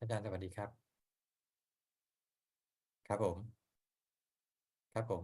อาจารย์สวัสดีครับครับผมครับผม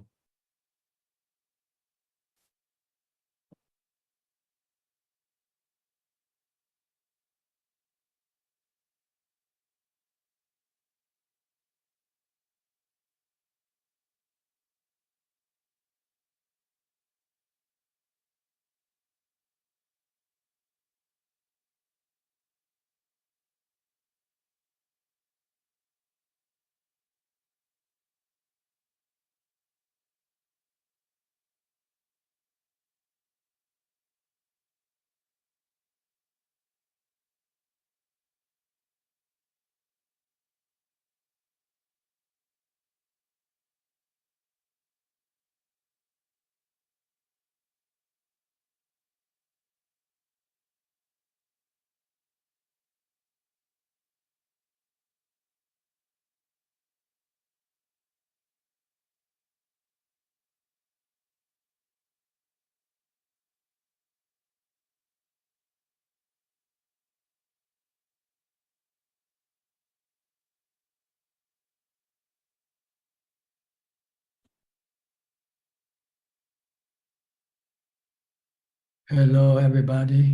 Hello, everybody.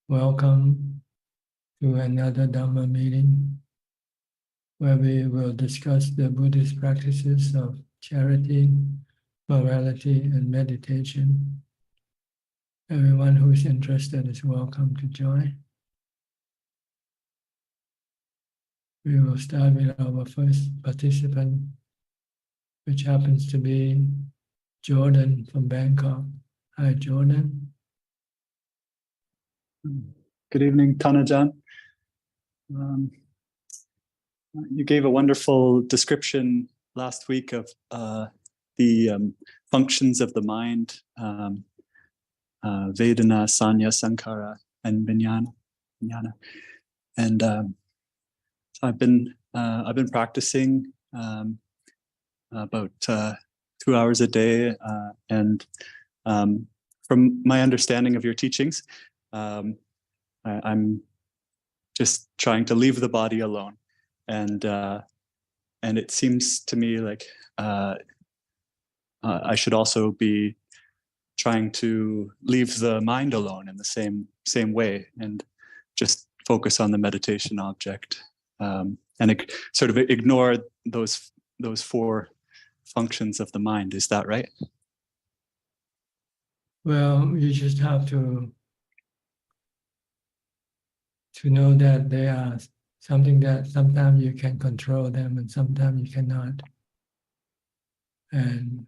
Welcome to another Dhamma meeting where we will discuss the Buddhist practices of charity, morality, and meditation. Everyone who is interested is welcome to join. We will start with our first participant, which happens to be Jordan from Bangkok. Hi, Jordan. Good evening, Tanajan. You gave a wonderful description last week of the functions of the mind, Vedana, Sanya, Sankara, and Vijnana. And so I've been practicing about 2 hours a day, and from my understanding of your teachings, I'm just trying to leave the body alone, and it seems to me like I should also be trying to leave the mind alone in the same way, and just focus on the meditation object, and sort of ignore those 4 functions of the mind. Is that right? Well, you just have to know that they are something that sometimes you can control them and sometimes you cannot. And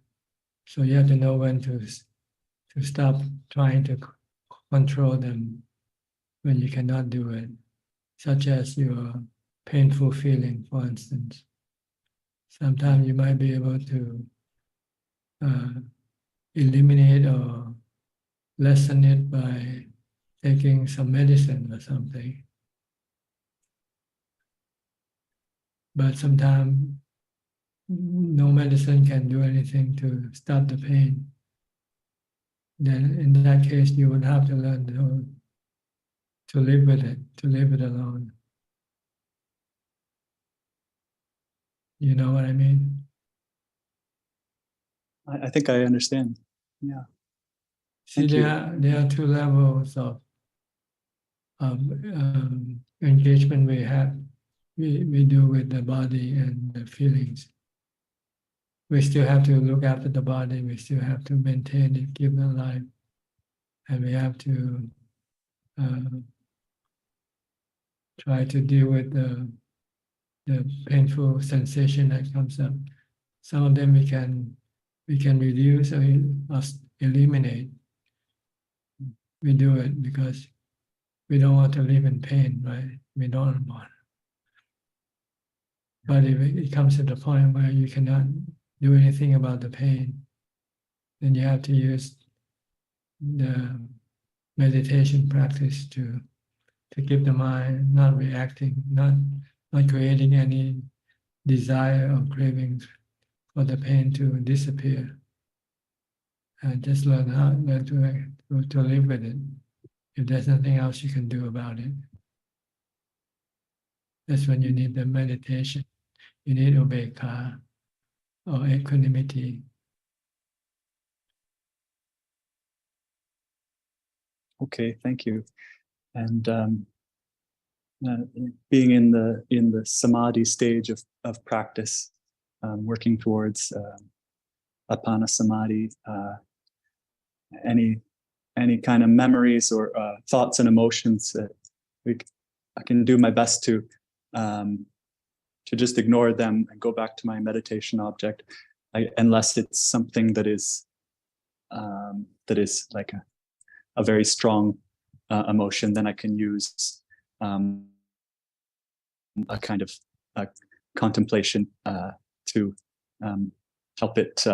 so you have to know when to stop trying to control them when you cannot do it, such as your painful feeling, for instance. Sometimes you might be able to eliminate or lessen it by taking some medicine or something. But sometimes no medicine can do anything to stop the pain. Then in that case, you would have to learn to live with it, to live it alone. You know what I mean? I think I understand. Yeah. See, there are 2 levels of engagement we do with the body and the feelings. We still have to look after the body. We still have to maintain it, keep it alive, and we have to try to deal with the painful sensation that comes up. Some of them we can reduce or eliminate. We do it because we don't want to live in pain, right? We don't want. But if it comes to the point where you cannot do anything about the pain, then you have to use the meditation practice to keep the mind not reacting, not creating any desire or cravings for the pain to disappear. And just learn to live with it if there's nothing else you can do about it. That's when you need the meditation. You need upekkha or equanimity. Okay, thank you. And being in the samadhi stage of practice, working towards apana samadhi, any kind of memories or thoughts and emotions that I can do my best to just ignore them and go back to my meditation object, unless it's something that is like a very strong emotion. Then I can use a kind of contemplation to help it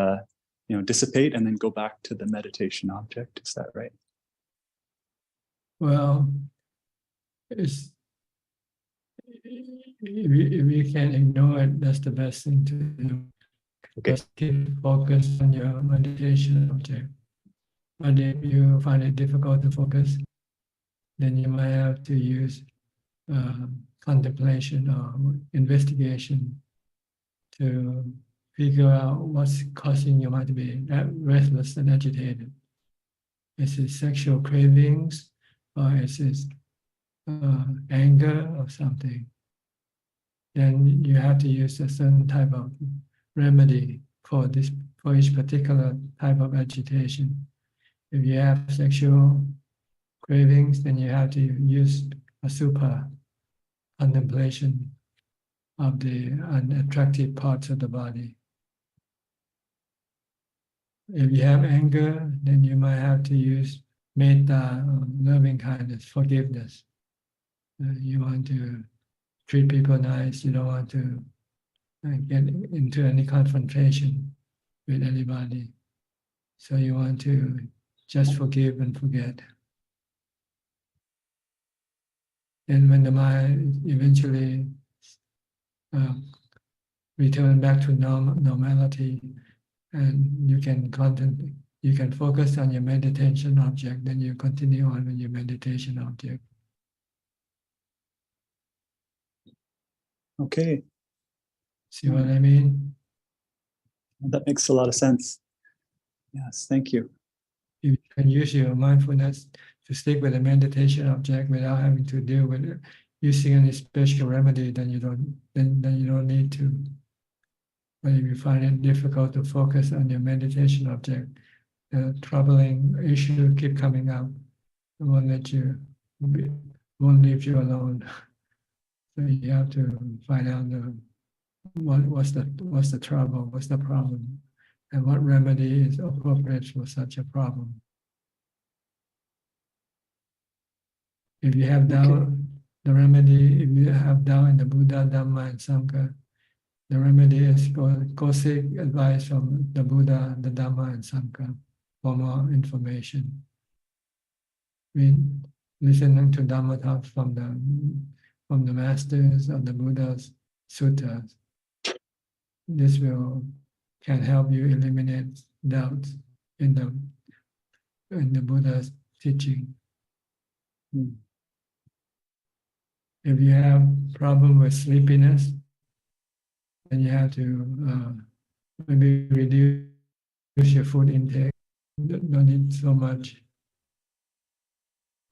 dissipate and then go back to the meditation object. Is that right? Well, if you can ignore it, that's the best thing to do. Okay. Just keep focused on your meditation object. But if you find it difficult to focus, then you might have to use contemplation or investigation to figure out what's causing your mind to be restless and agitated. Is it sexual cravings, or is it anger or something? Then you have to use a certain type of remedy for each particular type of agitation. If you have sexual cravings, then you have to use a super contemplation of the unattractive parts of the body. If you have anger, then you might have to use metta, loving kindness, forgiveness. You want to treat people nice. You don't want to get into any confrontation with anybody. So you want to just forgive and forget. And when the mind eventually return back to normality, and you can focus on your meditation object, then you continue on with your meditation object. Okay. See what I mean? That makes a lot of sense. Yes, thank you. You can use your mindfulness to stick with the meditation object without having to deal with it. Using any special remedy, then you don't need to. But if you find it difficult to focus on your meditation object, the troubling issue keep coming up. It won't leave you alone. So you have to find out what's the trouble, what's the problem, and what remedy is appropriate for such a problem. If you have doubt, the remedy, if you have doubt in the Buddha, Dhamma, and Sangha, the remedy is go seek advice from the Buddha, the Dhamma, and Sangha for more information. Listening to Dhammatalk from the masters of the Buddha's suttas. This can help you eliminate doubts in the Buddha's teaching. If you have problem with sleepiness, then you have to maybe reduce your food intake. Don't eat so much.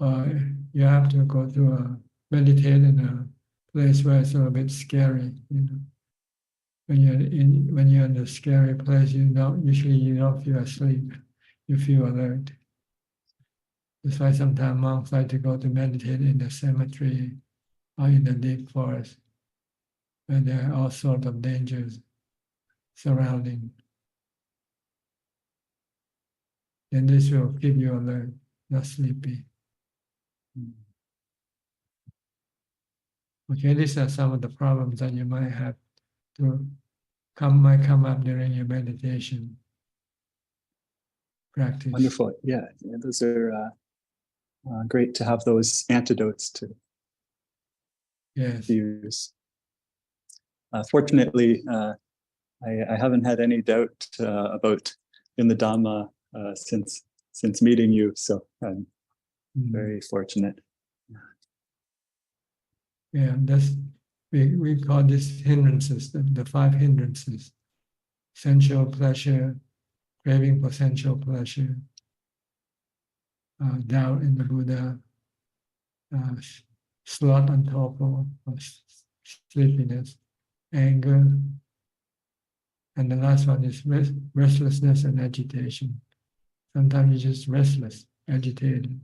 You have to go to meditate in a place where it's a little bit scary. When you're in a scary place, you don't feel asleep. You feel alert. That's why sometimes monks like to go to meditate in the cemetery or in the deep forest, where there are all sorts of dangers surrounding. And this will keep you alert, not sleepy. Okay, these are some of the problems that you might have to come up during your meditation practice. Wonderful. Yeah, those are great to have those antidotes to use. Fortunately, I haven't had any doubt about in the Dhamma since meeting you, so I'm very fortunate. Yeah, we call this hindrances, the 5 hindrances: sensual pleasure, craving for sensual pleasure, doubt in the Buddha, sloth and torpor, or sleepiness, anger, and the last one is restlessness and agitation. Sometimes you're just restless, agitated.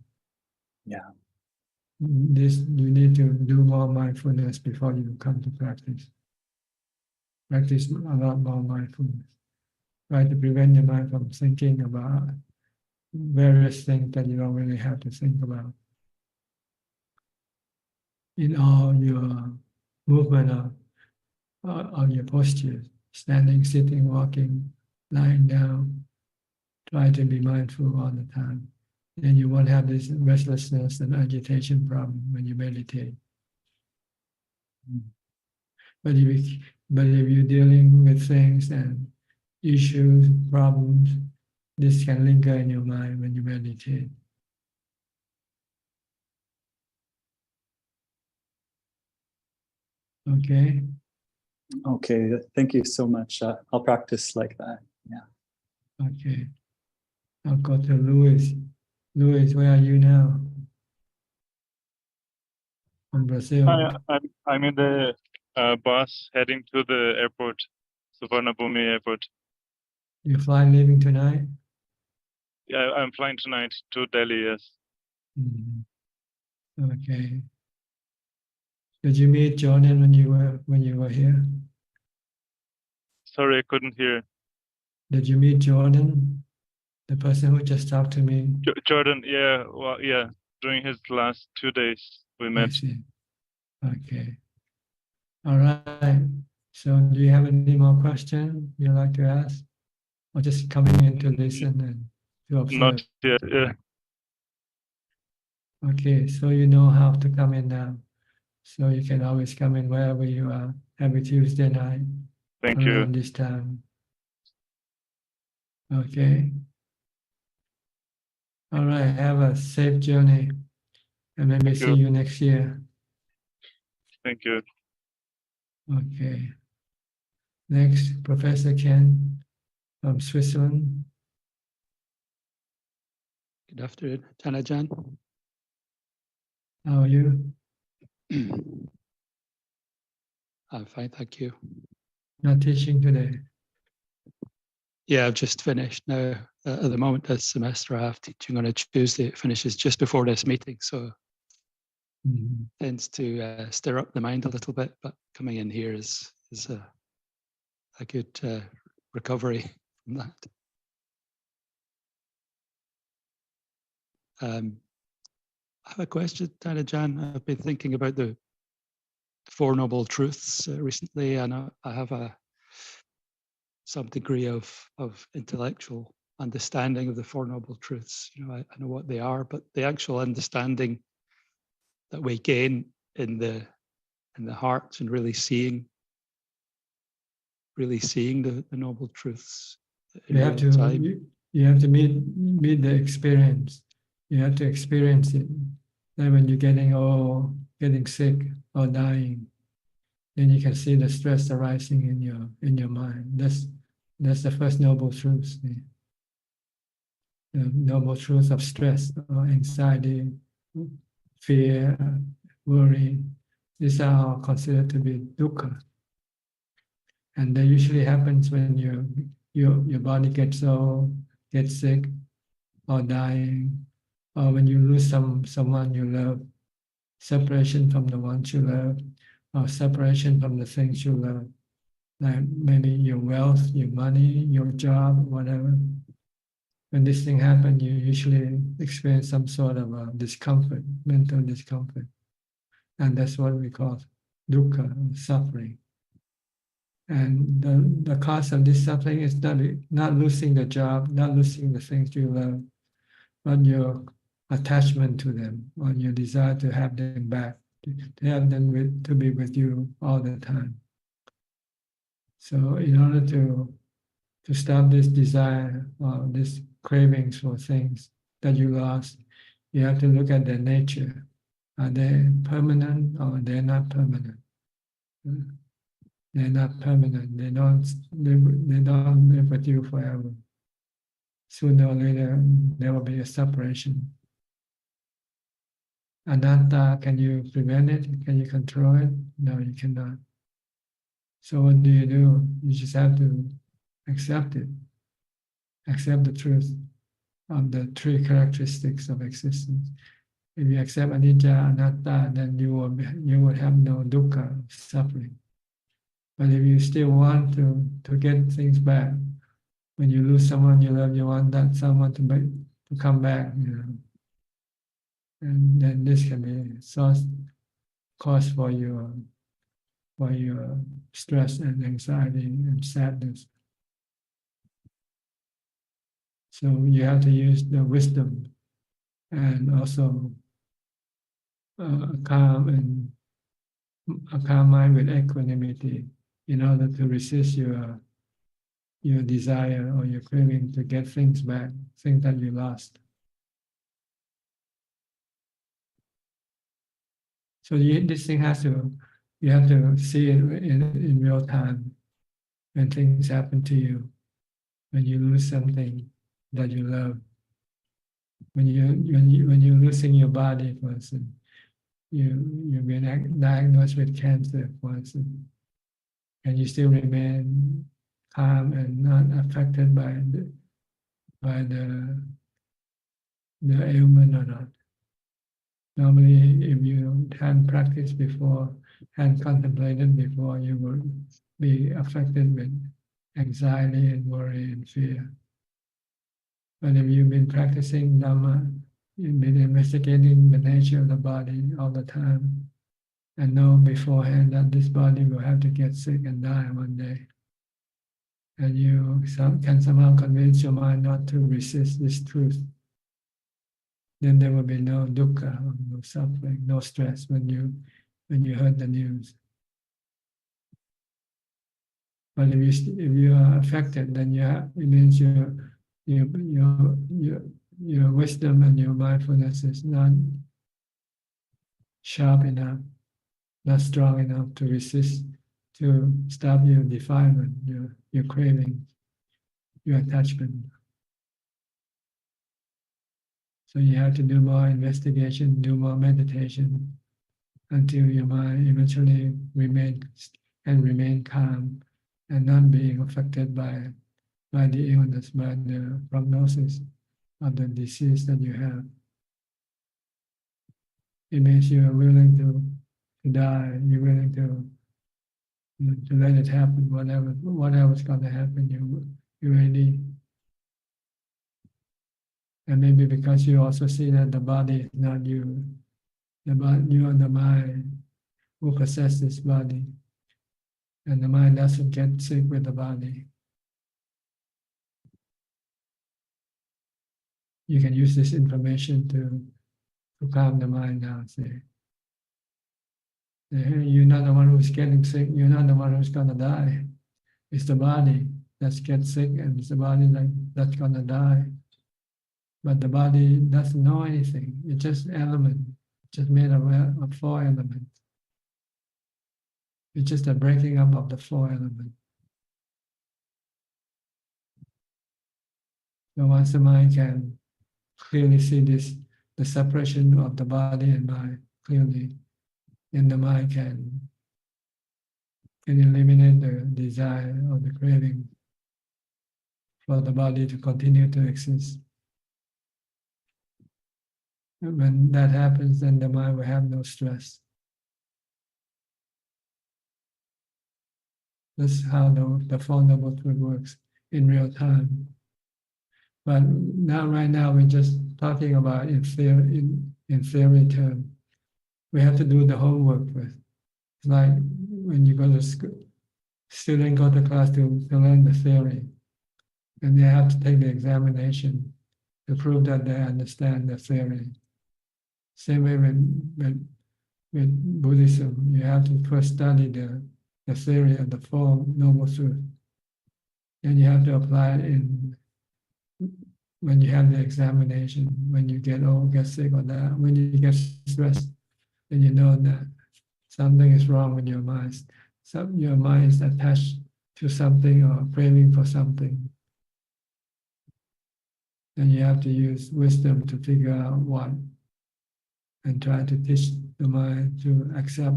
Yeah. This you need to do more mindfulness before you come to practice. Practice a lot more mindfulness. Try to prevent your mind from thinking about various things that you don't really have to think about. In all your movement of your postures, standing, sitting, walking, lying down, try to be mindful all the time. Then you won't have this restlessness and agitation problem when you meditate. But if you're dealing with things and issues, problems, this can linger in your mind when you meditate. Okay? Okay, thank you so much. I'll practice like that. Yeah. Okay. I'll go to Louis. Louis, where are you now? From Brazil. I'm in the bus heading to the airport, Suvarnabhumi Airport. You fly leaving tonight? Yeah, I'm flying tonight to Delhi. Yes. Okay. Did you meet Jordan when you were here? Sorry, I couldn't hear. Did you meet Jordan, the person who just talked to me? Jordan, yeah, well, yeah. During his last 2 days, we I met. see. Okay. All right. So do you have any more questions you'd like to ask? Or just coming in to listen and to observe? Not yet. Yeah. Okay, so you know how to come in now. So you can always come in wherever you are, every Tuesday night. Thank you. Around this time. Okay. All right, have a safe journey. And maybe Thank see you. you next year. Thank you. Okay. Next, Professor Ken from Switzerland. Good afternoon, Ajaan. How are you? I'm fine, thank you. Not teaching today. Yeah, I've just finished now. At the moment, this semester I have teaching on a Tuesday. It finishes just before this meeting, so tends to stir up the mind a little bit. But coming in here is a good recovery from that. I have a question, Ajaan. I've been thinking about the Four Noble Truths recently, and I have some degree of intellectual understanding of the Four Noble Truths. You know, I know what they are, but the actual understanding that we gain in the heart and really seeing the Noble Truths in real time. You have to meet the experience. You have to experience it. Then when you're getting sick or dying, then you can see the stress arising in your mind. That's the first noble truth. The noble truth of stress or anxiety, fear, worry. These are all considered to be dukkha. And that usually happens when your body gets sick or dying, or when you lose someone you love, separation from the ones you love, or separation from the things you love, like maybe your wealth, your money, your job, whatever. When this thing happens, you usually experience some sort of discomfort, mental discomfort. And that's what we call dukkha, suffering. And the cause of this suffering is not losing the job, not losing the things you love, but your attachment to them, or your desire to have them back, to have them to be with you all the time. So in order to stop this desire or this cravings for things that you lost, you have to look at their nature. Are they permanent or they're not permanent? They're not permanent. They don't live with you forever. Sooner or later, there will be a separation. Anatta, can you prevent it? Can you control it? No, you cannot. So what do? You just have to accept it. Accept the truth of the three characteristics of existence. If you accept anicca, anatta, then you will have no dukkha, suffering. But if you still want to get things back, when you lose someone you love, you want that someone to come back, and then this can be cause for your stress and anxiety and sadness. So you have to use the wisdom and also a calm mind with equanimity in order to resist your desire or your craving to get things back, things that you lost. So this thing you have to see it in real time when things happen to you, when you lose something that you love, when you're losing your body, for instance, you've been diagnosed with cancer, for instance, and you still remain calm and not affected by the ailment or not. Normally, if you hadn't practiced before, hadn't contemplated before, you would be affected with anxiety and worry and fear. But if you've been practicing Dhamma, you've been investigating the nature of the body all the time, and know beforehand that this body will have to get sick and die one day, and you can somehow convince your mind not to resist this truth, then there will be no dukkha, no suffering, no stress when you heard the news. But if you are affected, then it means your wisdom and your mindfulness is not sharp enough, not strong enough to resist, to stop your defilement, your craving, your attachment. So you have to do more investigation, do more meditation, until your mind eventually remain calm and not being affected by the illness, by the prognosis of the disease that you have. It means you are willing to die, you're willing to let it happen, whatever's going to happen, you're ready. And maybe because you also see that the body is not you, you are the mind who possesses this body, and the mind doesn't get sick with the body. You can use this information to calm the mind down. Say, hey, you're not the one who's getting sick. You're not the one who's going to die. It's the body that gets sick, and it's the body that's going to die. But the body doesn't know anything. It's just element, just made of 4 elements. It's just a breaking up of the 4 elements. So once the mind can clearly see the separation of the body and mind clearly, then the mind can eliminate the desire or the craving for the body to continue to exist. And when that happens, then the mind will have no stress. That's how the Four Noble Truths works in real time. But right now, we're just talking about in theory terms. We have to do the homework first. It's like when you go to school, students go to class to learn the theory, and they have to take the examination to prove that they understand the theory. Same way with Buddhism, you have to first study the theory of the Four Noble Truths. Then you have to apply it when you have the examination, when you get old, get sick, or that, when you get stressed, then you know that something is wrong with your mind. your mind is attached to something or craving for something, then you have to use wisdom to figure out what, and try to teach the mind to accept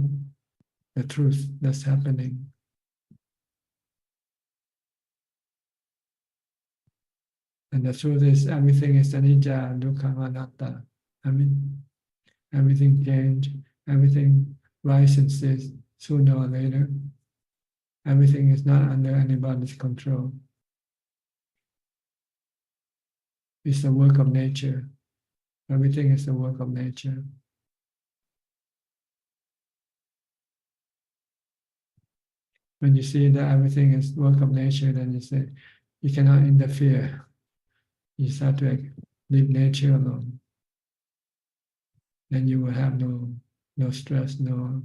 the truth that's happening. And the truth is, everything is anicca, dukkha, anatta. I mean, everything change, everything rises sooner or later. Everything is not under anybody's control. It's the work of nature. Everything is the work of nature. When you see that everything is work of nature, then you say, you cannot interfere. You start to leave nature alone. Then you will have no stress, no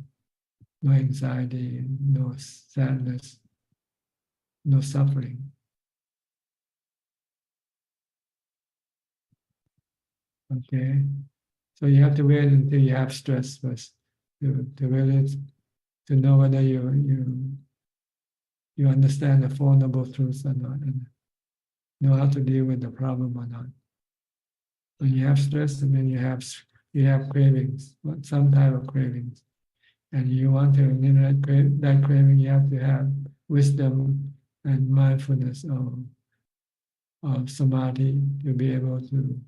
anxiety, no sadness, no suffering. Okay, so you have to wait until you have stress first to really to know whether you understand the Four Noble Truths or not, and know how to deal with the problem or not. When you have stress, and then you have cravings, some type of cravings, and you want to eliminate that craving, you have to have wisdom and mindfulness of samadhi to be able to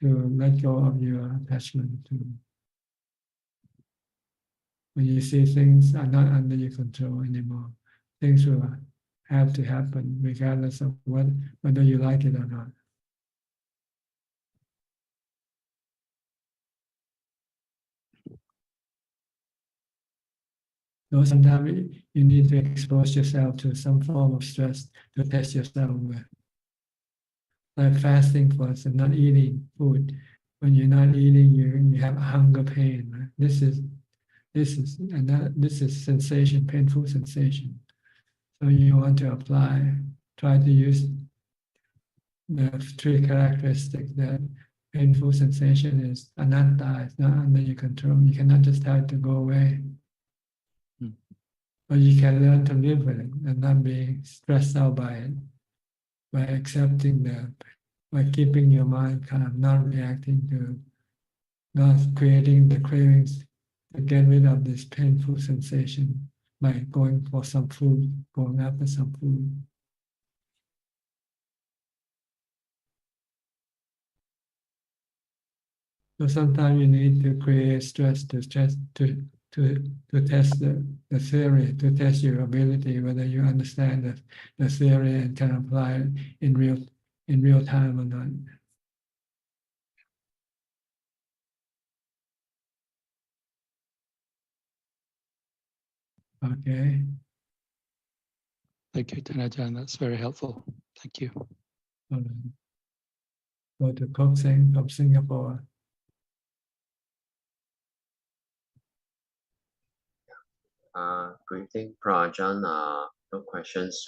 let go of your attachment to. When you see things are not under your control anymore, things will have to happen regardless of whether you like it or not. So sometimes you need to expose yourself to some form of stress to test yourself with. Like fasting, for instance, not eating food. When you're not eating, you have hunger pain. Right? This is sensation, painful sensation. So you want to try to use the three characteristics that painful sensation is anatta, it's not under your control. You cannot just tell it to go away. But you can learn to live with it and not be stressed out by it, by accepting by keeping your mind calm, not reacting to, not creating the cravings to get rid of this painful sensation by going for some food, going after some food. So sometimes you need to create stress to test the theory, to test your ability, whether you understand the theory and can apply it in real time or not. Okay. Thank you, Ajaan. That's very helpful. Thank you. All right. Go to Kok Seng from Singapore. Good evening, Prajan. No questions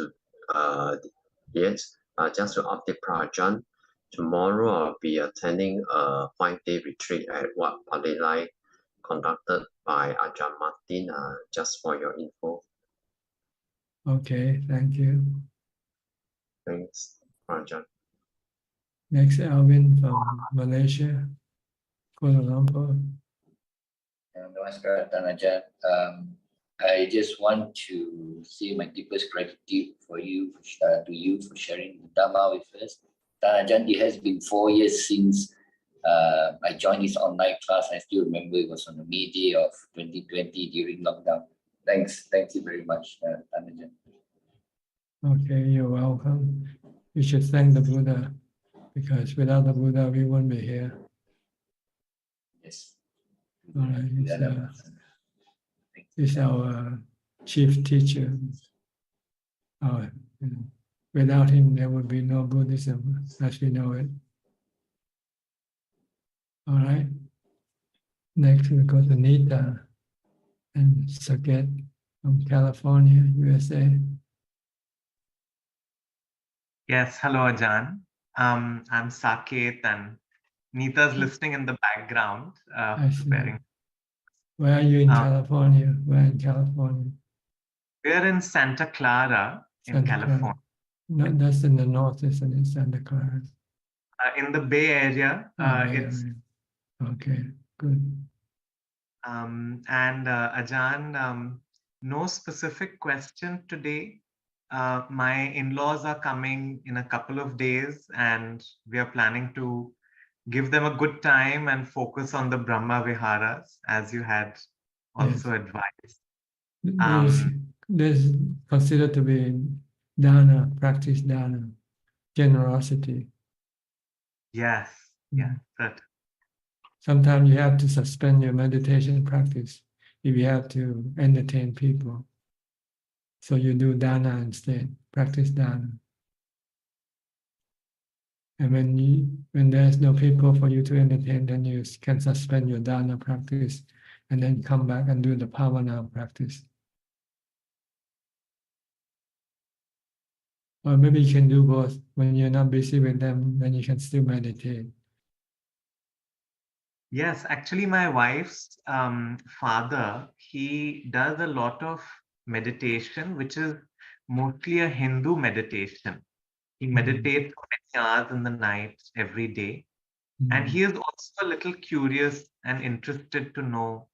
yet. Just to update Prajan, tomorrow I'll be attending a 5-day retreat at Wat Palelai, conducted by Ajahn Martin. Just for your info. Okay, thank you. Thanks, Prajan. Next, Alvin from Malaysia, Kuala Lumpur. Namaskar, Ajahn. I just want to say my deepest gratitude to you for sharing the Dhamma with us. Ajahn, it has been 4 years since I joined this online class. I still remember it was on the May day of 2020 during lockdown. Thank you very much, Ajahn. Okay, you're welcome. You should thank the Buddha, because without the Buddha, we wouldn't be here. Yes. All right, he's our chief teacher. Without him, there would be no Buddhism as we know it. All right. Next, we go to Nita and Saket from California, USA. Yes, hello, Ajahn. I'm Saket, and Nita's listening in the background, I see. preparing. Where are you in California? Where in California? We're in Santa Clara in Santa California. Clara. No, that's in the north, isn't it? Santa Clara. In the Bay Area. Bay It's Area. Okay, good. and Ajaan, no specific question today. My in-laws are coming in a couple of days, and we are planning to give them a good time and focus on the Brahma Viharas, as you had also advised. There's considered to be dana, practice dana, generosity. Yes, yes, that. Sometimes you have to suspend your meditation practice if you have to entertain people. So you do dana instead, practice dana. And when there's no people for you to entertain, then you can suspend your dana practice and then come back and do the pavana practice. Or maybe you can do both. When you're not busy with them, then you can still meditate. Yes, actually, my wife's father, he does a lot of meditation, which is mostly a Hindu meditation. He meditates for many hours in the night every day. And he is also a little curious and interested to know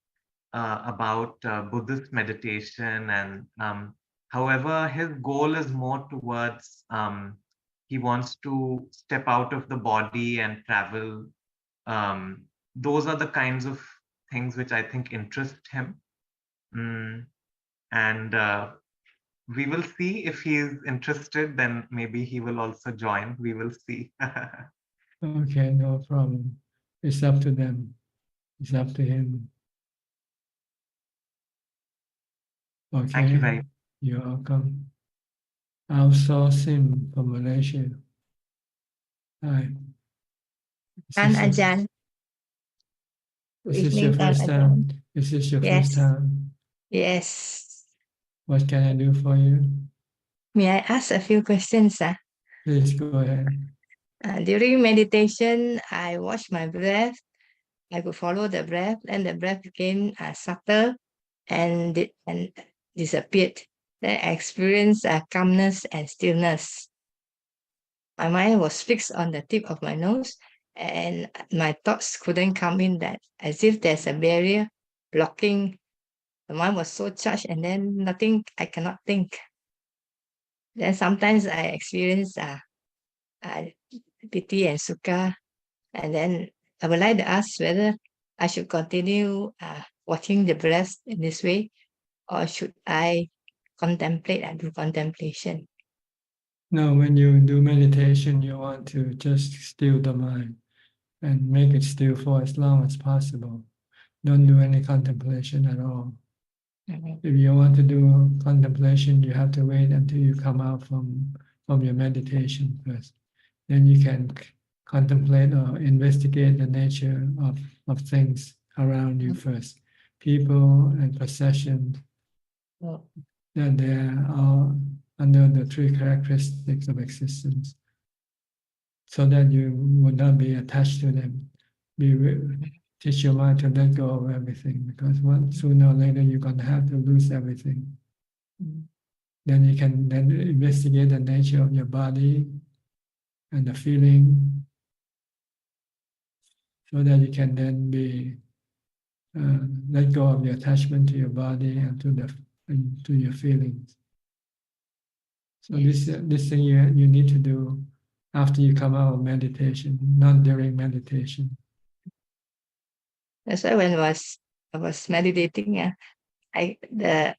about Buddhist meditation. And however, his goal is more towards he wants to step out of the body and travel. Those are the kinds of things which I think interest him. And we will see if he is interested, then maybe he will also join. We will see. Okay, no problem. It's up to them. It's up to him. Okay. Thank you very much. You're welcome. Outsourcing from Malaysia. Hi. And Ajaan. Is this your first time? Is this your first time? Yes. What can I do for you? May I ask a few questions? Please go ahead. During meditation, I watch my breath. I could follow the breath, and the breath became subtle and disappeared. Then I experienced calmness and stillness. My mind was fixed on the tip of my nose, and my thoughts couldn't come in, that as if there's a barrier blocking. The mind was so charged, and then nothing, I cannot think. Then sometimes I experience pity and sukha, and then I would like to ask whether I should continue watching the breath in this way, or should I contemplate and do contemplation? No, when you do meditation, you want to just still the mind and make it still for as long as possible. Don't do any contemplation at all. If you want to do contemplation, you have to wait until you come out from your meditation first. Then you can contemplate or investigate the nature of things around you first. People and possessions, that they are all under the three characteristics of existence, so that you would not be attached to them. Teach your mind to let go of everything, because sooner or later you're going to have to lose everything. Then you can then investigate the nature of your body and the feeling, so that you can then be let go of the attachment to your body and to your feelings. So this thing you need to do after you come out of meditation, not during meditation. That's why when I was meditating, the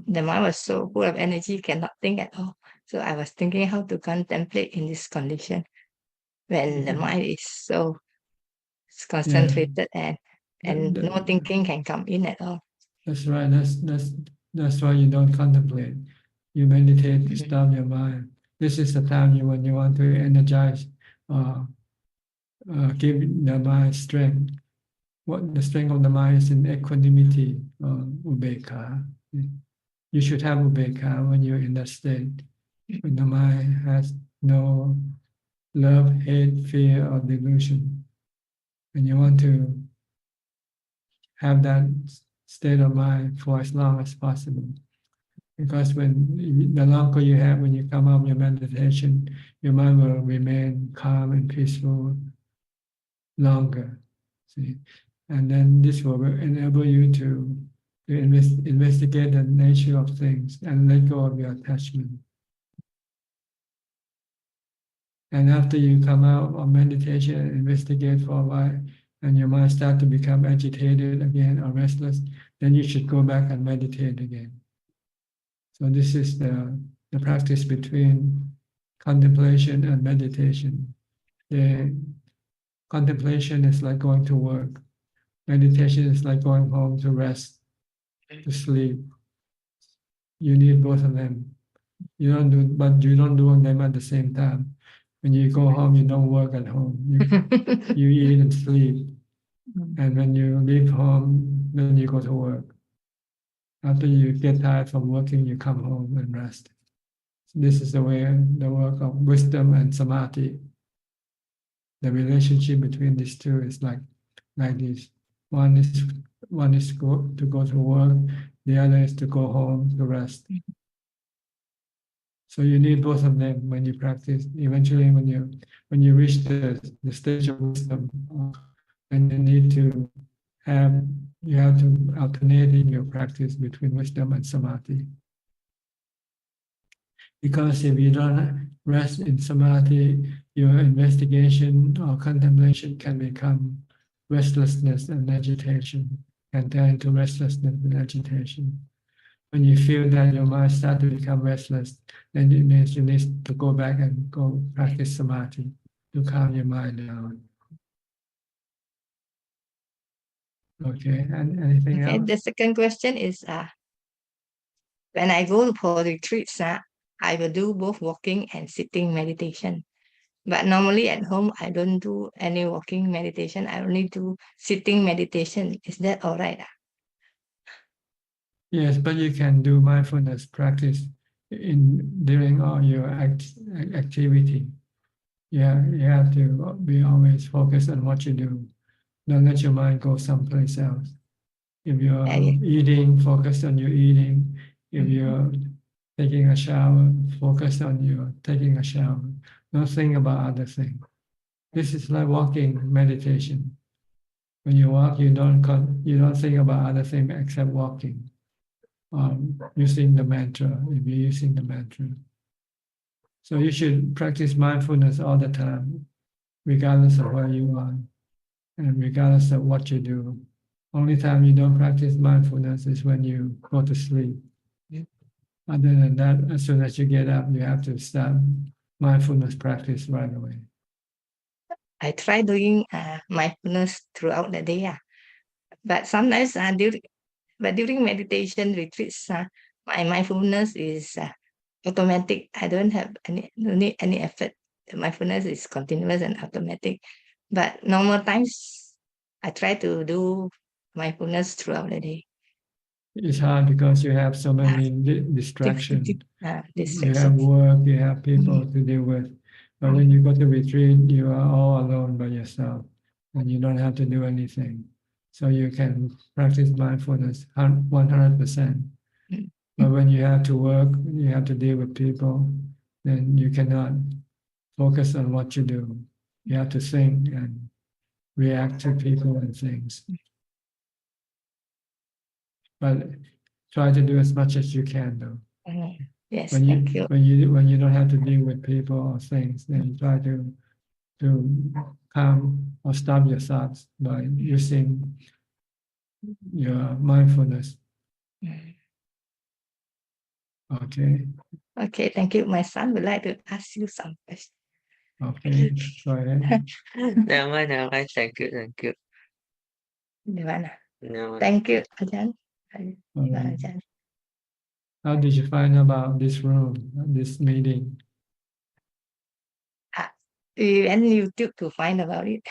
mind was so full of energy, cannot think at all. So I was thinking how to contemplate in this condition when the mind is so concentrated and no thinking can come in at all. That's right. That's why you don't contemplate. You meditate to stop your mind. This is the time when you want to energize, give the mind strength. What the strength of the mind is in equanimity, ubeka. You should have ubeka when you're in that state, when the mind has no love, hate, fear, or delusion. And you want to have that state of mind for as long as possible. Because the longer you have, when you come out your meditation, your mind will remain calm and peaceful longer. See, and then this will enable you to investigate the nature of things and let go of your attachment. And after you come out of meditation and investigate for a while, and your mind start to become agitated again or restless, then you should go back and meditate again. So this is the practice between contemplation and meditation. The contemplation is like going to work. Meditation is like going home to rest, to sleep. You need both of them. You don't do them at the same time. When you go home, you don't work at home. You eat and sleep. And when you leave home, then you go to work. After you get tired from working, you come home and rest. This is the way, the work of wisdom and samadhi. The relationship between these two is like this. One is to go to work, the other is to go home to rest. So you need both of them when you practice. Eventually, when you reach the stage of wisdom, then you have to alternate in your practice between wisdom and samadhi. Because if you don't rest in samadhi, your investigation or contemplation can become restlessness and agitation, and turn into restlessness and agitation. When you feel that your mind starts to become restless, then you need to go back and go practice samadhi to calm your mind down. Okay, and anything Okay, else? the second question is when I go for retreats, I will do both walking and sitting meditation. But normally at home, I don't do any walking meditation. I only do sitting meditation. Is that all right? Yes, but you can do mindfulness practice during all your activity. Yeah, you have to be always focused on what you do. Don't let your mind go someplace else. If you're eating, focus on your eating. If you're taking a shower, focus on your taking a shower. Don't think about other things. This is like walking meditation. When you walk, you don't think about other things except walking. Using the mantra, if you're using the mantra. So you should practice mindfulness all the time, regardless of where you are and regardless of what you do. Only time you don't practice mindfulness is when you go to sleep. Yeah. Other than that, as soon as you get up, you have to start mindfulness practice right away. I try doing mindfulness throughout the day, but sometimes during meditation retreats, my mindfulness is automatic. I don't need any effort. The mindfulness is continuous and automatic. But normal times, I try to do mindfulness throughout the day. It's hard because you have so many distractions. You have work, you have people to deal with. But when you go to retreat, you are all alone by yourself and you don't have to do anything. So you can practice mindfulness 100%. But when you have to work, you have to deal with people, then you cannot focus on what you do. You have to think and react to people and things. But try to do as much as you can, though. Yes, when thank you. When you don't have to deal with people or things, then try to calm or stop your thoughts by using your mindfulness. Okay. Okay, thank you. My son would like to ask you some questions. Okay, go ahead. Never mind. Thank you. Thank you, Ajaan. Ajaan. How did you find about this room, this meeting? We went on YouTube to find about it.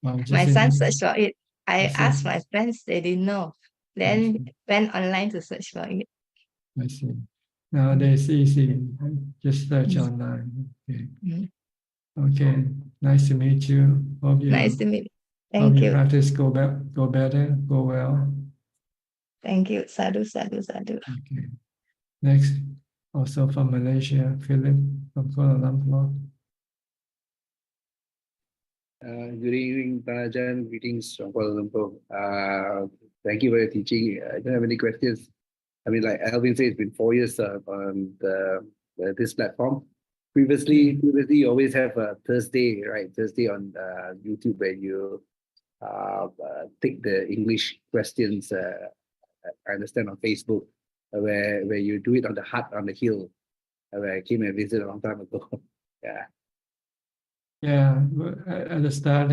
My son searched for it. I asked my friends, they didn't know. Then went online to search for it. I see. Nowadays, easy. Just search online. Okay. Okay. Nice to meet you. Nice to meet you. Thank you. Practice go better, go well. Thank you. Sadhu, sadhu, sadhu. Okay. Next, also from Malaysia, Philip from Kuala Lumpur. Good evening, Ajaan. Greetings from Kuala Lumpur. Thank you for your teaching. I don't have any questions. I mean, like Alvin said, it's been 4 years on this platform. Previously, you always have a Thursday, right? Thursday on YouTube where you take the English questions. I understand on Facebook, where you do it on the hut on the hill, where I came and visited a long time ago. Yeah. Yeah, at the start,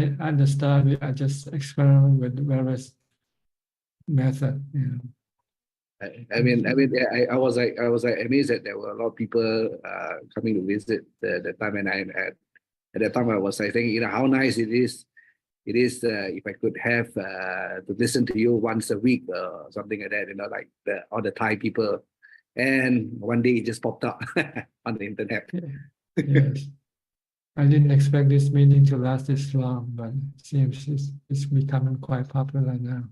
I just experiment with various methods. You know. I was like amazed that there were a lot of people coming to visit the time, and at that time I was like thinking, how nice it is if I could have to listen to you once a week or something like that, like all the Thai people, and one day it just popped up on the internet. Yes, I didn't expect this meeting to last this long, but it seems it's becoming quite popular now.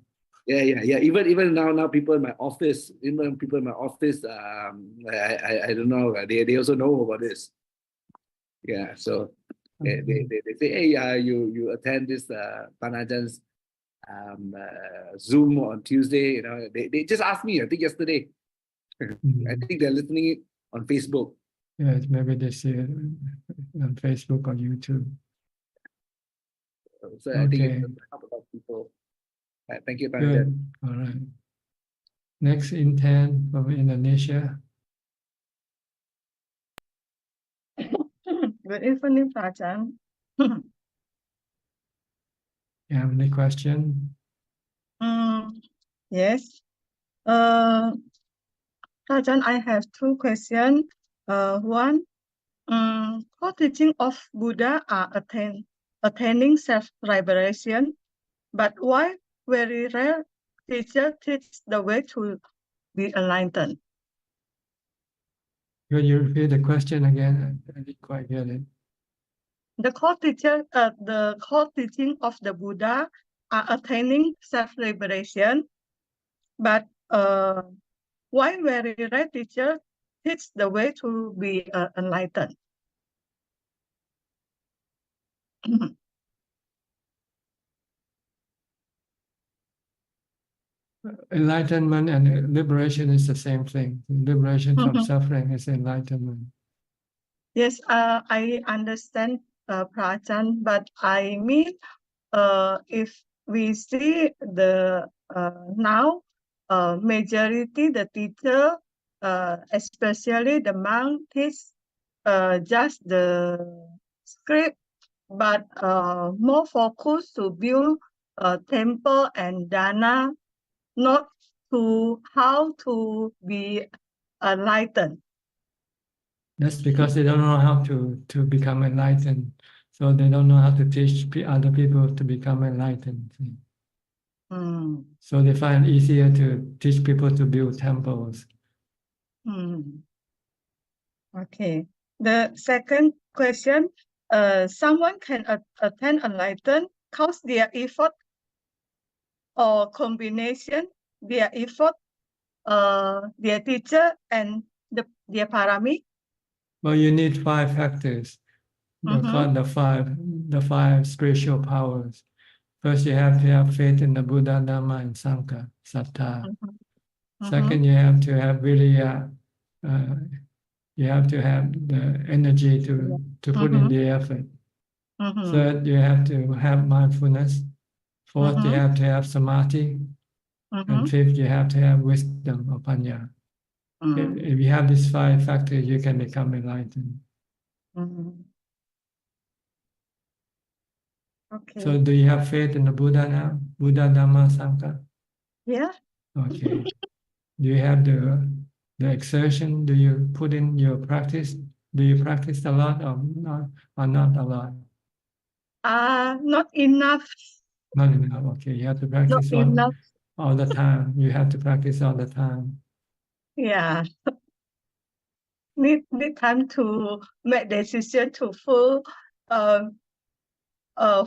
Yeah. Even now people in my office, I don't know, they also know about this. Yeah, so they say, hey, you attend this Panajan's Zoom on Tuesday. They just asked me, I think yesterday. I think they're listening on Facebook. Yes, maybe they see it on Facebook or YouTube. So I think it's help a lot of people. Thank you, Panajan. All right. Next, Intan from Indonesia. Good evening, Ajaan. You have any question? Yes. Ajaan, I have two questions. One, what teaching of Buddha are attaining self-liberation, but why very rare teacher teach the way to be enlightened? Could you repeat the question again? I didn't quite get it. The core teaching of the Buddha are attaining self-liberation, but why very rare teacher teach the way to be enlightened? Enlightenment and liberation is the same thing. Liberation from suffering is enlightenment. Yes, I understand, Prachan, but I mean, if we see the now majority the teacher, especially the monk, teach just the script, but more focused to build a temple and dana, not to how to be enlightened. That's because they don't know how to become enlightened. So they don't know how to teach other people to become enlightened. So they find it easier to teach people to build temples. Okay. The second question, someone can attain enlightenment cause their effort or combination, their effort, their teacher and their parami? Well, you need 5 factors. The five spiritual powers. First, you have to have faith in the Buddha, Dhamma, and Sangha, Sattha. Second, you have to have really, you have to have the energy to put in the effort. Third, you have to have mindfulness. Fourth, you have to have samadhi. And fifth, you have to have wisdom or panya. If you have these 5 factors, you can become enlightened. Okay. So do you have faith in the Buddha now? Buddha, Dhamma, Sangha? Yeah. Okay. Do you have the exertion? Do you put in your practice? Do you practice a lot or not a lot? Not enough. Not enough. Okay. You have to practice all the time. You have to practice all the time. Yeah. Need time to make decision to full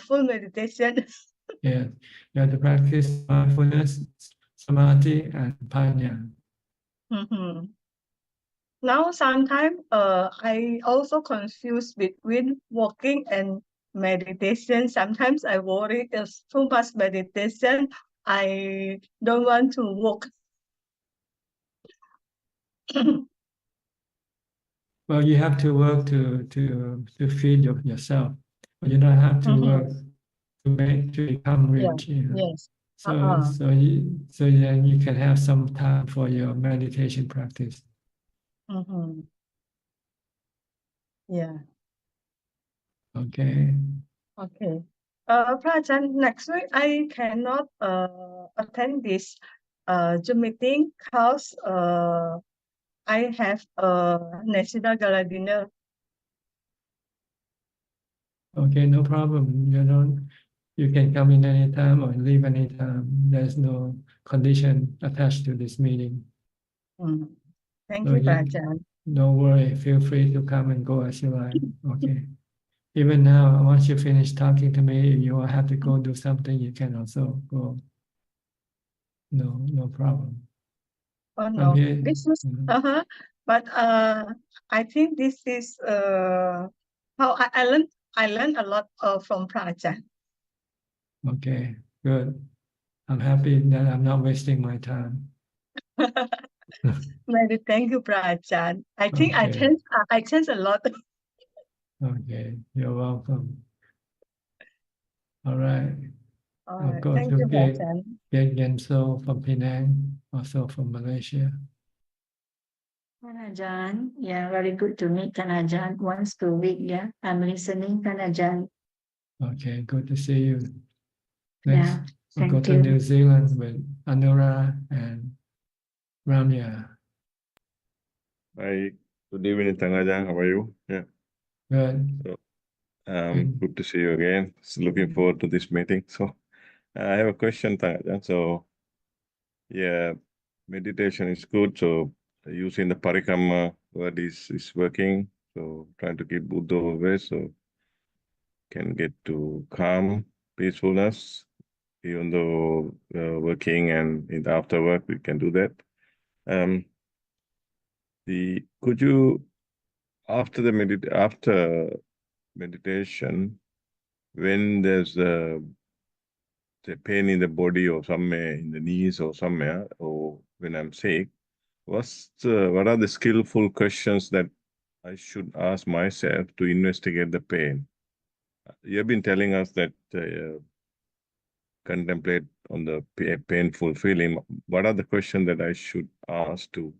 meditation. Yeah. You have to practice mindfulness, samadhi, and panya. now sometimes I also confuse between walking and meditation. Sometimes I worry if too much meditation, I don't want to walk. Well, you have to work to feed yourself. But you don't have to work to become rich. You know? Yes. So then you can have some time for your meditation practice. Yeah. Okay. Okay. Prajan, next week I cannot attend this Zoom meeting because I have a national gala dinner. Okay, no problem. You can come in anytime or leave anytime. There's no condition attached to this meeting. Thank So you, Prajan. don't worry. Feel free to come and go as you like. Okay. Even now, once you finish talking to me, if you have to go do something, you can also go. No problem. Oh I'm no, here. this is but I think this is how I learned a lot from Prajan. Okay, good. I'm happy that I'm not wasting my time. Many thank you, Prajan. I think Okay. I changed a lot. Okay, you're welcome. All right. All I'll right, go thank to you, Geg Prajan. Genso from Penang, also from Malaysia. Ajaan, yeah, very good to meet Ajaan once per week. Yeah, I'm listening, Ajaan. Okay, good to see you. Next, Yeah, we'll go thank to you. New Zealand with Anura and Ramya. Hi, good evening, Ajaan. How are you? Yeah. Good. So, good to see you again. So looking forward to this meeting. So, I have a question, Ajaan. So, yeah, meditation is good. So, using the parikama word is working. So, trying to keep Buddha away so can get to calm, peacefulness. Even though working and in the after work, we can do that. Could you after meditation, when there's the pain in the body or somewhere in the knees or somewhere, or when I'm sick, what are the skillful questions that I should ask myself to investigate the pain? You've been telling us that contemplate on the painful feeling. What are the questions that I should ask to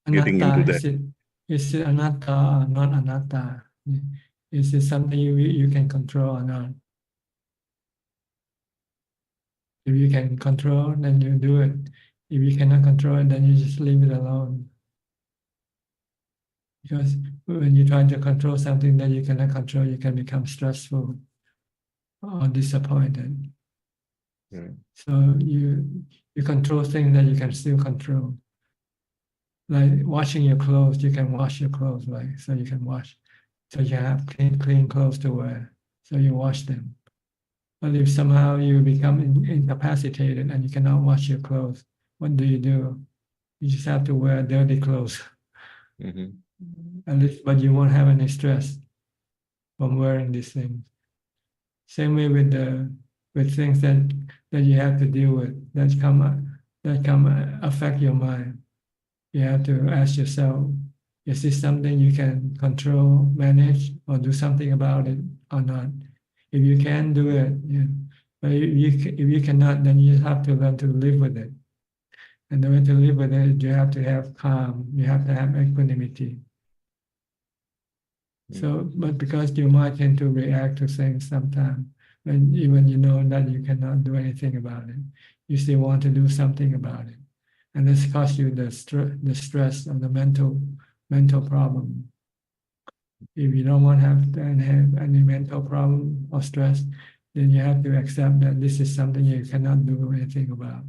getting into that? Is it anatta or not anatta? Is it something you can control or not? If you can control, then you do it. If you cannot control it, then you just leave it alone. Because when you try to control something that you cannot control, you can become stressful or disappointed. Yeah. So you control things that you can still control. Like washing your clothes, you can wash your clothes, right? So you can wash. So you have clean clothes to wear. So you wash them. But if somehow you become incapacitated and you cannot wash your clothes, what do? You just have to wear dirty clothes. At least, but you won't have any stress from wearing these things. Same way with things that you have to deal with that come affect your mind. You have to ask yourself, is this something you can control, manage, or do something about it or not? If you can, do it. Yeah. But if you cannot, then you have to learn to live with it. And the way to live with it, you have to have calm. You have to have equanimity. So, but because you might tend to react to things sometimes, when even you know that you cannot do anything about it, you still want to do something about it, and this causes you the stress of the mental problem. If you don't want to have any mental problem or stress, then you have to accept that this is something you cannot do anything about.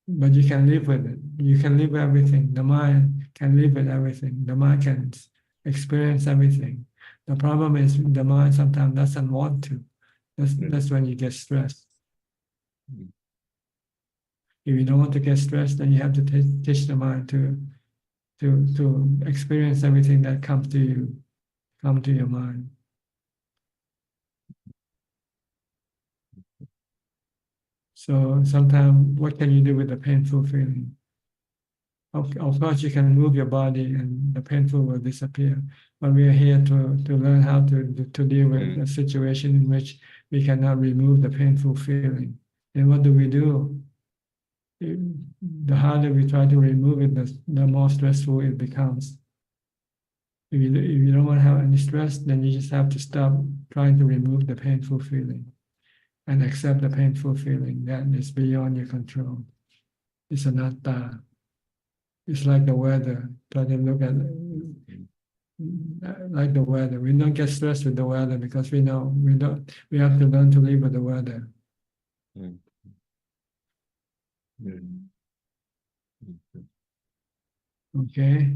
But you can live with it. You can live with everything. The mind can live with everything. The mind can experience everything. The problem is the mind sometimes doesn't want to. That's when you get stressed. If you don't want to get stressed, then you have to teach the mind to experience everything that comes to you, come to your mind. So sometimes, what can you do with the painful feeling? Of course, you can move your body and the painful will disappear. But we are here to learn how to deal with a situation in which we cannot remove the painful feeling. And what do? The harder we try to remove it, the more stressful it becomes. If you don't want to have any stress, then you just have to stop trying to remove the painful feeling and accept the painful feeling that is beyond your control. It's anatta. It's like the weather. Try to look at like the weather. We don't get stressed with the weather because we know we have to learn to live with the weather. Okay.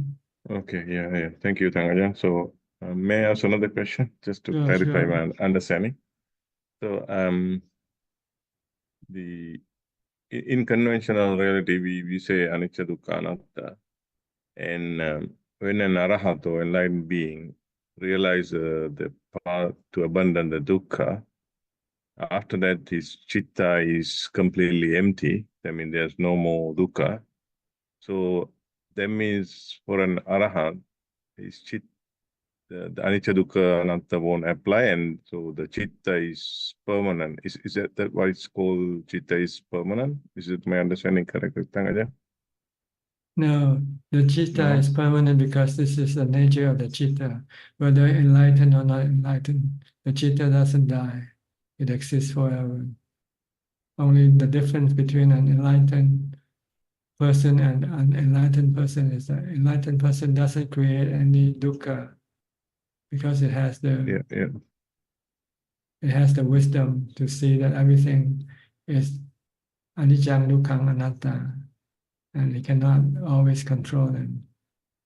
Okay, yeah. Thank you, Ajaan. So may I ask another question just to clarify my understanding? So in conventional reality, we say anicca dukkha anatta, and when an arahat or enlightened being realizes the path to abandon the dukkha, after that his chitta is completely empty. I mean, there's no more dukkha. So that means for an arahat, his chitta, the anicca dukkha anatta won't apply, and so the chitta is permanent. Is that why it's called chitta is permanent? Is it my understanding correct, Ajaan? No, the chitta is permanent because this is the nature of the chitta. Whether enlightened or not enlightened, the chitta doesn't die. It exists forever. Only the difference between an enlightened person and an unenlightened person is that enlightened person doesn't create any dukkha because it has the it has the wisdom to see that everything is anicca dukkha anatta, and it cannot always control them.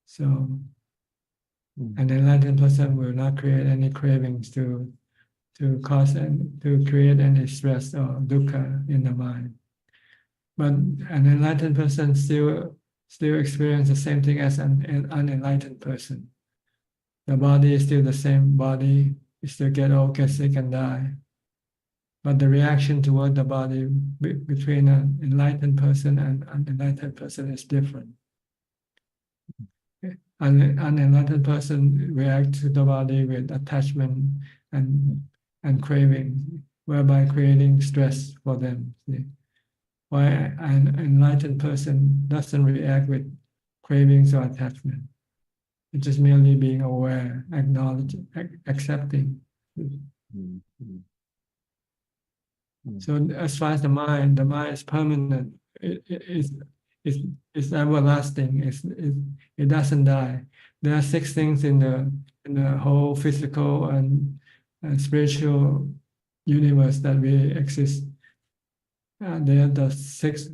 So an enlightened person will not create any cravings to cause and to create any stress or dukkha in the mind. But an enlightened person still experiences the same thing as an unenlightened person. The body is still the same body. You still get old, get sick, and die. But the reaction toward the body between an enlightened person and an unenlightened person is different. An unenlightened person reacts to the body with attachment and craving, whereby creating stress for them. See? Why an enlightened person doesn't react with cravings or attachment. It's just merely being aware, acknowledging, accepting. So as far as the mind is permanent. It's everlasting. It doesn't die. There are 6 things in the whole physical and spiritual universe that we exist. They are the 6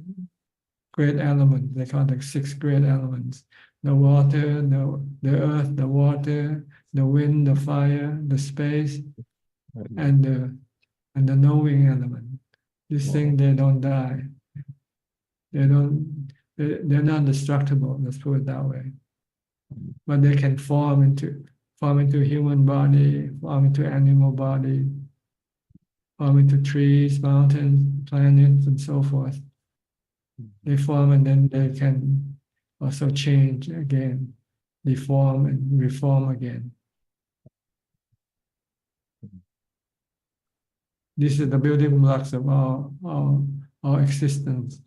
great elements. They call the 6 great elements: the water, the earth, the water, the wind, the fire, the space, and the knowing element. These things, they don't die. They're not destructible. Let's put it that way. But they can form into human body, form into animal body, form into trees, mountains, planets, and so forth. They form and then they can also change again, deform and reform again. This is the building blocks of our existence,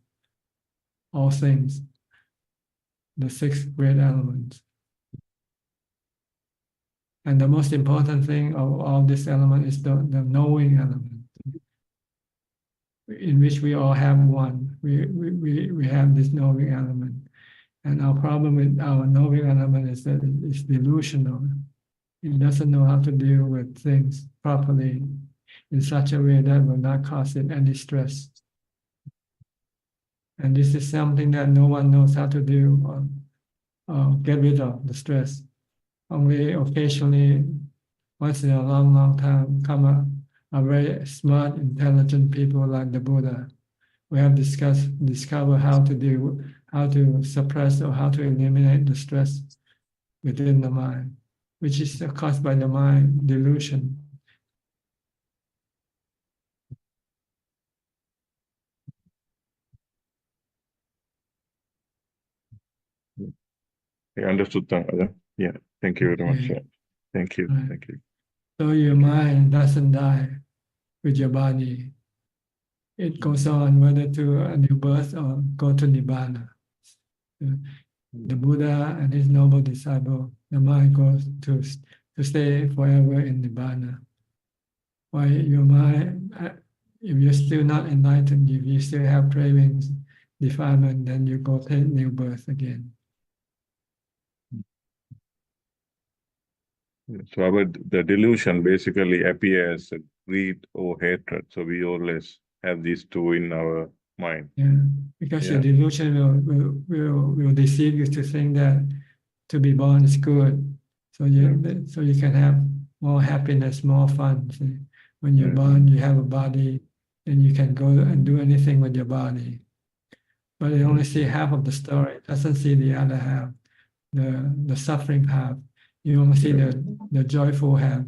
all things, the 6 great elements. And the most important thing of all this element is the knowing element, in which we all have one. We have this knowing element. And our problem with our knowing element is that it's delusional. It doesn't know how to deal with things properly in such a way that will not cause it any stress. And this is something that no one knows how to do or get rid of, the stress. Only occasionally, once in a long time, come a very smart, intelligent people like the Buddha we have discover how to suppress or how to eliminate the stress within the mind, which is caused by the mind delusion. I understood that. Yeah, thank you very much. Okay. Yeah. Thank you. Right. Thank you. So your mind doesn't die with your body. It goes on whether to a new birth or go to Nibbana. The Buddha and his noble disciple, the mind goes to stay forever in Nibbana. Why your mind, if you're still not enlightened, if you still have cravings, defilement, then you go take new birth again. So the delusion basically appears greed or hatred. So we always have these two in our mind. Yeah, because Yeah. your delusion will deceive you to think that to be born is good. So you can have more happiness, more fun. See? When you're born, you have a body, and you can go and do anything with your body. But it only see half of the story. It doesn't see the other half, the suffering half. You only see the joyful half,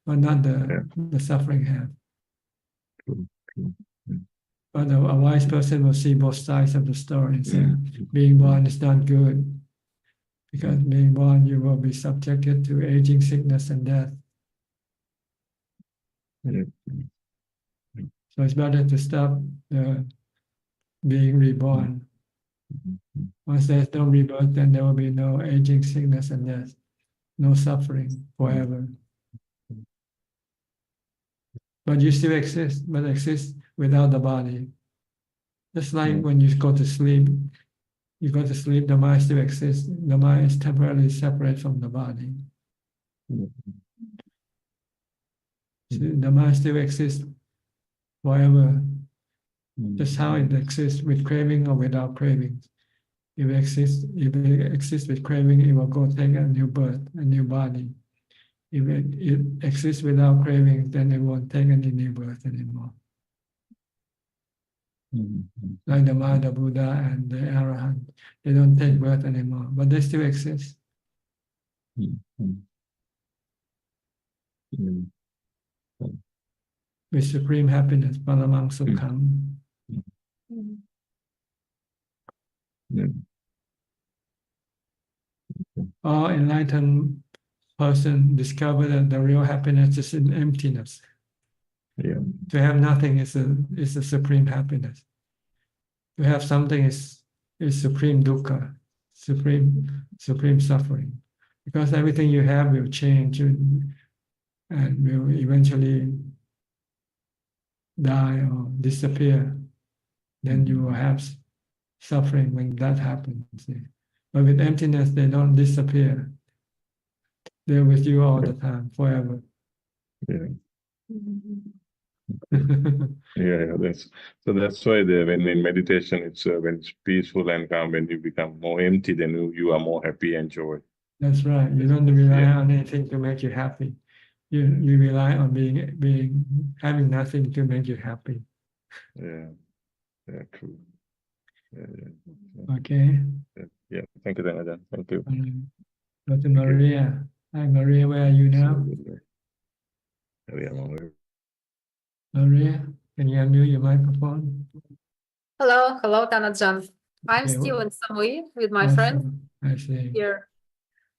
but not the suffering half. But a wise person will see both sides of the story and say, being born is not good. Because being born, you will be subjected to aging, sickness, and death. So it's better to stop being reborn. Once there's no rebirth, then there will be no aging, sickness, and death, no suffering forever. But you still exist, but exist without the body. Just like when you go to sleep, the mind still exists. The mind is temporarily separate from the body. So the mind still exists forever. Just how it exists with craving or without cravings. If it exists with craving, it will go take a new birth, a new body. If it exists without craving, then it won't take any new birth anymore. Like the mind, the Buddha, and the Arahant, they don't take birth anymore, but they still exist. With supreme happiness, paramang sukham. All enlightened person discover that the real happiness is in emptiness. Yeah. To have nothing is a supreme happiness. To have something is supreme dukkha, supreme suffering. Because everything you have will change and will eventually die or disappear. Then you will have suffering when that happens. But with emptiness, they don't disappear. They're with you all the time, forever. Yeah. Yeah, that's why when in meditation it's when it's peaceful and calm, when you become more empty, then you are more happy and joy. That's right. You don't rely on anything to make you happy. You rely on having nothing to make you happy. Yeah, true. Okay. Yeah. Thank you, Ajahn. Thank you. Go to Maria. Hi, Maria. Where are you now? Maria, can you unmute your microphone? Hello, Tanajan. I'm Okay, still in Samui with my awesome. friend I see. here.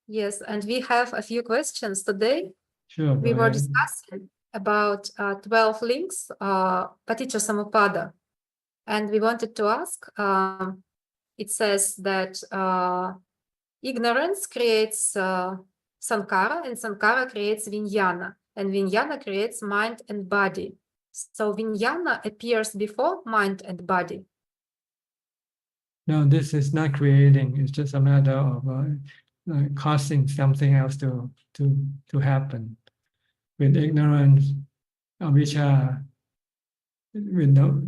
Yes, and we have a few questions today. Sure. We go were ahead. discussing about 12 links, Paticca Samuppada, and we wanted to ask. It says that ignorance creates sankhara, and sankhara creates vijnana, and vijnana creates mind and body. So vijnana appears before mind and body. No, this is not creating. It's just a matter of causing something else to happen. With ignorance, avijja, with the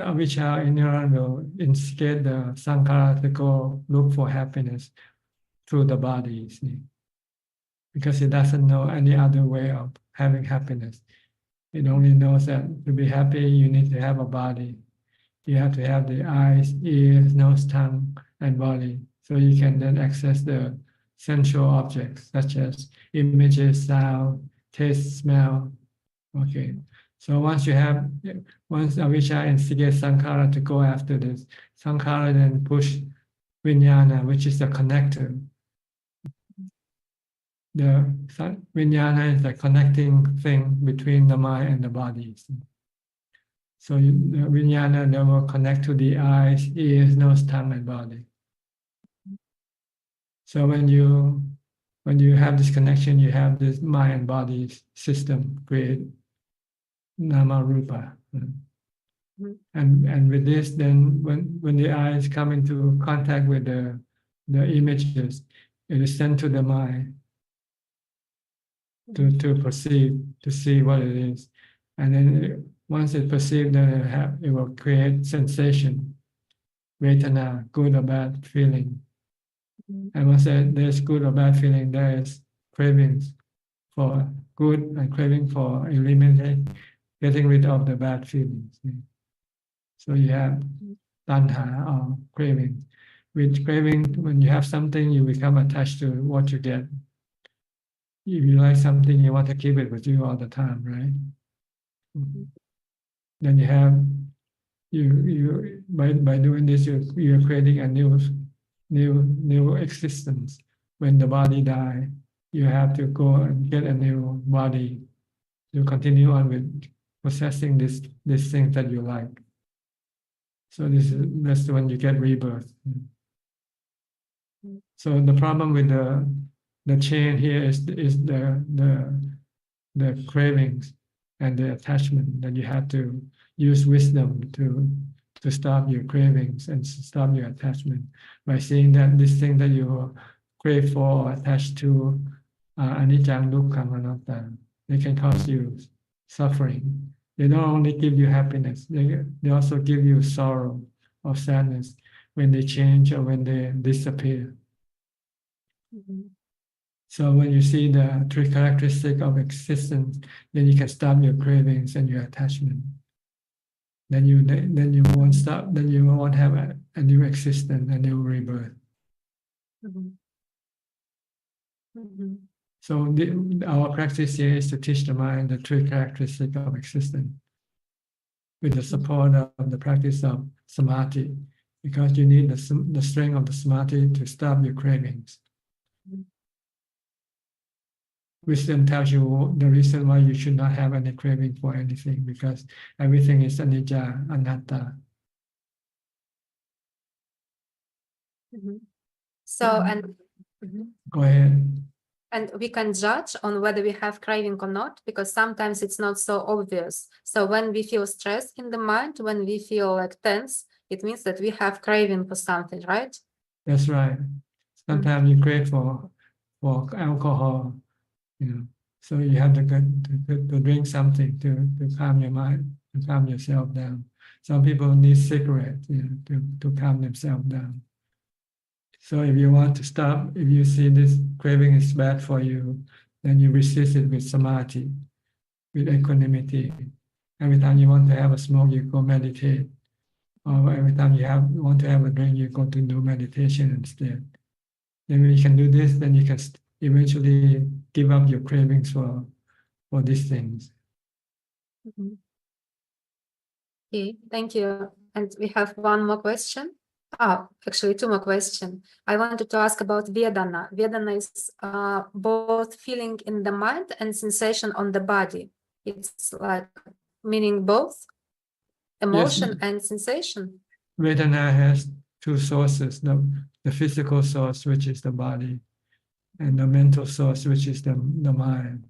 avijja, ignorance will instigate the sankhara to go look for happiness through the body, you see. Because it doesn't know any other way of having happiness. It only knows that to be happy, you need to have a body. you have to have the eyes, ears, nose, tongue, and body. So you can then access the sensual objects such as images, sound, taste, smell. Okay. So once avijja instigates sankhara to go after this, sankhara then push vijnana, which is the connector. The vijnana is the connecting thing between the mind and the body. So the vijnana then will connect to the eyes, ears, nose, tongue, and body. So when you have this connection, you have this mind and body system create nama rupa. And with this, then when the eyes come into contact with the images, it is sent to the mind to perceive, to see what it is. And then once it perceives, then it will create sensation, vedana, good or bad feeling. And once there's good or bad feeling, there is cravings for good and craving for eliminating, getting rid of the bad feelings. So you have tanha or craving. With craving, when you have something, you become attached to what you get. If you like something, you want to keep it with you all the time, right? Then you have by doing this, you're creating a new existence. When the body dies, you have to go and get a new body to continue on with possessing this thing that you like. So that's when you get rebirth. So the problem with the chain here is the cravings and the attachment, that you have to use wisdom to stop your cravings and stop your attachment by seeing that this thing that you crave for or attached to anicca, dukkha, anatta, they can cause you suffering. They don't only give you happiness, they also give you sorrow or sadness when they change or when they disappear. So when you see the three characteristics of existence, then you can stop your cravings and your attachment. Then you won't stop. Then you won't have a new existence, a new rebirth. So our practice here is to teach the mind the three characteristics of existence, with the support of the practice of samadhi, because you need the strength of the samadhi to stop your cravings. Wisdom tells you the reason why you should not have any craving for anything, because everything is anicca, anatta. So, and Go ahead. And we can judge on whether we have craving or not, because sometimes it's not so obvious. So when we feel stress in the mind, when we feel like tense, it means that we have craving for something, right? That's right. Sometimes you crave for alcohol, so you have to drink something to calm your mind, to calm yourself down. Some people need cigarettes, to calm themselves down. So if you want to stop, if you see this craving is bad for you, then you resist it with samadhi, with equanimity. Every time you want to have a smoke, you go meditate. Or every time you want to have a drink, you go to do meditation instead. Then when you can do this, then you can eventually give up your cravings for these things. Okay, thank you. And we have one more question. Actually, two more questions. I wanted to ask about Vedana. Vedana is both feeling in the mind and sensation on the body. It's like meaning both emotion and sensation. Vedana has two sources, the physical source, which is the body, and the mental source, which is the mind.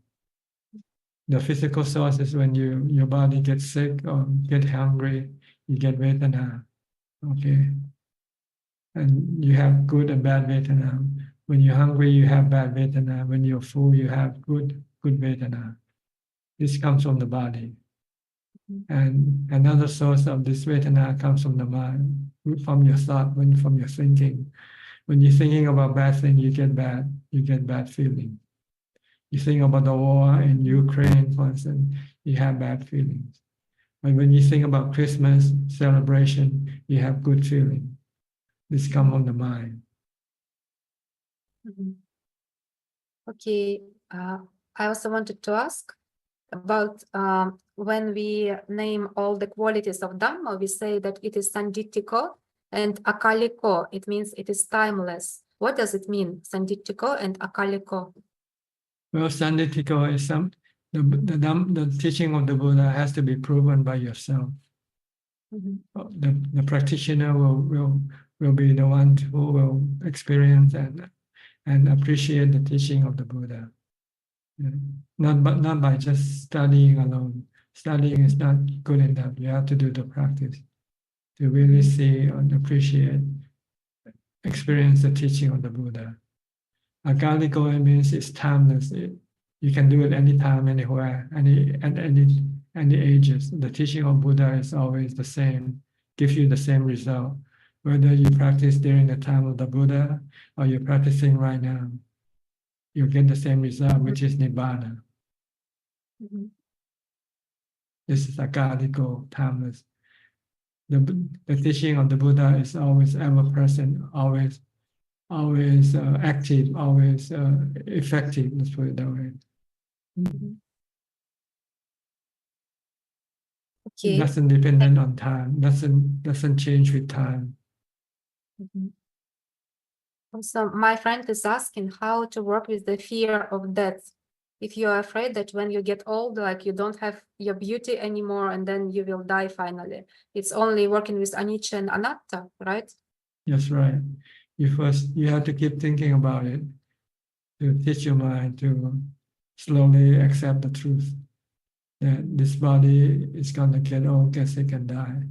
The physical source is when your body gets sick or get hungry, you get Vedana. Okay. And you have good and bad Vedana. When you're hungry, you have bad Vedana. When you're full, you have good Vedana. This comes from the body. And another source of this Vedana comes from the mind, from your thought, from your thinking. When you're thinking about bad things, you get bad feelings. You think about the war in Ukraine, for instance, you have bad feelings. And when you think about Christmas celebration, you have good feeling. This comes from the mind. Okay. I also wanted to ask about when we name all the qualities of Dhamma, we say that it is Sanditthiko and Akaliko. It means it is timeless. What does it mean, Sanditthiko and Akaliko? Well, Sanditthiko is the teaching of the Buddha has to be proven by yourself. The practitioner will be the one who will experience and appreciate the teaching of the Buddha. Not by just studying alone. Studying is not good enough. You have to do the practice to really see and appreciate, experience the teaching of the Buddha. Akaliko means it's timeless. You can do it anytime, anywhere, at any ages. The teaching of Buddha is always the same, gives you the same result. Whether you practice during the time of the Buddha or you're practicing right now, you get the same result, which is Nibbana. This is Akaliko, timeless. The teaching of the Buddha is always ever present, always active, always effective. Let's put it that way. Okay. It doesn't depend on time. Doesn't change with time. Also, my friend is asking how to work with the fear of death. If you are afraid that when you get old, like you don't have your beauty anymore and then you will die finally. It's only working with anicca and anatta, right? That's right. You have to keep thinking about it to teach your mind to slowly accept the truth that this body is going to get old, get sick, and die.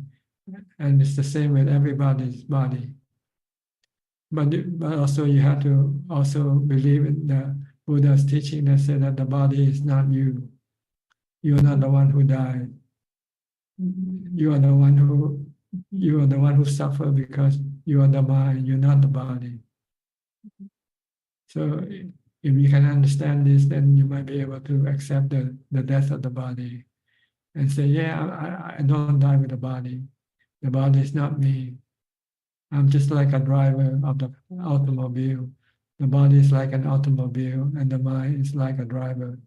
And it's the same with everybody's body. But also you have to also believe in the Buddha's teaching that said that the body is not you. You are not the one who died. You are the one who suffer because you are the mind, you're not the body. So if you can understand this, then you might be able to accept the death of the body and say, yeah, I don't die with the body. The body is not me. I'm just like a driver of the automobile. The body is like an automobile and the mind is like a driver.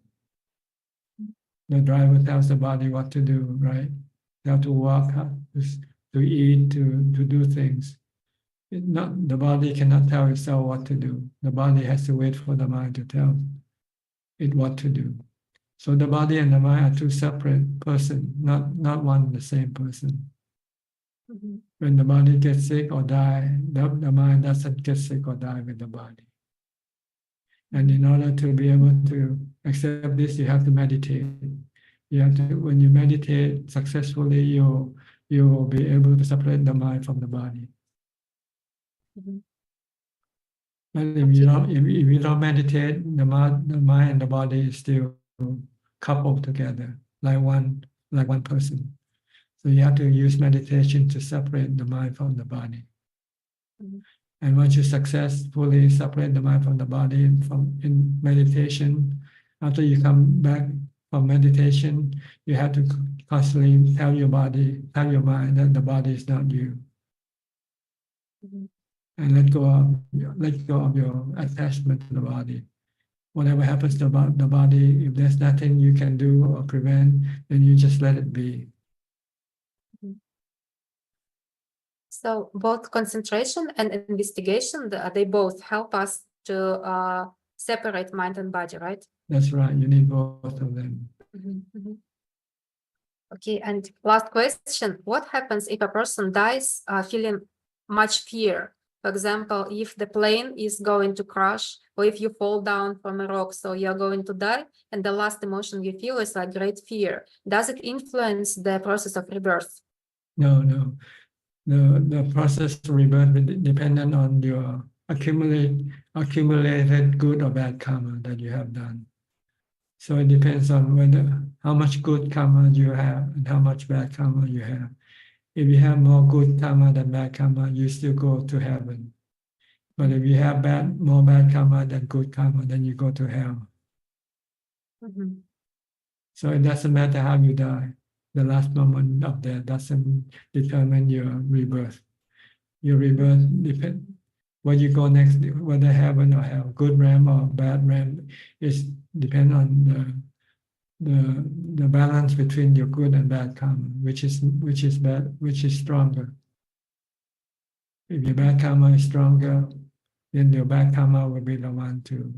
The driver tells the body what to do, right? You have to walk, to eat, to do things. The body cannot tell itself what to do. The body has to wait for the mind to tell it what to do. So the body and the mind are two separate persons, not one and the same person. When the body gets sick or die, the mind doesn't get sick or die with the body. And in order to be able to accept this, you have to meditate. You have to, when you meditate successfully, you will be able to separate the mind from the body. And if you don't meditate, the mind and the body is still coupled together, like one person. So you have to use meditation to separate the mind from the body. And once you successfully separate the mind from the body in meditation, after you come back from meditation, you have to constantly tell your mind that the body is not you. And let go of your attachment to the body. Whatever happens to the body, if there's nothing you can do or prevent, then you just let it be. So both concentration and investigation, they both help us to separate mind and body, right? That's right. You need both of them. Okay, and last question. What happens if a person dies feeling much fear? For example, if the plane is going to crash, or if you fall down from a rock, so you're going to die, and the last emotion you feel is like great fear. Does it influence the process of rebirth? No. The process of rebirth is dependent on your accumulated good or bad karma that you have done. So it depends on how much good karma you have and how much bad karma you have. If you have more good karma than bad karma, you still go to heaven. But if you have more bad karma than good karma, then you go to hell. So it doesn't matter how you die. the last moment of death doesn't determine your rebirth. Your rebirth depends where you go next, whether heaven or hell, good realm or bad realm, is depend on the balance between your good and bad karma, which is stronger. If your bad karma is stronger, then your bad karma will be the one to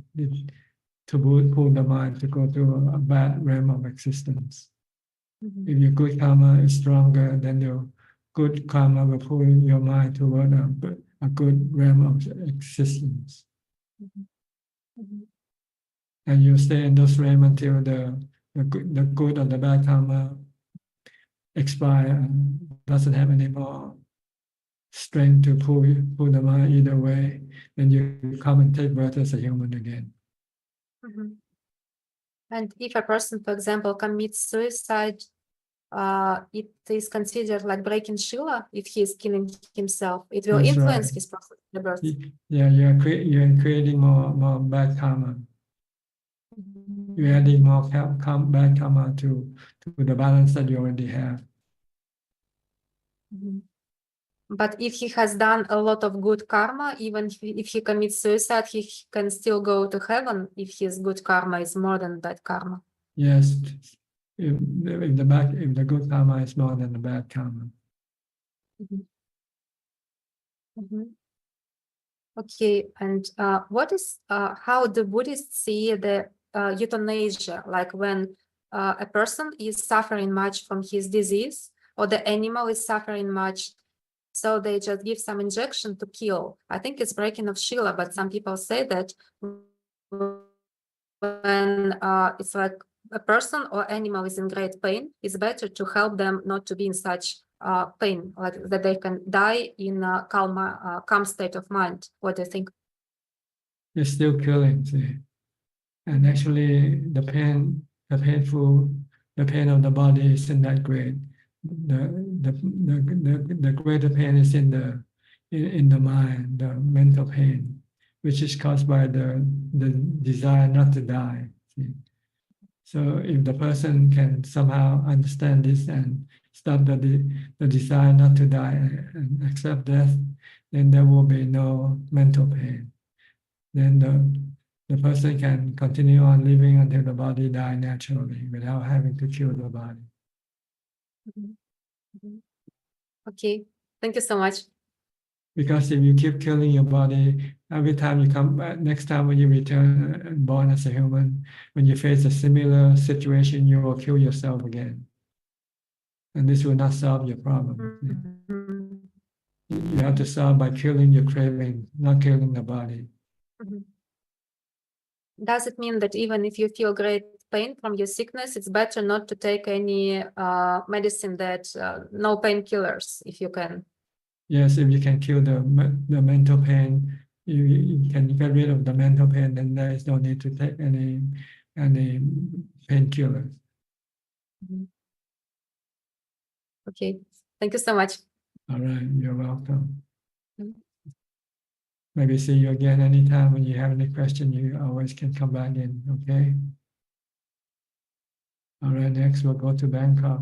pull the mind to go to a bad realm of existence. If your good karma is stronger, then your good karma will pull your mind toward a good realm of existence. And you stay in those realms until the good or the bad karma expire and doesn't have any more strength to pull the mind either way. Then you come and take birth as a human again. And if a person, for example, commits suicide, it is considered like breaking Shila if he is killing himself. It will That's influence right. his process of rebirth. Yeah, you're creating more bad karma. You're adding more bad karma to the balance that you already have. But if he has done a lot of good karma, even if he commits suicide, he can still go to heaven if his good karma is more than bad karma. Yes, if the good karma is more than the bad karma. Okay, and what is how the Buddhists see the euthanasia, like when a person is suffering much from his disease or the animal is suffering much, so they just give some injection to kill. I think it's breaking of Shila, but some people say that when it's like a person or animal is in great pain, it's better to help them not to be in such pain, like that they can die in a calm state of mind. What do you think? You're still killing, see. And actually the pain of the body isn't that great. The greater pain is in the mind, the mental pain, which is caused by the desire not to die. See? So if the person can somehow understand this and stop the desire not to die and accept death, then there will be no mental pain. Then the person can continue on living until the body dies naturally without having to kill the body. Okay, thank you so much. Because if you keep killing your body, every time you come back, next time when you return and born as a human, when you face a similar situation, you will kill yourself again. And this will not solve your problem. You have to solve by killing your craving, not killing the body. Does it mean that even if you feel great pain from your sickness, it's better not to take any medicine that no painkillers if you can? Yes, if you can kill the mental pain, you can get rid of the mental pain, then there is no need to take any painkillers. Okay, thank you so much. All right, you're welcome. Maybe see you again anytime when you have any question, you always can come back in, okay? All right, next we'll go to Bangkok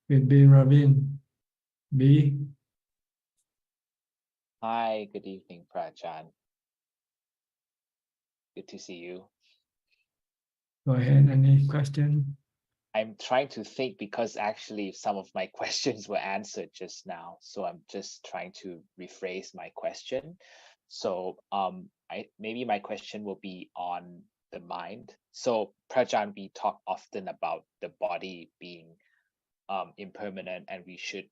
with B. Ravin. B. Hi, good evening, Prajaan. Good to see you. Go ahead, any question? I'm trying to think because actually some of my questions were answered just now. So I'm just trying to rephrase my question. So maybe my question will be on the mind. So Prajaan, we talk often about the body being impermanent, and we should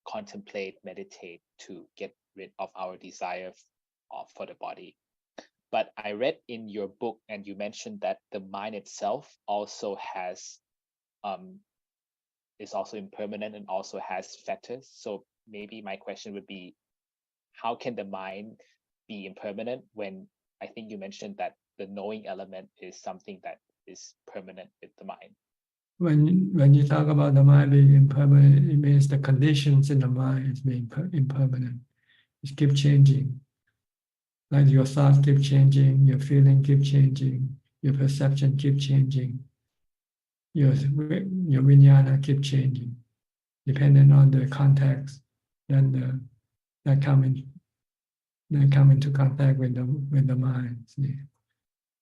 contemplate, meditate to get rid of our desire for the body. But I read in your book, and you mentioned that the mind itself also has is also impermanent and also has fetters. So maybe my question would be, how can the mind be impermanent when I think you mentioned that the knowing element is something that is permanent with the mind? When you talk about the mind being impermanent, it means the conditions in the mind is being impermanent. It keeps changing. Like your thoughts keep changing, your feeling keep changing, your perception keep changing. your vijnana keep changing, depending on the context. Then that come into contact with the mind. See?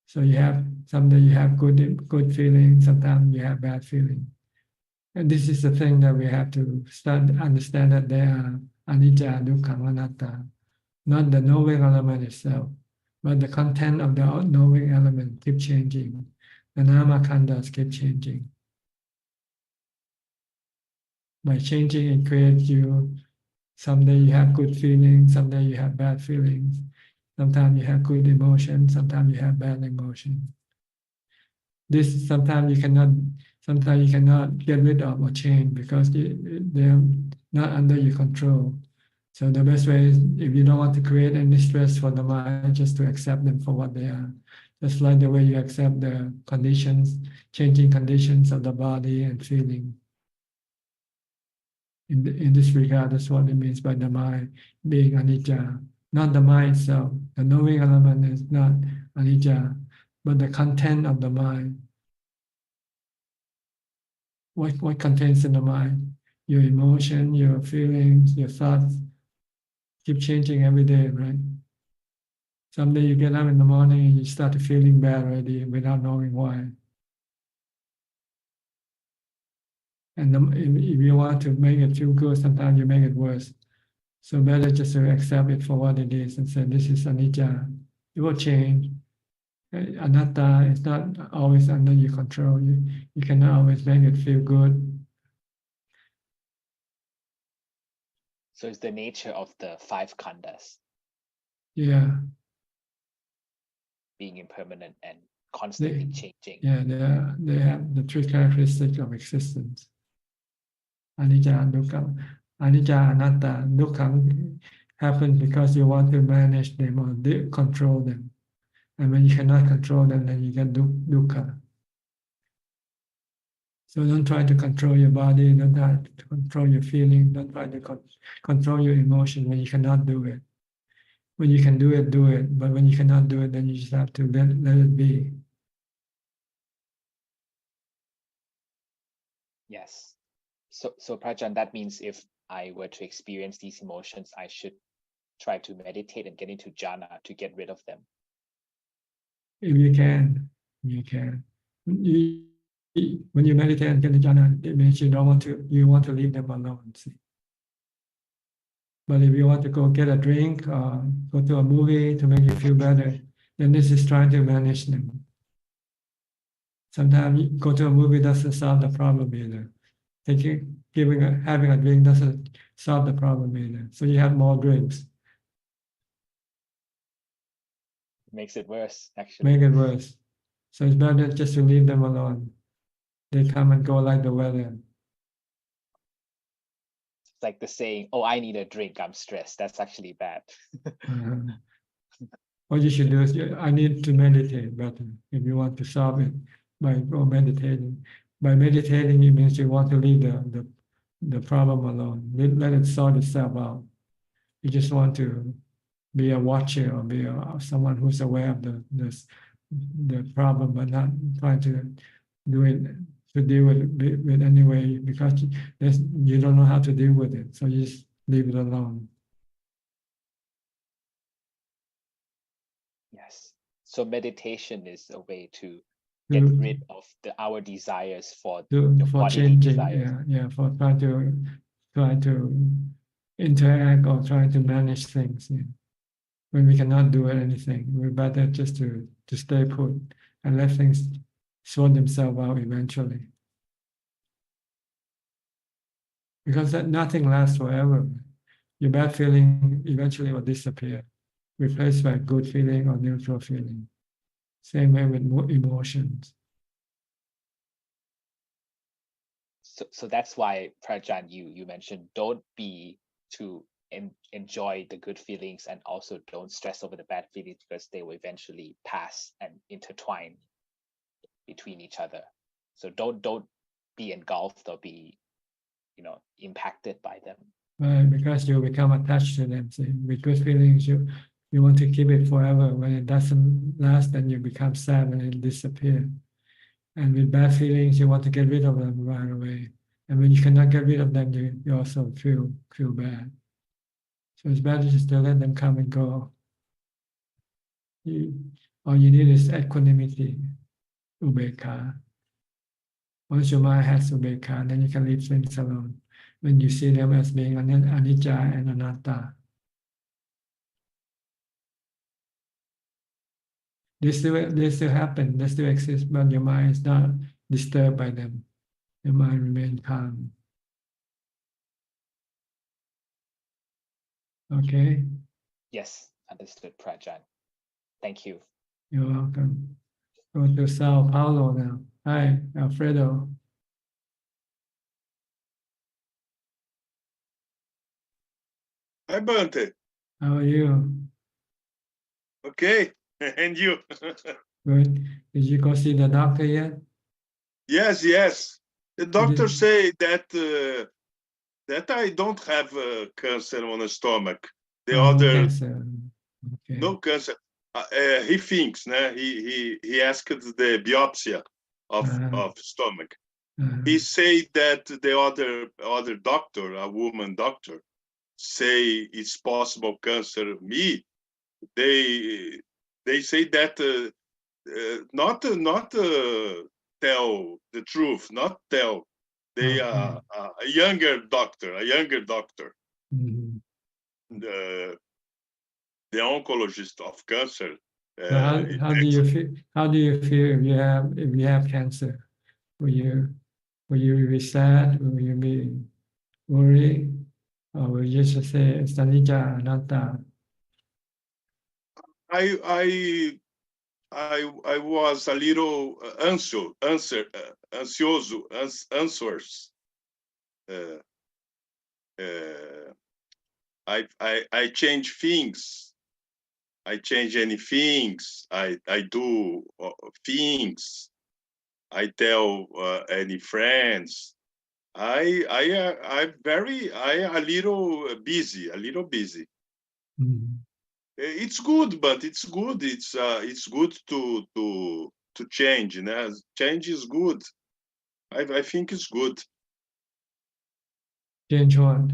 So you have someday you have good feeling, sometimes you have bad feeling. And this is the thing that we have to understand, that they are anicca, dukkha, anatta, not the knowing element itself, but the content of the knowing element keep changing. The nama khandas keep changing. By changing, it creates you. Someday you have good feelings, someday you have bad feelings. Sometimes you have good emotion, sometimes you have bad emotion. This sometimes you cannot get rid of or change because they're not under your control. So the best way is, if you don't want to create any stress for the mind, just to accept them for what they are. Just like the way you accept the conditions, changing conditions of the body and feeling. In this regard, that's what it means by the mind being anicca. Not the mind itself. The knowing element is not anicca, but the content of the mind. What contains in the mind? Your emotion, your feelings, your thoughts keep changing every day, right? Someday you get up in the morning and you start feeling bad already without knowing why. And if you want to make it feel good, sometimes you make it worse. So better just to accept it for what it is and say, this is anicca. It will change. Anatta is not always under your control. You cannot always make it feel good. So it's the nature of the 5 khandas Yeah. being impermanent and constantly changing. Yeah, they have the 3 characteristics of existence. Anicca, dukkha. Anicca, anatta, dukkha happens because you want to manage them or control them. And when you cannot control them, then you get dukkha. So don't try to control your body, don't try to control your feeling, don't try to control your emotion when you cannot do it. When you can do it, do it. But when you cannot do it, then you just have to let it be. Yes. So Prajan, that means if I were to experience these emotions, I should try to meditate and get into jhana to get rid of them. If you can, you can. When you meditate and get into jhana, it means you want to leave them alone. See? But if you want to go get a drink or go to a movie to make you feel better, then this is trying to manage them. Sometimes go to a movie doesn't solve the problem either. Having a drink doesn't solve the problem either. So you have more drinks. Makes it worse, actually. Make it worse. So it's better just to leave them alone. They come and go like the weather. It's like the saying, oh, I need a drink, I'm stressed. That's actually bad. What you should do is, I need to meditate better if you want to solve it by meditating. By meditating, it means you want to leave the problem alone. Let it sort itself out. You just want to be a watcher or be someone who's aware of the problem, but not trying to do it to deal with it anyway, because you don't know how to deal with it. So you just leave it alone. Yes. So meditation is a way to get rid of our desires for bodily changing, desires. for trying to interact or trying to manage things. Yeah. When we cannot do anything, we're better just to stay put and let things sort themselves out eventually. Because nothing lasts forever. Your bad feeling eventually will disappear, replaced by good feeling or neutral feeling. Same way with emotions. So that's why, Prajan, you mentioned don't be to enjoy the good feelings and also don't stress over the bad feelings, because they will eventually pass and intertwine between each other. So don't be engulfed or be impacted by them. Right, because you become attached to them. See, with good feelings, you want to keep it forever. When it doesn't last, then you become sad and it disappears. And with bad feelings, you want to get rid of them right away. And when you cannot get rid of them, you also feel bad. So it's better just to let them come and go. All you need is equanimity, ubeka. Once your mind has ubeka, then you can leave things alone. When you see them as being anicca and anatta. They still happen, they still exist, but your mind is not disturbed by them. Your mind remains calm. Okay? Yes, understood, Prajan. Thank you. You're welcome. Go to Sao Paulo now. Hi, Alfredo. Hi, Bante. How are you? Okay, and you? Good. Did you go see the doctor yet? Yes, yes. The doctor say that that I don't have cancer on the stomach. The No other cancer. Okay. no cancer. He thinks, nah, he asked the biopsy of stomach. He say that the other doctor, a woman doctor, say it's possible cancer. Me, they say that not tell the truth, not tell. They are a younger doctor. Mhm. The oncologist of cancer. So how do you feel? How do you feel if you have cancer? Will you be sad? Will you be worried? Or will you just say it's anicca anatta? I was a little answers. I change things. I change any things. I do things. I tell any friends. I'm a little busy. Mhm. It's good, but it's good. It's good to change. You know? Change is good. I think it's good. Change what?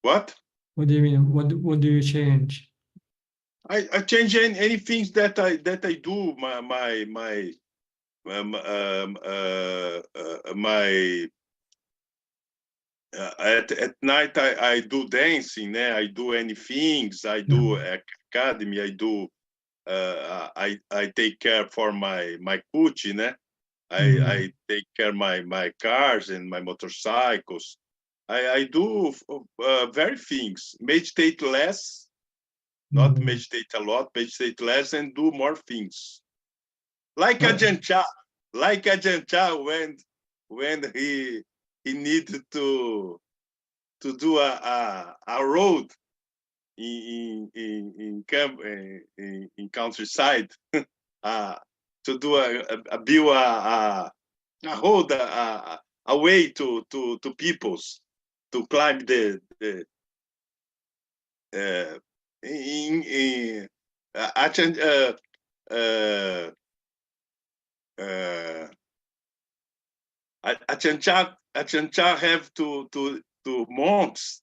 What? What do you mean? What do you change? I change any things that I do. At night I do dancing. I do any things. I do academy. I do. I take care for my cuchi. I take care my cars and my motorcycles. I do very things. Meditate less, not meditate a lot. Meditate less and do more things. Like Ajaan Suchart, when he needed to do a road in countryside, to do build a road, a way to peoples to climb the in Ajaan Suchart have to monks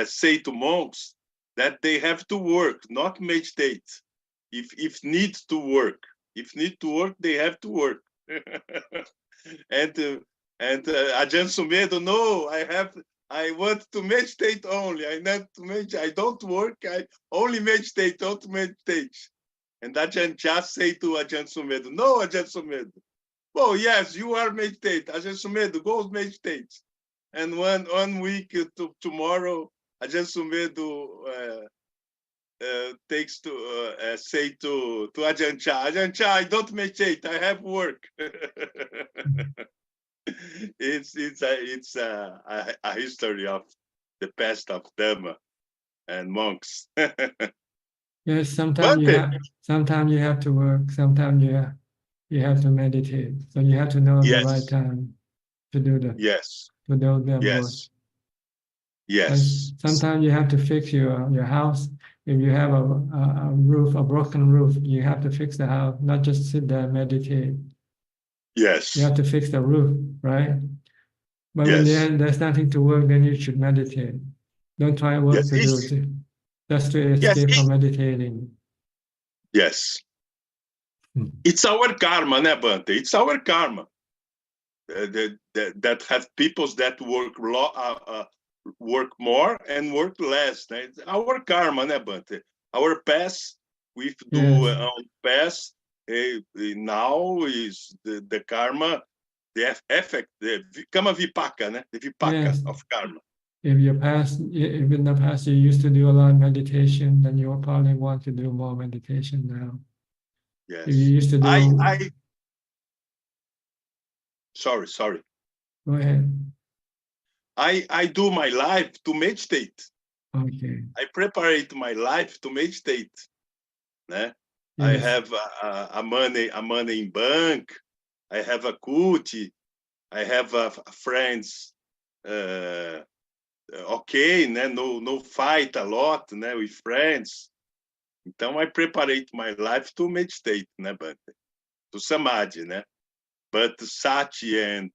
say to monks that they have to work, not meditate. If need to work, they have to work. and Ajaan Sumedo, no, I want to meditate only. I not to meditate. I don't work. I only meditate. Don't meditate. And Ajaan just say to Ajaan Sumedo, no, Ajaan Sumedo. Oh yes, you are meditate. Ajaan Sumedo, go meditate. And one week to tomorrow, Ajaan Sumedo takes to say to Ajaan Suchart, I don't meditate. I have work. It's a history of the past of Dhamma and monks. Yes, sometimes you have to work. Sometimes you have to meditate. So you have to know the right time to do that. Yes. To do them both. And sometimes you have to fix your house. If you have a roof, a broken roof, you have to fix the house, not just sit there and meditate. Yes. You have to fix the roof, right? But when there's nothing to work, then you should meditate. Don't try work to do just to escape from meditating. Yes. It's our karma, né, Bante? It's our karma. That have peoples that work more and work less. Né? It's our karma, né, Bante? Our past, we do on past. Now is the karma, the effect, the kama vipaka, né? The vipaka of karma. If in the past you used to do a lot of meditation, then you'll probably want to do more meditation now. Yes. If you used to do. Sorry. Go ahead. I do my life to meditate. Okay. I preparate my life to meditate. Né? Yes. I have a money in bank. I have a cult. I have friends. Okay, né? No fight a lot, né? With friends. Então I preparate my life to meditate, né, Bante? To samadhi, né? But sati and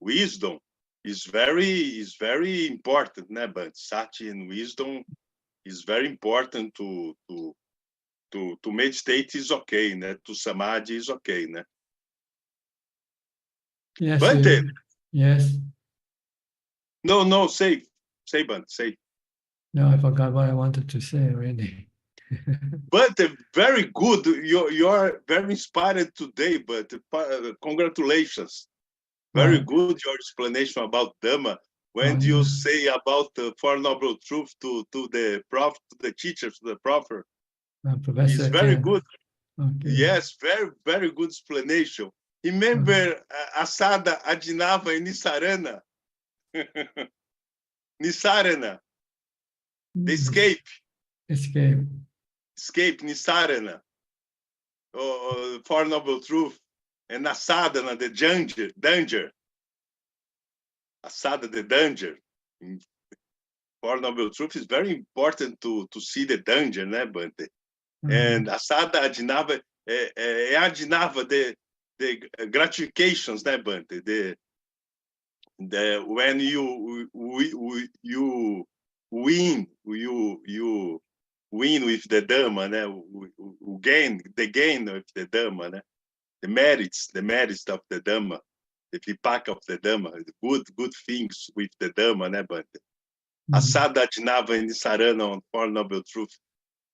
wisdom is very important, né? But sati and wisdom is very important to meditate is okay, né? To samadhi is okay, né? Yes. Bante. Yes. No, say, Bante, say. No, I forgot what I wanted to say already. But very good. You're very inspired today, but congratulations. Very good your explanation about Dhamma. When you say about the Four Noble Truth to the prophet, to the teacher, to the prophet, it's very good. Okay. Yes, very good explanation. Remember Asada, Adinava, and Nisarana. Nisarana. The escape. Escape, Nisarana. Four Noble Truth. And Asadana, the danger. Asada, the danger. Four Noble Truth is very important to see the danger, né, Bante? And Asada Adinava, Adinava, the gratifications, né, Bante? When you win with the Dhamma, né? Gain of the Dhamma, né? The merits of the Dhamma, the vipaka of the Dhamma, the good things with the Dhamma, né, Bante? Asada Adinava and Nisarana on Four Noble Truth.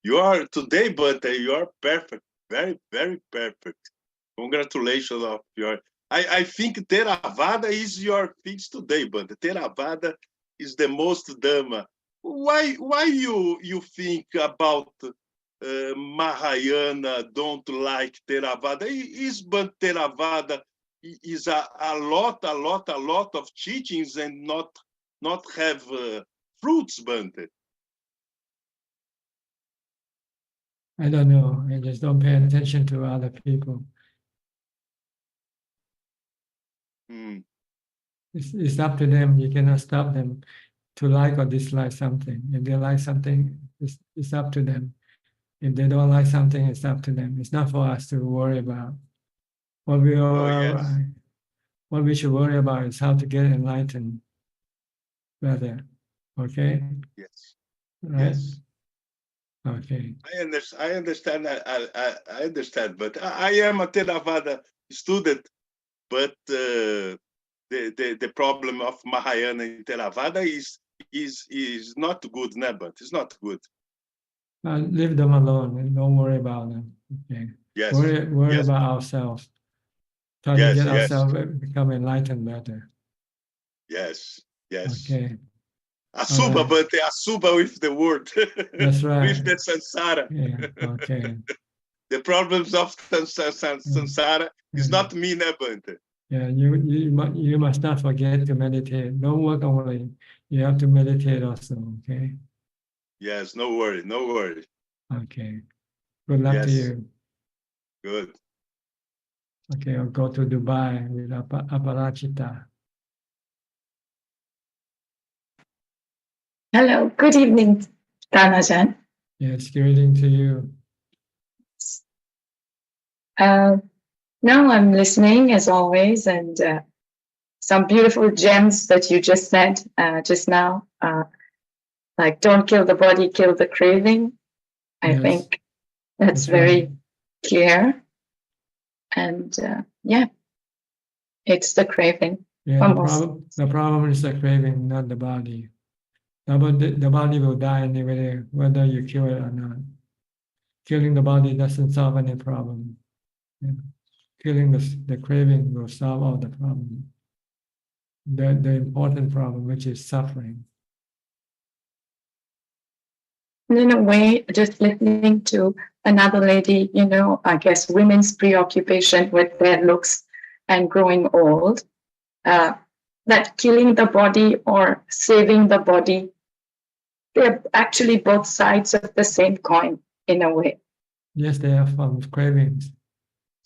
You are today, Bante, you are perfect, very, very perfect. Congratulations of your. I think Theravada is your things today, Bante. Theravada is the most Dhamma. Why you think about Mahayana don't like Theravada? Is but Theravada is a lot of teachings and not have fruits, Bante. I don't know. I just don't pay attention to other people. It's up to them. You cannot stop them to like or dislike something. If they like something, it's up to them. If they don't like something, it's up to them. It's not for us to worry about. What we should worry about is how to get enlightened better. Okay? Yes. Right? Yes. Okay. I understand. I understand. But I am a Theravada student. But the problem of Mahayana in Theravada is not good, but it's not good. Leave them alone and don't worry about them. Okay. Yes. Worry about ourselves. Try to get ourselves become enlightened better. Yes. Okay. Asuba, but asuba with the word. That's right. With the samsara. Yeah. Okay. The problems of samsara is not me, Bante. Yeah, you must not forget to meditate. Don't work only. You have to meditate also. Okay. Yes. No worry. Okay. Good luck to you. Good. Okay, I'll go to Dubai with Aparachita. Hello, good evening, Ajaan. Yes, greeting to you. No, I'm listening as always, and some beautiful gems that you just said just now, like don't kill the body, kill the craving. I Yes, think that's that's right. very clear. And yeah, it's the craving. Yeah, Almost. the problem is the craving, not the body. The body will die anyway, whether you kill it or not. Killing the body doesn't solve any problem. Yeah. Killing the craving will solve all the problem. The important problem, which is suffering. And in a way, just listening to another lady, you know, I guess women's preoccupation with their looks and growing old, that killing the body or saving the body, they're actually both sides of the same coin in a way. Yes, they are from cravings.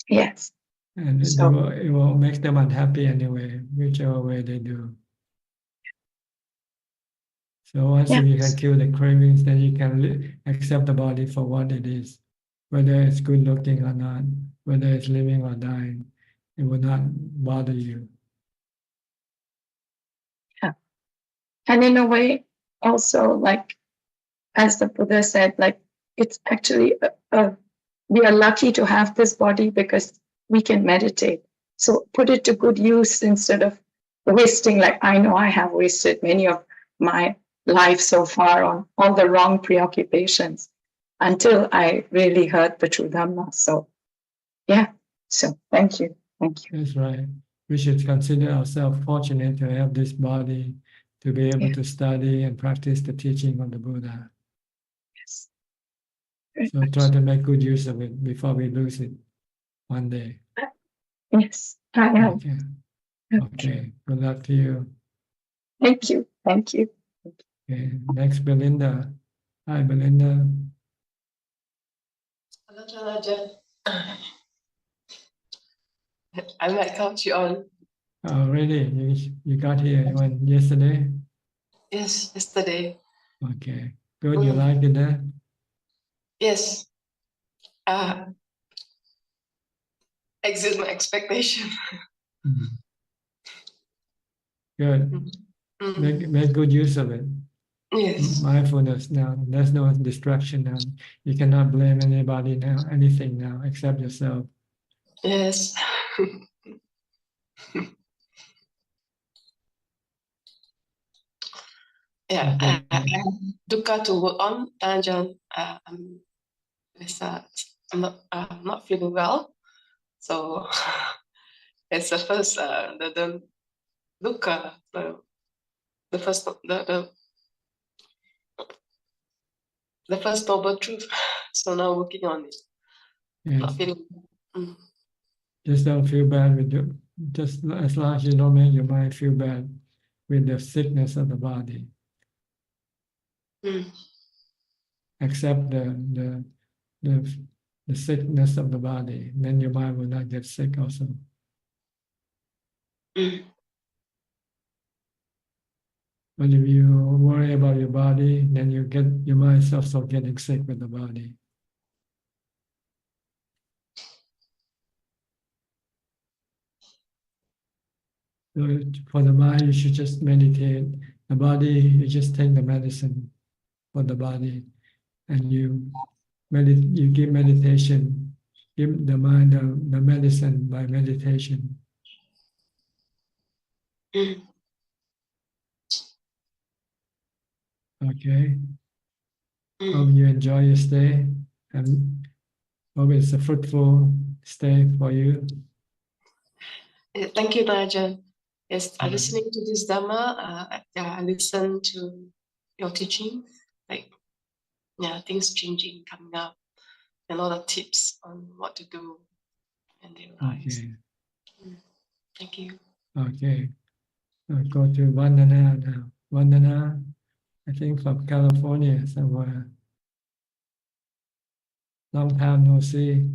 Yes. And it will make them unhappy anyway, whichever way they do. So once you can kill the cravings, then you can accept the body for what it is, whether it's good looking or not, whether it's living or dying, it will not bother you. Yeah. And in a way, also, like, as the Buddha said, like, it's actually, we are lucky to have this body because we can meditate. So put it to good use instead of wasting, like I know I have wasted many of my life so far on all the wrong preoccupations until I really heard the true Dhamma. So yeah, so thank you. Thank you. That's right. We should consider ourselves fortunate to have this body, to be able to study and practice the teaching of the Buddha. Yes. So try to make good use of it before we lose it one day. Yes, I am. Okay. Okay. Good luck to you. Thank you. Thank you. Okay. Next, Belinda. Hi, Belinda. Hello, Ajahn. I might count you on. Oh, really? You got here when yesterday? Yes, yesterday. Okay. Good. You like it there? Yes. Exceed my expectation. Good. Make good use of it. Yes. Mindfulness now. There's no distraction now. You cannot blame anybody now, anything now, except yourself. Yes. Yeah, Okay. I have dukkha to work on, Ajahn. I'm not feeling well, so it's the first the dukkha, the first the first noble truth. So now working on it. Yes. Not feeling. Just don't feel bad with you. Just as long as you don't make your mind feel bad with the sickness of the body. Accept the sickness of the body, then your mind will not get sick also. But if you worry about your body, then your mind is also getting sick with the body. So for the mind, you should just meditate. The body, you just take the medicine for the body, and you give meditation. Give the mind the medicine by meditation. Okay. Hope you enjoy your stay, and hope it's a fruitful stay for you. Thank you, Ajahn. Yes, I'm listening to this Dhamma. I listen to your teaching, like things changing, coming up, and all the tips on what to do in their lives. Okay. Thank you. Okay. I'll go to Vandana now. Vandana, I think from California somewhere. Long time no see.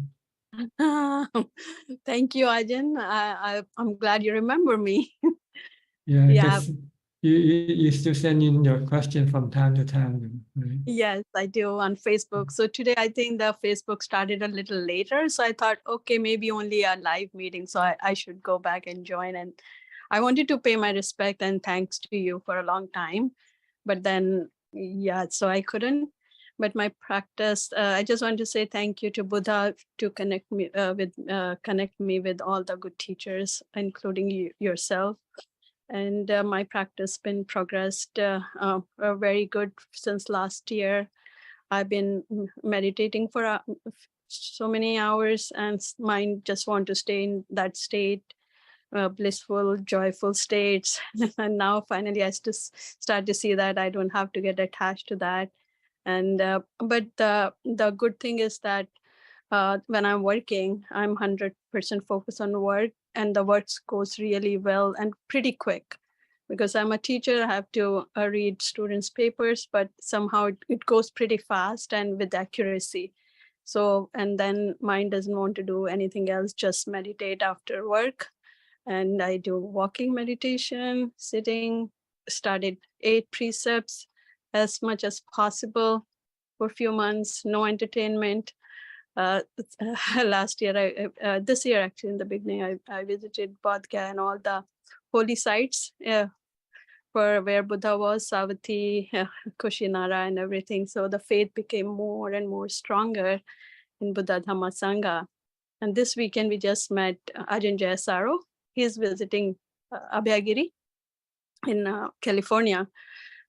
Thank you, Ajahn. I'm glad you remember me. Yeah, Yeah. You still send in your question from time to time, right? Yes, I do on Facebook. So today I think the Facebook started a little later. So I thought, okay, maybe only a live meeting. So I should go back and join. And I wanted to pay my respect and thanks to you for a long time. But then, yeah, so I couldn't. But my practice, I just want to say thank you to Buddha to connect me with all the good teachers, including yourself. And my practice been progressed very good since last year. I've been meditating for so many hours, and mind just want to stay in that state, blissful, joyful states. And now finally I just start to see that I don't have to get attached to that. And but the good thing is that when I'm working, I'm 100% focused on work, and the work goes really well and pretty quick. Because I'm a teacher, I have to read students' papers, but somehow it goes pretty fast and with accuracy. So, and then mind doesn't want to do anything else, just meditate after work. And I do walking meditation, sitting, started 8 precepts as much as possible for a few months, no entertainment. Last year, this year actually in the beginning, I visited Bodh Gaya and all the holy sites for where Buddha was, Savatthi, Kushinara and everything. So the faith became more and more stronger in Buddha Dhamma Sangha. And this weekend we just met Ajahn Suchart. He's visiting Abhayagiri in California.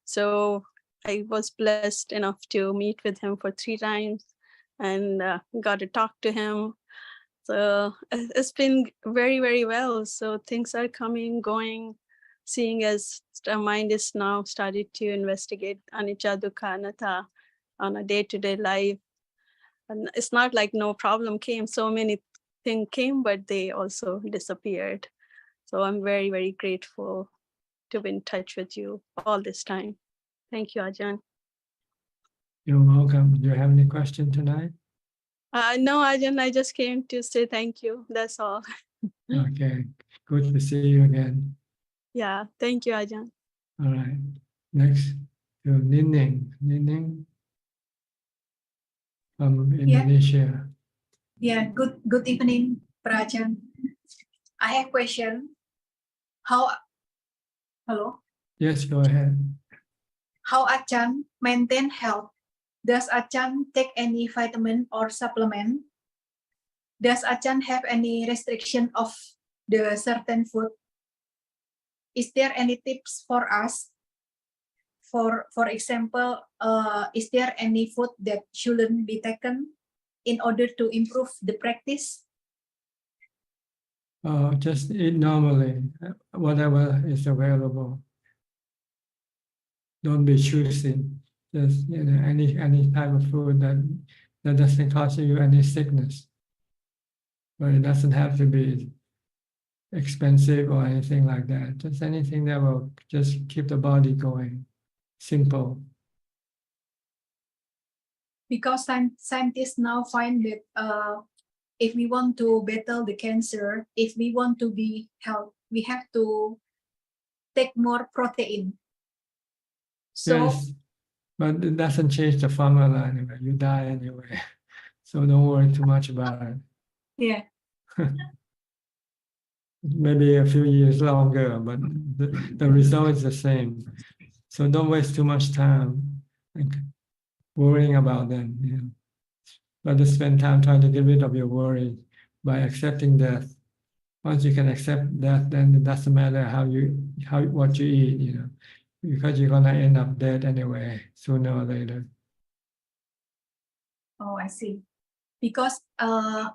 So I was blessed enough to meet with him for 3 times and got to talk to him. So it's been very, very well. So things are coming, going, seeing as the mind is now started to investigate anicca, dukkha, anatta on a day-to-day life. And it's not like no problem came. So many things came, but they also disappeared. So I'm very, very grateful to be in touch with you all this time. Thank you, Ajahn. You're welcome. Do you have any question tonight? No, Ajahn, I just came to say thank you. That's all. Okay, good to see you again. Yeah, thank you, Ajahn. All right, next to Nining. Nining from Indonesia. Yeah, good evening, Prajan. I have question. Hello? Yes, go ahead. How Ajahn maintain health? Does Ajahn take any vitamin or supplement? Does Ajahn have any restriction of the certain food? Is there any tips for us? For example, is there any food that shouldn't be taken in order to improve the practice? Just eat normally, whatever is available. Don't be choosy. Just any type of food that doesn't cause you any sickness. But it doesn't have to be expensive or anything like that. Just anything that will just keep the body going. Simple. Because scientists now find that if we want to battle the cancer, if we want to be healthy, we have to take more protein. So, yes, but it doesn't change the formula anyway. You die anyway. So don't worry too much about it. yeah. Maybe a few years longer, but the result is the same. So don't waste too much time worrying about them. You know. But to spend time trying to get rid of your worry by accepting death. Once you can accept death, then it doesn't matter what you eat, you know, because you're gonna end up dead anyway, sooner or later. Oh, I see. Because I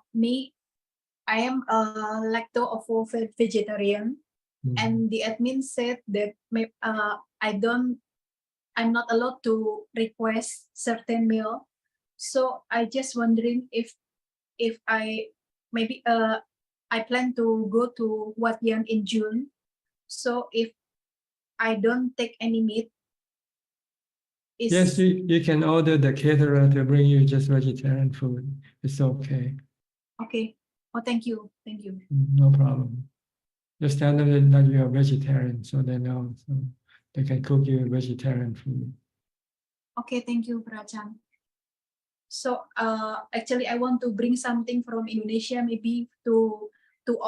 am a lacto-ovo vegetarian, and the admin said that I'm not allowed to request certain meal. So I just wondering if I plan to go to Wat Yan in June. So if I don't take any meat, yes, you can order the caterer to bring you just vegetarian food. It's okay. Okay. Oh, thank you. Thank you. No problem. Just tell them that you're a vegetarian so they know. So they can cook you vegetarian food. Okay, thank you, Ajaan. So actually, I want to bring something from Indonesia, maybe to do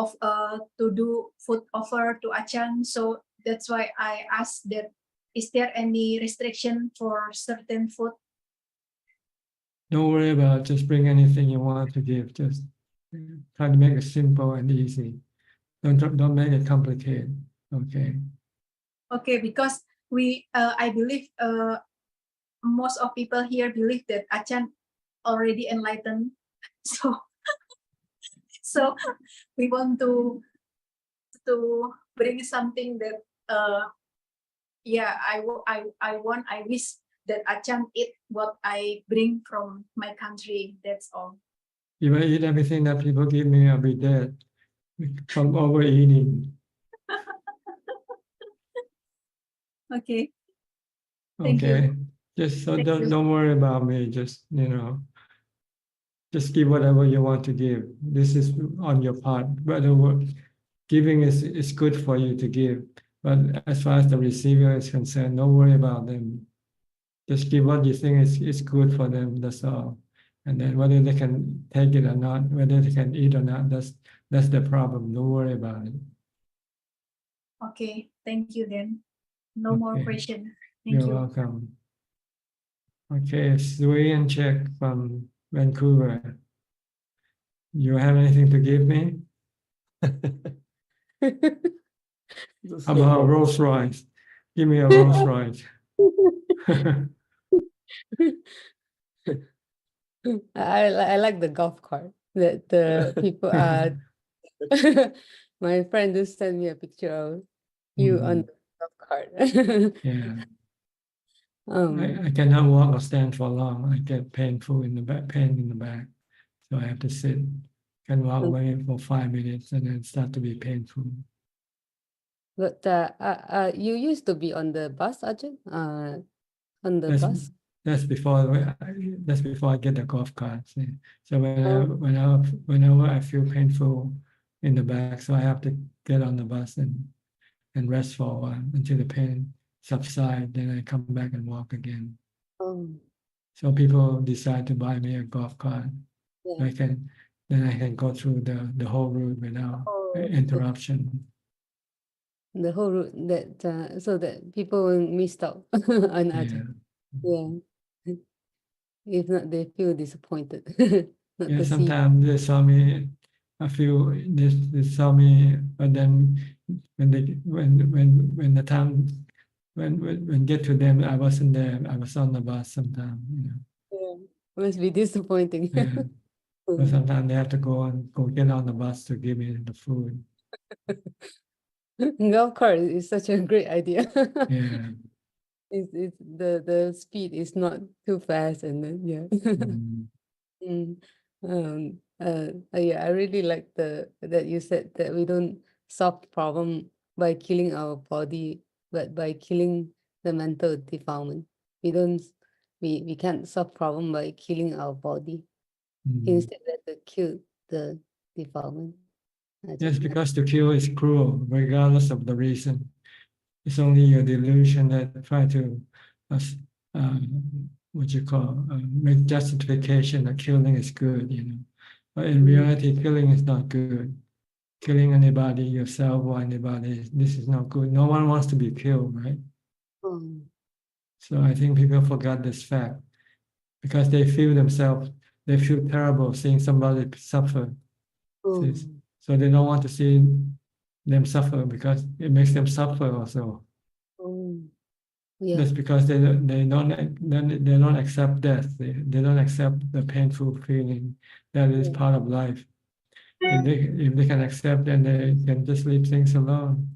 food offer to Ajaan. So that's why I asked that: is there any restriction for certain food? Don't worry about it, just bring anything you want to give. Just try to make it simple and easy. Don't make it complicated. Okay. Okay, because I believe most of people here believe that Ajaan already enlightened. So we want to bring something that I wish that Ajaan eat what I bring from my country. That's all. If I eat everything that people give me, I'll be dead from overeating. Okay. Thank Okay. you. Just so Thank you. don't worry about me. Just just give whatever you want to give. This is on your part. But giving is good for you to give. But as far as the receiver is concerned, don't worry about them. Just give what you think is good for them. That's all. And then whether they can take it or not, whether they can eat or not, that's the problem. Don't worry about it. Okay. Thank you then. No more Okay. question. Thank You're you. welcome. Okay, Sui and Czech from Vancouver. You have anything to give me? How about a Rolls Royce? Give me a Rolls Royce. I like the golf cart that the people my friend just sent me a picture of you on the golf cart. Yeah. Um, I cannot walk or stand for long. I get pain in the back. So I have to sit. Can walk away for 5 minutes and then start to be painful. but you used to be on the bus, Ajahn? On the bus? That's before I get the golf cart. See. So whenever I feel painful in the back, so I have to get on the bus and rest for a while until the pain subside. Then I come back and walk again. So people decide to buy me a golf cart. Yeah. Then I can go through the whole route without interruption. The whole route that so that people won't miss out on Ajahn. Yeah. If not, they feel disappointed not Yeah, to see. sometimes they saw me. They saw me, but then when the time when get to them, I wasn't there. I was on the bus sometimes. Yeah. Must be disappointing. Yeah. But sometimes they have to go get on the bus to give me the food. Golf cart is such a great idea. Yeah. It's the speed is not too fast, and then yeah. Yeah, I really like that you said that we don't solve problem by killing our body, but by killing the mental defilement. We can't solve problem by killing our body. Instead, let kill the defilement. Yes, because the kill is cruel, regardless of the reason. It's only your delusion that try to, make justification that killing is good, But in reality, killing is not good. Killing anybody, yourself or anybody, this is not good. No one wants to be killed, right? So I think people forgot this fact because they feel terrible seeing somebody suffer. So they don't want to see them suffer because it makes them suffer also. Yeah. That's because they don't accept death. They don't accept the painful feeling that is part of life. If they can accept, then they can just leave things alone.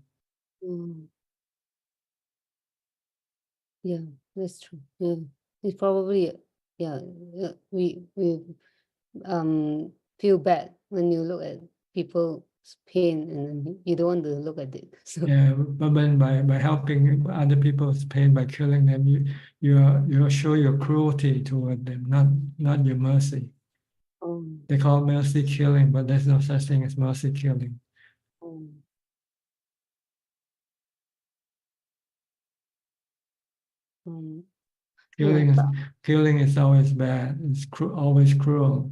Yeah, that's true. Yeah, it's probably we feel bad when you look at people's pain and then you don't want to look at it. So Yeah, but then by helping other people's pain by killing them, you show your cruelty toward them, not your mercy. They call mercy killing, but there's no such thing as mercy killing. Mm. Killing Yeah. killing is always bad. It's always cruel.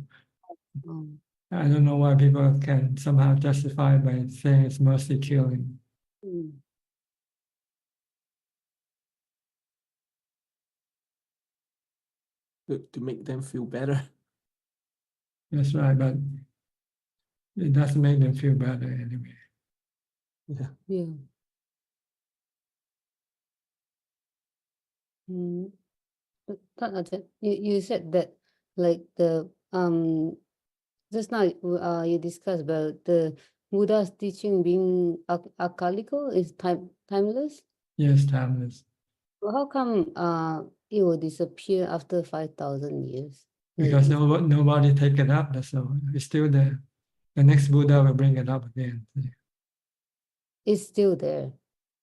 Mm. I don't know why people can somehow justify by saying it's mostly killing. Mm. To make them feel better. That's right, but it doesn't make them feel better anyway. Yeah. Yeah. Mm. But you said that like the just now you discussed about the Buddha's teaching being akalical is timeless. Yes, timeless. Well, how come it will disappear after 5,000 years? Like, Because nobody take it up, that's all. It's still there. The next Buddha will bring it up again. it's still there.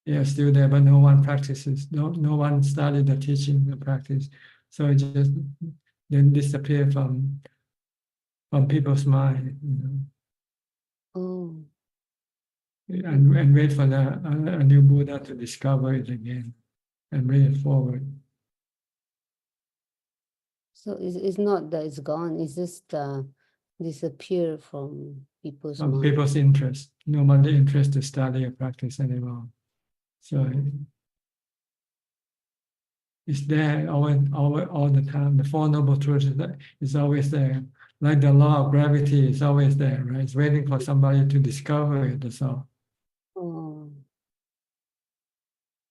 Yeah, still there, but no one practices. No one studied the teaching, the practice. So it just then disappear from people's mind, Oh. and wait for a new Buddha to discover it again and bring it forward. So it's not that it's gone, it's just disappear from people's From mind. people's interest. Nobody interested to study or practice anymore. So it's there all the time. The Four Noble Truths is always there. Like the law of gravity is always there, right? It's waiting for somebody to discover it, that's all. Oh.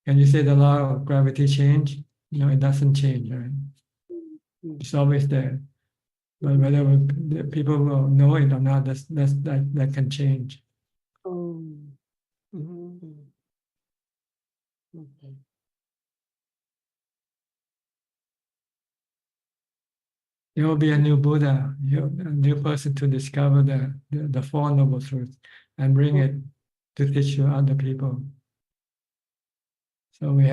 Can you say the law of gravity change? No, it doesn't change, right? It's always there. But whether the people will know it or not, that can change. Oh. Mm-hmm. Okay. There will be a new Buddha, a new person to discover the Four Noble Truths and bring it to teach to other people. So we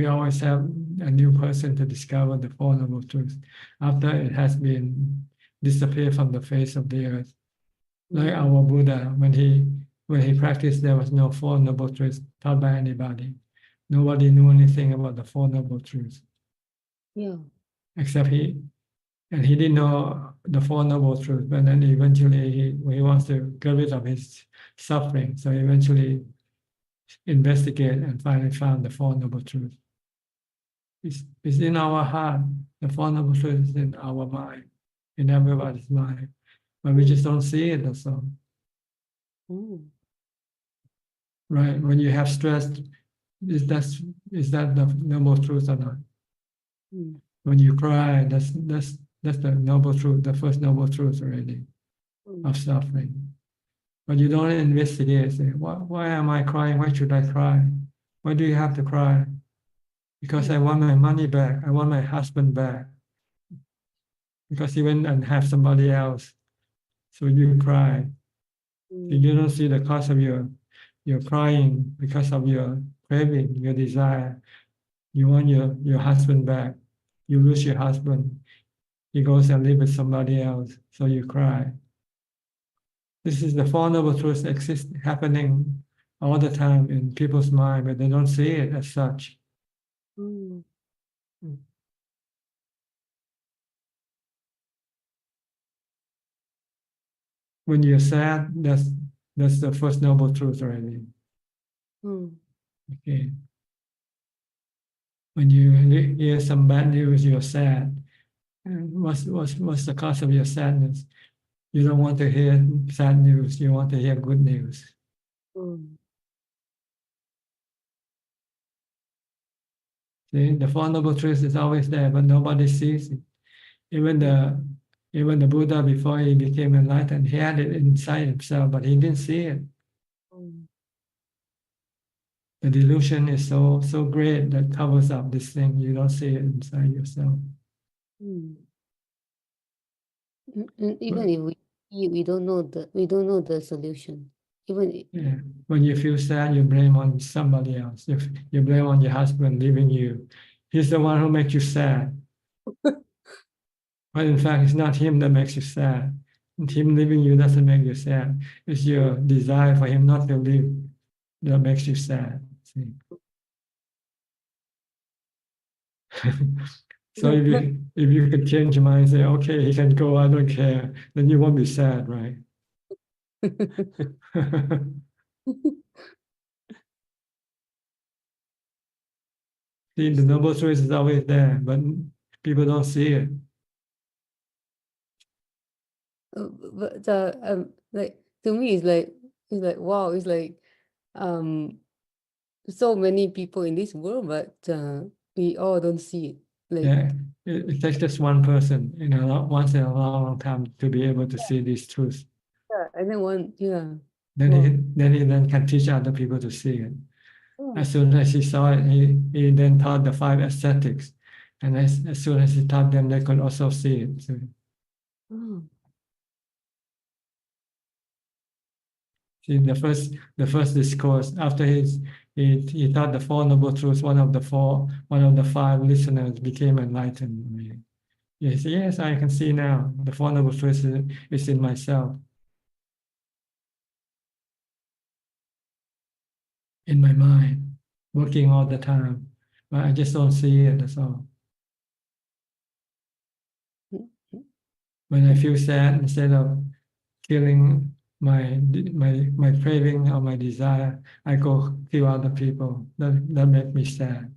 always have a new person to discover the Four Noble Truths after it has been disappeared from the face of the earth. Like our Buddha, when he practiced, there was no Four Noble Truths taught by anybody. Nobody knew anything about the Four Noble Truths. Yeah. Except he didn't know the Four Noble Truths, but then eventually he wants to get rid of his suffering. So he eventually investigated and finally found the Four Noble Truths. It's in our heart. The Four Noble Truths is in our mind, in everybody's mind. But we just don't see it, that's all. Right? When you have stress, is that the Noble Truth or not? When you cry, that's the Noble Truth, the first Noble Truth already of suffering. But you don't investigate, say, why am I crying? Why should I cry? Why do you have to cry? Because I want my money back. I want my husband back. Because he went and have somebody else. So you cry. You don't see the cause of your crying because of your craving, your desire. You want your husband back. You lose your husband. He goes and live with somebody else. So you cry. This is the Four Noble Truths happening all the time in people's mind, but they don't see it as such. When you're sad, that's the first Noble Truth already. Okay. When you hear some bad news, you're sad. And what's the cause of your sadness? You don't want to hear sad news. You want to hear good news. See, the Four Noble Truths is always there, but nobody sees it. Even the Buddha, before he became enlightened, he had it inside himself, but he didn't see it. The delusion is so great that covers up this thing. You don't see it inside yourself. And even if we don't know the solution. Yeah. When you feel sad, you blame on somebody else. You blame on your husband leaving you. He's the one who makes you sad. But in fact, it's not him that makes you sad. And him leaving you doesn't make you sad. It's your desire for him not to leave that makes you sad. See? So if you could change your mind and say, okay, he can go, I don't care, then you won't be sad, right? See, the noble truth is always there, but people don't see it. But like to me, it's like wow, it's like so many people in this world, but we all don't see it. Like Yeah, it takes just one person, once in a long time to be able to see these truths. yeah, and then Then wow. he can teach other people to see it. Oh. As soon as he saw it, he then taught the 5 ascetics, and as soon as he taught them, they could also see it. So, Oh. see, the first discourse after he taught the 4 noble truths, one of the 5 listeners became enlightened. Yes, yes, I can see now. The 4 noble truths is in myself, in my mind, working all the time, but I just don't see it. That's all. When I feel sad, instead of killing my craving or my desire, I go kill other people. That make me sad.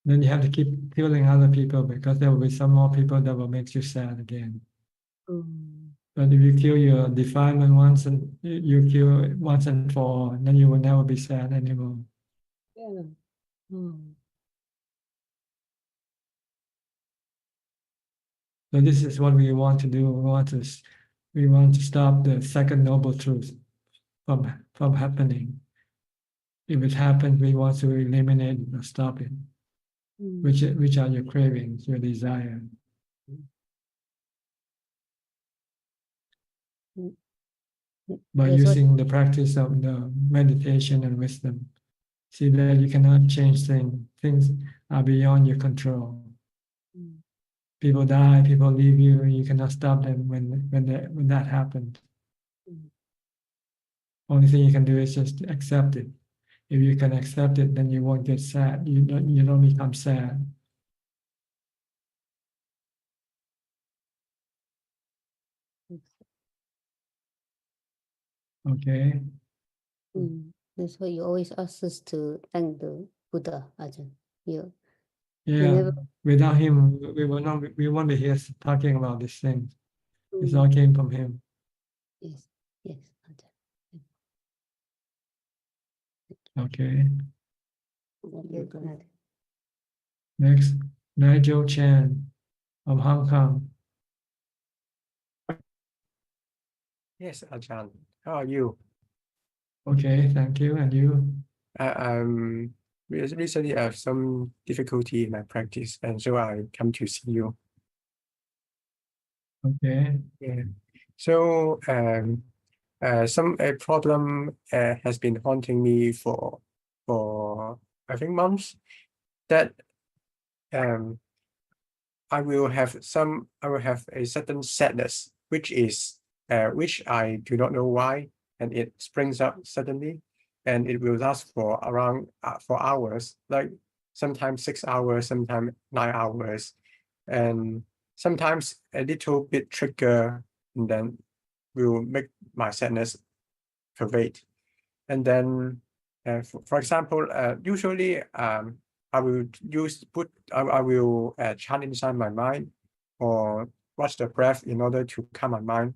Then you have to keep killing other people, because there will be some more people that will make you sad again. But if you kill your defilement once, and you kill it once and for all, then you will never be sad anymore. Yeah. So this is what we want to do. We want to stop the second noble truth from happening. If it happens, we want to eliminate it or stop it. Which are your cravings, your desire. By using the practice of the meditation and wisdom, see that you cannot change things. Things are beyond your control. People die, people leave you, you cannot stop them when that happens. Only thing you can do is just accept it. If you can accept it, then you won't get sad. You don't become sad. Okay. That's why you always ask us to thank the Buddha, Ajahn. Yeah, never- without him, we won't be here talking about these things. It all came from him. Yes, yes, Ajahn. Okay. Okay. Next, Nigel Chan of Hong Kong. Yes, Ajahn. How are you? Okay, thank you. And you? Recently I have some difficulty in my practice, and so I come to see you. Okay. Yeah. So some problem has been haunting me for I think months. That I will have a certain sadness, which I do not know why, and it springs up suddenly, and it will last for around for hours, like sometimes 6 hours, sometimes 9 hours, and sometimes a little bit trigger, and then will make my sadness pervade. And then, for example, usually I will chant inside my mind or watch the breath in order to calm my mind.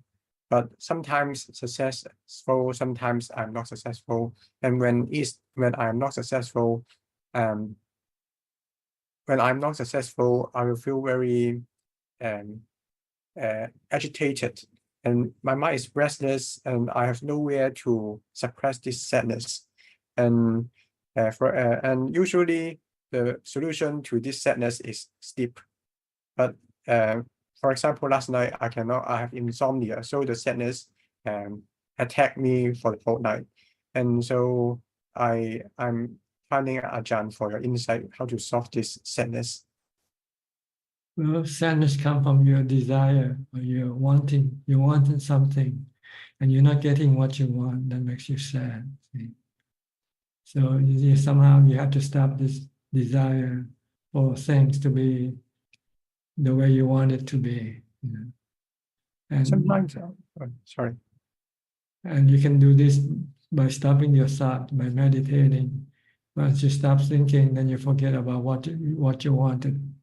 But sometimes successful, sometimes I'm not successful. And when I'm not successful, I will feel very agitated, and my mind is restless, and I have nowhere to suppress this sadness. And usually the solution to this sadness is sleep. But for example, last night I have insomnia, so the sadness attacked me for the whole night. And so I'm finding Ajahn for your insight how to solve this sadness. Well, sadness comes from your desire, or you're wanting something, and you're not getting what you want. That makes you sad. See? So somehow you have to stop this desire for things to be the way you want it to be. You know? And Sometimes, sorry. And you can do this by stopping your thought, by meditating. Once you stop thinking, then you forget about what you wanted.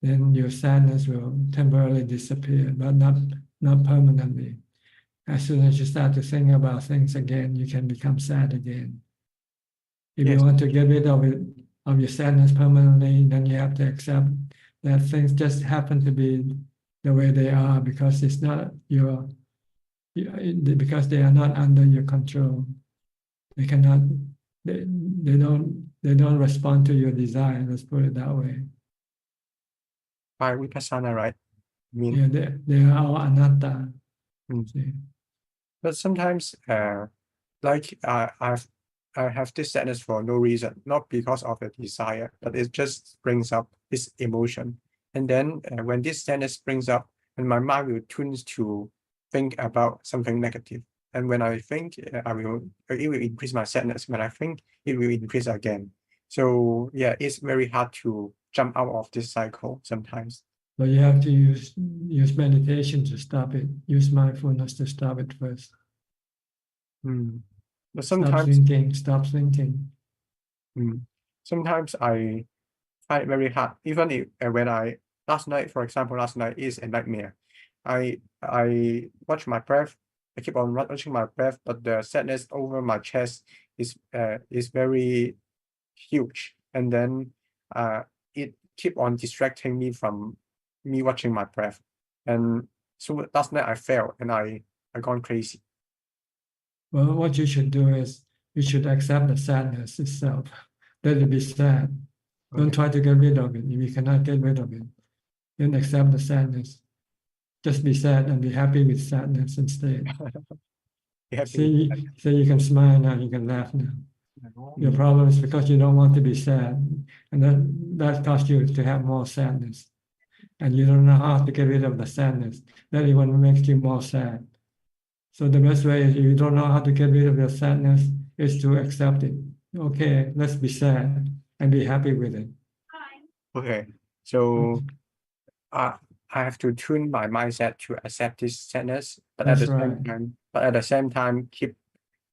Then your sadness will temporarily disappear, but not permanently. As soon as you start to think about things again, you can become sad again. If you want to get rid of your sadness permanently, then you have to accept that things just happen to be the way they are because it's not because they are not under your control. They cannot. They don't respond to your desire. Let's put it that way. By vipassana, right? I mean, Yeah, they are all anatta. But sometimes, like I have this sadness for no reason, not because of a desire, but it just brings up this emotion. And then when this sadness brings up, and my mind will tune to think about something negative. And when I think, it will increase my sadness. When I think, it will increase again. So yeah, it's very hard to jump out of this cycle sometimes. But you have to use meditation to stop it. Use mindfulness to stop it first. But sometimes stop thinking. Sometimes I find it very hard. Even if, when last night is a nightmare. I watch my breath. I keep on watching my breath, but the sadness over my chest is very huge, and then it keep on distracting me from me watching my breath. And so last night I fell and I gone crazy. Well, what you should do is you should accept the sadness itself. Let it be sad. Don't try to get rid of it. If you cannot get rid of it, then accept the sadness. Just be sad and be happy with sadness instead. So you can smile now, you can laugh now. Your problem is because you don't want to be sad, and that caused you to have more sadness. And you don't know how to get rid of the sadness. That even makes you more sad. So the best way, if you don't know how to get rid of your sadness, is to accept it. Okay, let's be sad and be happy with it. Okay, so I have to tune my mindset to accept this sadness, but at the same time, keep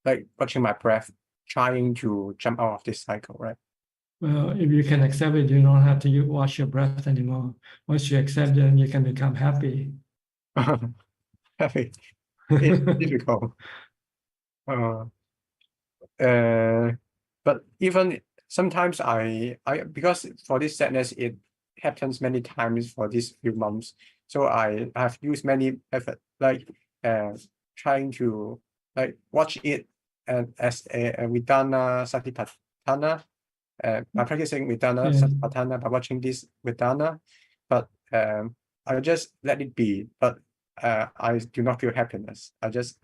like watching my breath, trying to jump out of this cycle, right? Well, if you can accept it, you don't have to watch your breath anymore. Once you accept it, you can become happy. Happy. It's difficult. But even sometimes I because for this sadness it happens many times for these few months. So I have used many effort, like trying to like watch it as a Vedana Satipatthana. By practicing Vedana Satipatthana, by watching this Vedana, but I just let it be. But I do not feel happiness. I just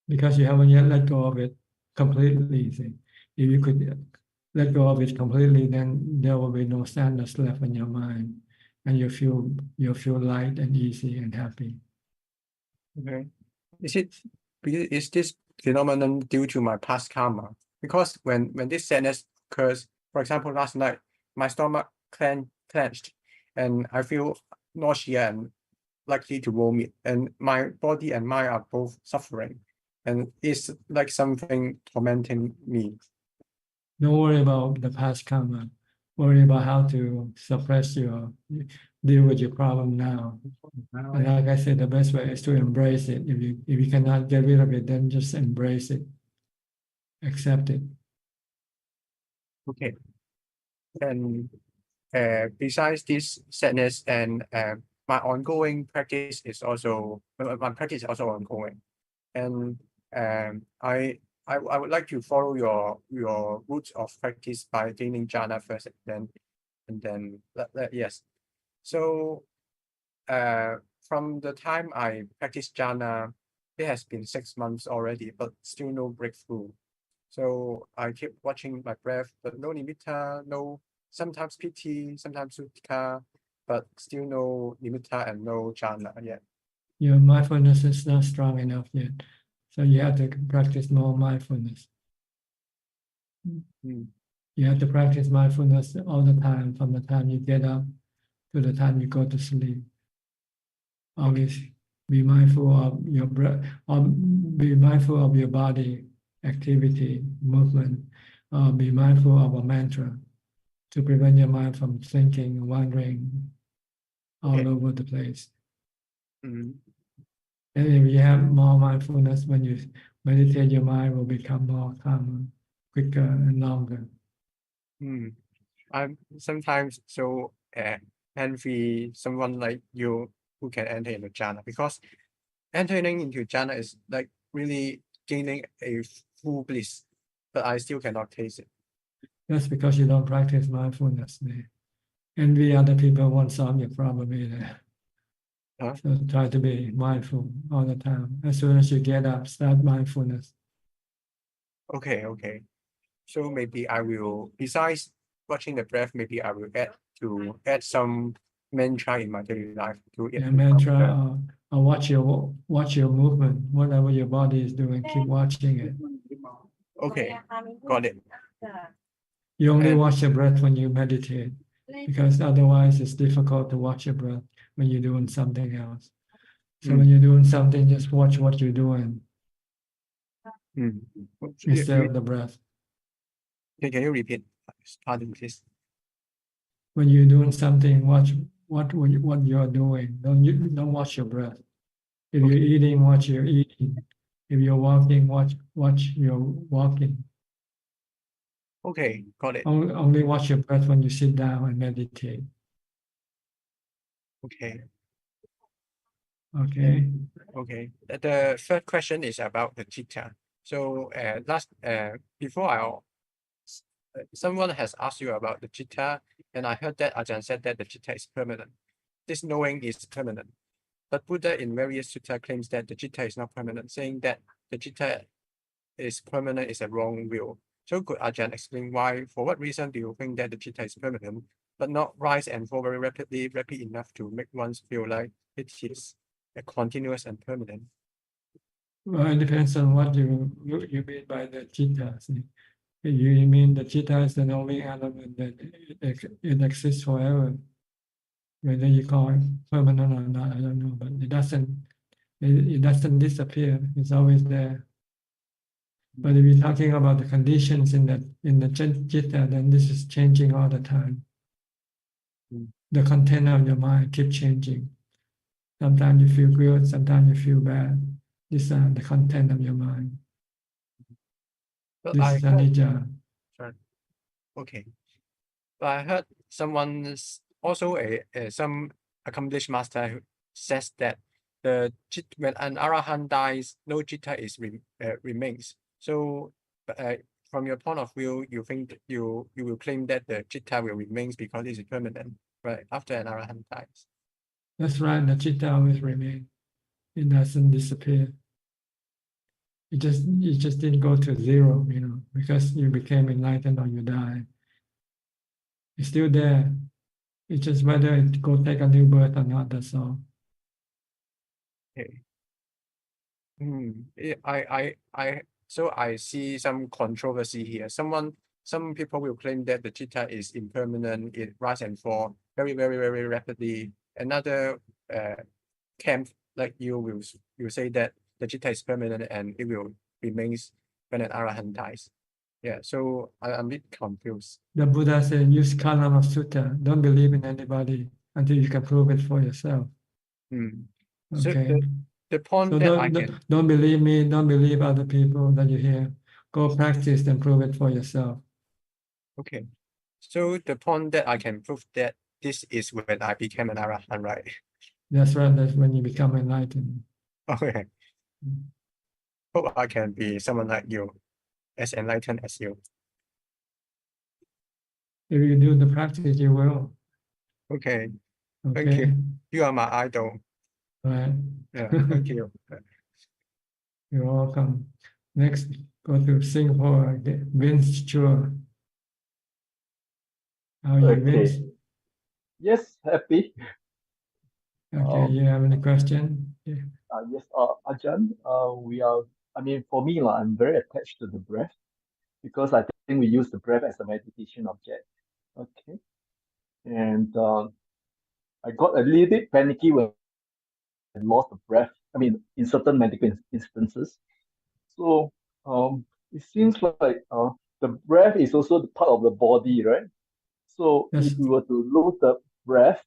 Because you haven't yet let go of it completely. See? If you could let go of it completely, then there will be no sadness left in your mind, and you feel light and easy and happy. Okay, is this phenomenon due to my past karma? Because when this sadness occurs, for example, last night my stomach clenched, and I feel nausea and likely to vomit, and my body and mind are both suffering, and it's like something tormenting me. Don't worry about the past karma. Worry about how to deal with your problem now. And like I said, the best way is to embrace it. If you cannot get rid of it, then just embrace it. Accept it. Okay. And besides this sadness, and my ongoing practice is also ongoing, and I would like to follow your routes of practice by gaining jhana first, and then yes. So from the time I practice jhana, it has been 6 months already, but still no breakthrough. So I keep watching my breath, but no nimitta, no, sometimes piti, sometimes sukha, but still no nimitta and no jhana yet. Your mindfulness is not strong enough yet. So you have to practice more mindfulness. You have to practice mindfulness all the time, from the time you get up to the time you go to sleep. Always be mindful of your breath, or be mindful of your body activity, movement, or be mindful of a mantra to prevent your mind from thinking and wandering all over the place. And if you have more mindfulness, when you meditate, your mind will become more calmer, quicker, and longer. I'm sometimes so envy someone like you who can enter into jhana, because entering into jhana is like really gaining a full bliss, but I still cannot taste it. That's because you don't practice mindfulness. Envy other people won't solve your problem either. So try to be mindful all the time. As soon as you get up, start mindfulness. Okay. So maybe I will, besides watching the breath, maybe I will add some mantra in my daily life to it. Yeah, mantra, or watch your movement. Whatever your body is doing, keep watching it. Okay, got it. You only watch your breath when you meditate, because otherwise it's difficult to watch your breath when you're doing something else. So when you're doing something, just watch what you're doing instead of the breath. Can you repeat? Pardon, please. When you're doing something, watch what you're doing. Don't watch your breath. If you're eating, watch your eating. If you're walking, watch your walking. Okay, got it. Only watch your breath when you sit down and meditate. Okay. Okay. The third question is about the chitta. So before someone has asked you about the chitta, and I heard that Ajahn said that the chitta is permanent. This knowing is permanent. But Buddha in various sutta claims that the chitta is not permanent, saying that the chitta is permanent is a wrong view. So could Ajahn explain why, for what reason do you think that the chitta is permanent, but not rise and fall very rapid enough to make one feel like it is a continuous and permanent? Well, it depends on what you mean by the chitta. You mean the chitta is the knowing element that it exists forever. Whether you call it permanent or not, I don't know, but it doesn't disappear. It's always there. But if you're talking about the conditions in the chitta, then this is changing all the time. The content of your mind keep changing. Sometimes you feel good, sometimes you feel bad. These are the content of your mind. But This is anicca. Sorry. Okay. But I heard someone's also some accomplished master who says that when an arahant dies, no chitta remains. So from your point of view, you think you will claim that the chitta will remains because it is permanent, right? After an arahant dies. That's right. The chitta always remains. It doesn't disappear. It just didn't go to zero, because you became enlightened or you die. It's still there. It's just whether it go take a new birth or not. That's all. Okay. So I see some controversy here. Some people will claim that the chitta is impermanent, it rise and fall very, very, very rapidly. Another camp like you will say that the chitta is permanent and it will remains when an arahant dies. Yeah, so I'm a bit confused. The Buddha said, use Kalama Sutta. Don't believe in anybody until you can prove it for yourself. So Okay. the point So that don't believe me, don't believe other people that you hear. Go practice and prove it for yourself. Okay. So the point that I can prove that this is when I became an arahant, right? That's right. That's when you become enlightened. Okay. Hope I can be someone like you, as enlightened as you. If you do the practice, you will. Okay. Thank you. You are my idol. Right. Yeah, thank you. You're welcome. Next, go to Singapore, Vince Chua. How are you, Vince? Yes, happy. Okay, you have any question? Yeah. Yes, Ajahn, for me, I'm very attached to the breath because I think we use the breath as a meditation object. Okay. And I got a little bit panicky when I lost the breath. I mean, in certain medical instances. So it seems like the breath is also the part of the body, right? So Yes. if we were to lose the breath,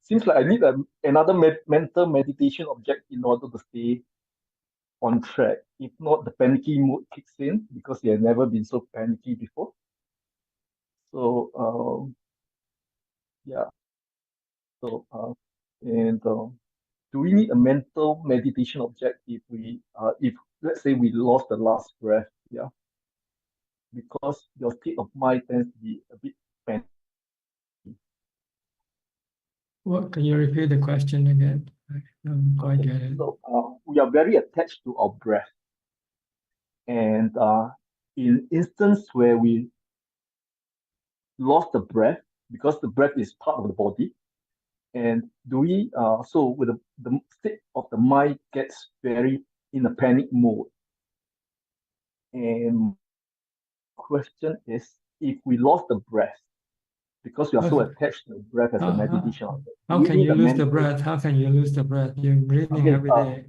seems like I need another mental meditation object in order to stay on track. If not, the panicky mood kicks in because they have never been so panicky before. So yeah. So do we need a mental meditation object if let's say we lost the last breath? Yeah, because your state of mind tends to be a bit panicky. What, can you repeat the question again? I don't quite get it. So we are very attached to our breath, and in instance where we lost the breath, because the breath is part of the body, and do we so with the state of the mind gets very in a panic mode. And question is, if we lost the breath, because we are so attached to the breath as a meditation object, how can you lose the breath? How can you lose the breath? You're breathing every day.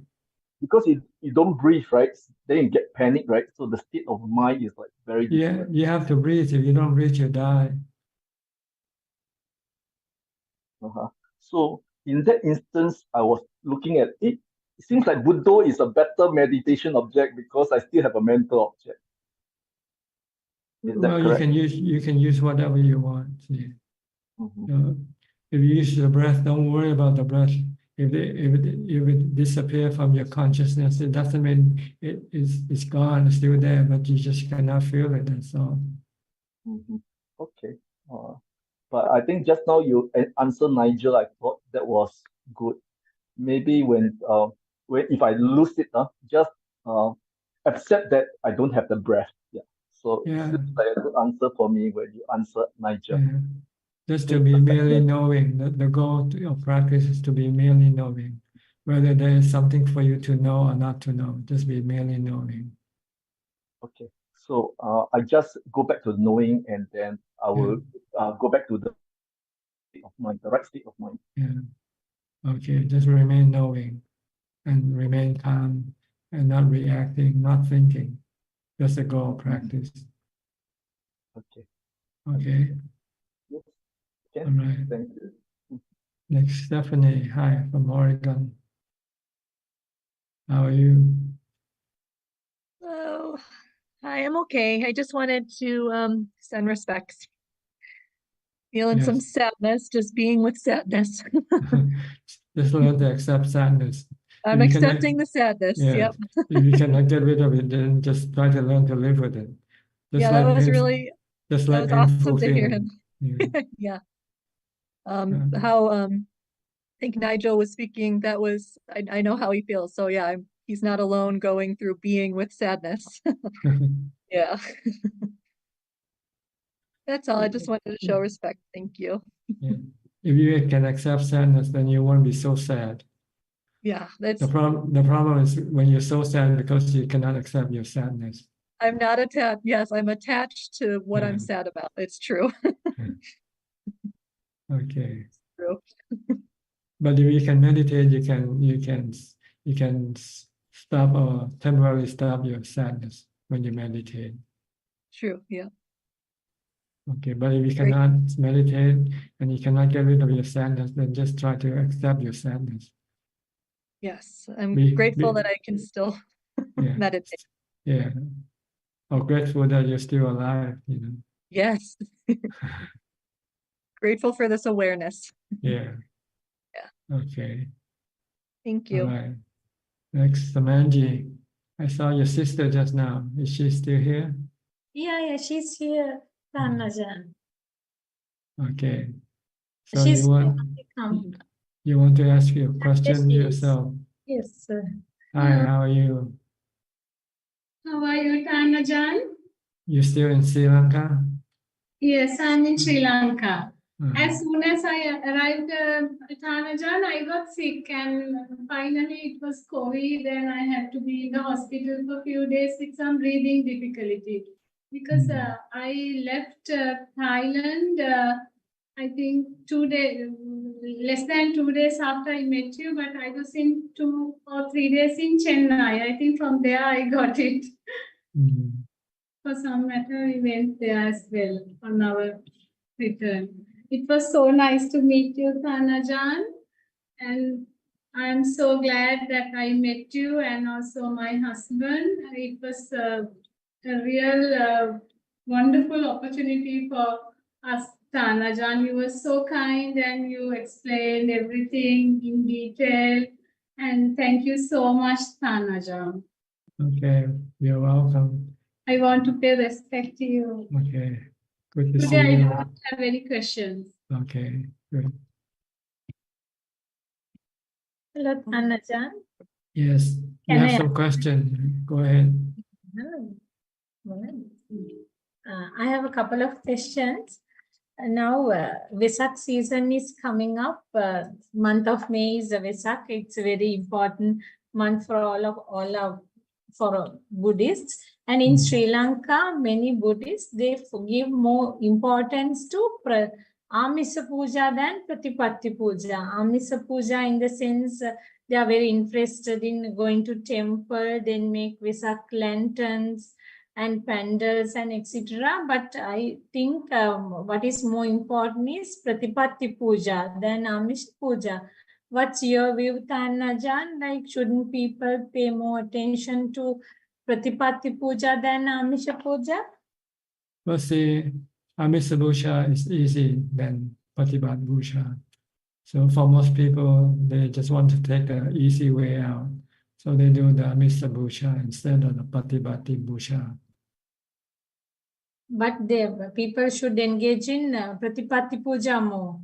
Because you don't breathe, right? Then you get panic, right? So the state of mind is like very different. Yeah, you have to breathe. If you don't breathe, you die. So in that instance, I was looking at it. It seems like Buddha is a better meditation object because I still have a mental object. Is that correct? You can use whatever you want. Yeah. If you use the breath, don't worry about the breath. If it disappears from your consciousness, it doesn't mean it's gone. It's still there, but you just cannot feel it. That's all. Okay. But I think just now you answered Nigel. I thought that was good. Maybe when if I lose it, just accept that I don't have the breath. Yeah. So it seems like a good answer for me when you answered Nigel. Yeah. Just to be merely knowing. The goal of practice is to be merely knowing. Whether there is something for you to know or not to know, just be merely knowing. Okay. So I just go back to knowing, and then I will go back to the state of mind, the right state of mind. Yeah. Okay. Just remain knowing and remain calm and not reacting, not thinking. That's the goal of practice. Okay. Okay. Yes. Okay. All right. Thank you. Next, Stephanie. Hi, from Oregon. How are you? Hello. Hi, I'm okay. I just wanted to send respects. Feeling some sadness, just being with sadness. Just learn to accept sadness. I'm accepting the sadness. Yeah. Yep. If you cannot get rid of it, then just try to learn to live with it. Just Yeah, that was really just that like was painful awesome to hear feeling. him. Yeah. How I think Nigel was speaking, that was I know how he feels. So yeah, he's not alone going through being with sadness. Yeah. That's all. I just wanted to show respect. Thank you. Yeah. If you can accept sadness, then you won't be so sad. Yeah, that's The problem is when you're so sad because you cannot accept your sadness. I'm not attached. Yes, I'm attached to what I'm sad about. It's true. Okay. True. But if you can meditate, you can stop or temporarily stop your sadness when you meditate. True. Yeah. Okay, but if you cannot meditate and you cannot get rid of your sadness, then just try to accept your sadness. Yes, I'm grateful that I can still meditate. Yeah. Or grateful that you're still alive, you know. Yes. Grateful for this awareness. Yeah. Yeah. Okay. Thank you. All right. Next, Samanji. I saw your sister just now. Is she still here? Yeah, she's here, Ajaan. Okay. So She's you want to ask your question yes, yourself? Yes. Hi, how are you? How are you, Ajaan? You still in Sri Lanka? Yes, I'm in Sri Lanka. As soon as I arrived at Ajaan, I got sick, and finally it was COVID, and I had to be in the hospital for a few days with some breathing difficulty. because I left Thailand, I think 2 days, less than 2 days after I met you, but I was in 2 or 3 days in Chennai. I think from there I got it. For some matter, we went there as well on our return. It was so nice to meet you, Ajaan, and I'm so glad that I met you and also my husband. It was a real wonderful opportunity for us, Ajaan. You were so kind and you explained everything in detail. And thank you so much, Ajaan. Okay, you're welcome. I want to pay respect to you. Okay, good to see Today I you. don't have any questions. Okay, good. Hello, Ajaan. Yes, you Can have I some questions. Go ahead. I have a couple of questions. Now, Vesak season is coming up. Month of May is Vesak. It's a very important month for for Buddhists. And in Sri Lanka, many Buddhists, they give more importance to Amisa Puja than Pratipatti Puja. Amisa Puja in the sense they are very interested in going to temple, then make Vesak lanterns and pandals and etc. But I think what is more important is Pratipatti Puja than Amish Puja. What's your view, Ajaan? Like, shouldn't people pay more attention to Pratipatti Puja than Amisha Puja? Well, see, Amisa Puja is easy than Patipat Puja. So for most people, they just want to take the easy way out. So they do the Amisa Puja instead of the Patipatti Puja. But people should engage in Pratipatti Puja more.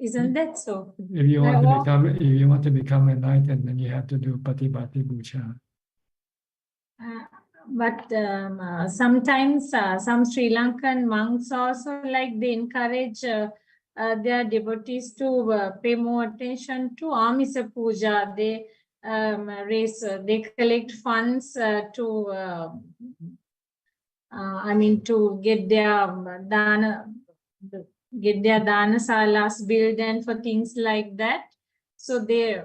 Isn't that so? If you want to become enlightened, then you have to do Patipatti Puja. But sometimes some Sri Lankan monks also they encourage their devotees to pay more attention to Amisa Puja. They they collect funds to to get their dana salas built and for things like that. So they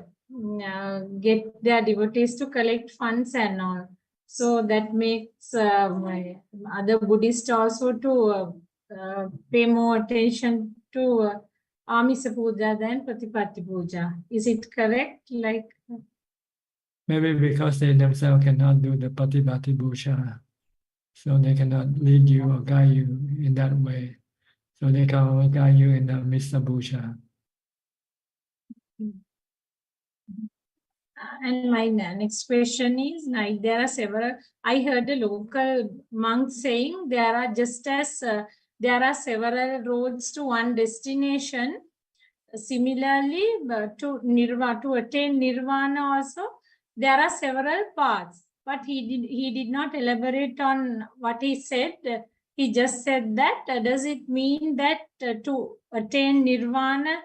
get their devotees to collect funds and all. So that makes other Buddhists also to pay more attention to Amisa Puja than Pratipatti Puja. Is it correct? Maybe because they themselves cannot do the Patipatti Puja. So they cannot lead you or guide you in that way. So they can only guide you in the Misa Puja. And my next question is, there are several, I heard a local monk saying there are several roads to one destination. Similarly, to attain nirvana also, there are several paths. But he did not elaborate on what he said. He just said that, does it mean that to attain nirvana,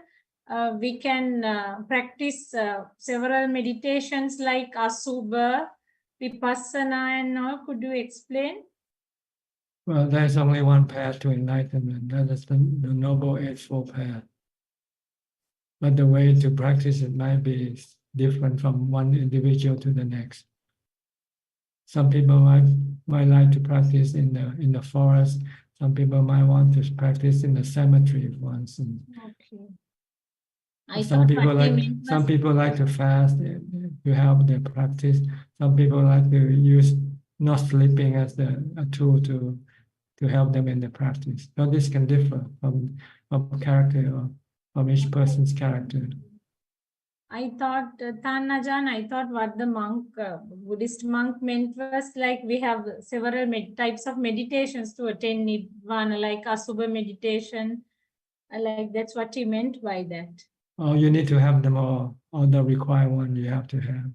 we can practice several meditations like Asubha, Vipassana and all? Could you explain? Well, there's only one path to enlightenment. That is the Noble Eightfold Path. But the way to practice it might be different from one individual to the next. Some people might like to practice in the forest. Some people might want to practice in the cemetery once. Okay. Some people like to fast to help their practice. Some people like to use not sleeping as a tool to help them in the practice. So this can differ from character or from each person's character. I thought, Ajaan, I thought what the Buddhist monk meant was we have several types of meditations to attain nirvana, like Asubha meditation. That's what he meant by that. Oh, you need to have them all the required one you have to have.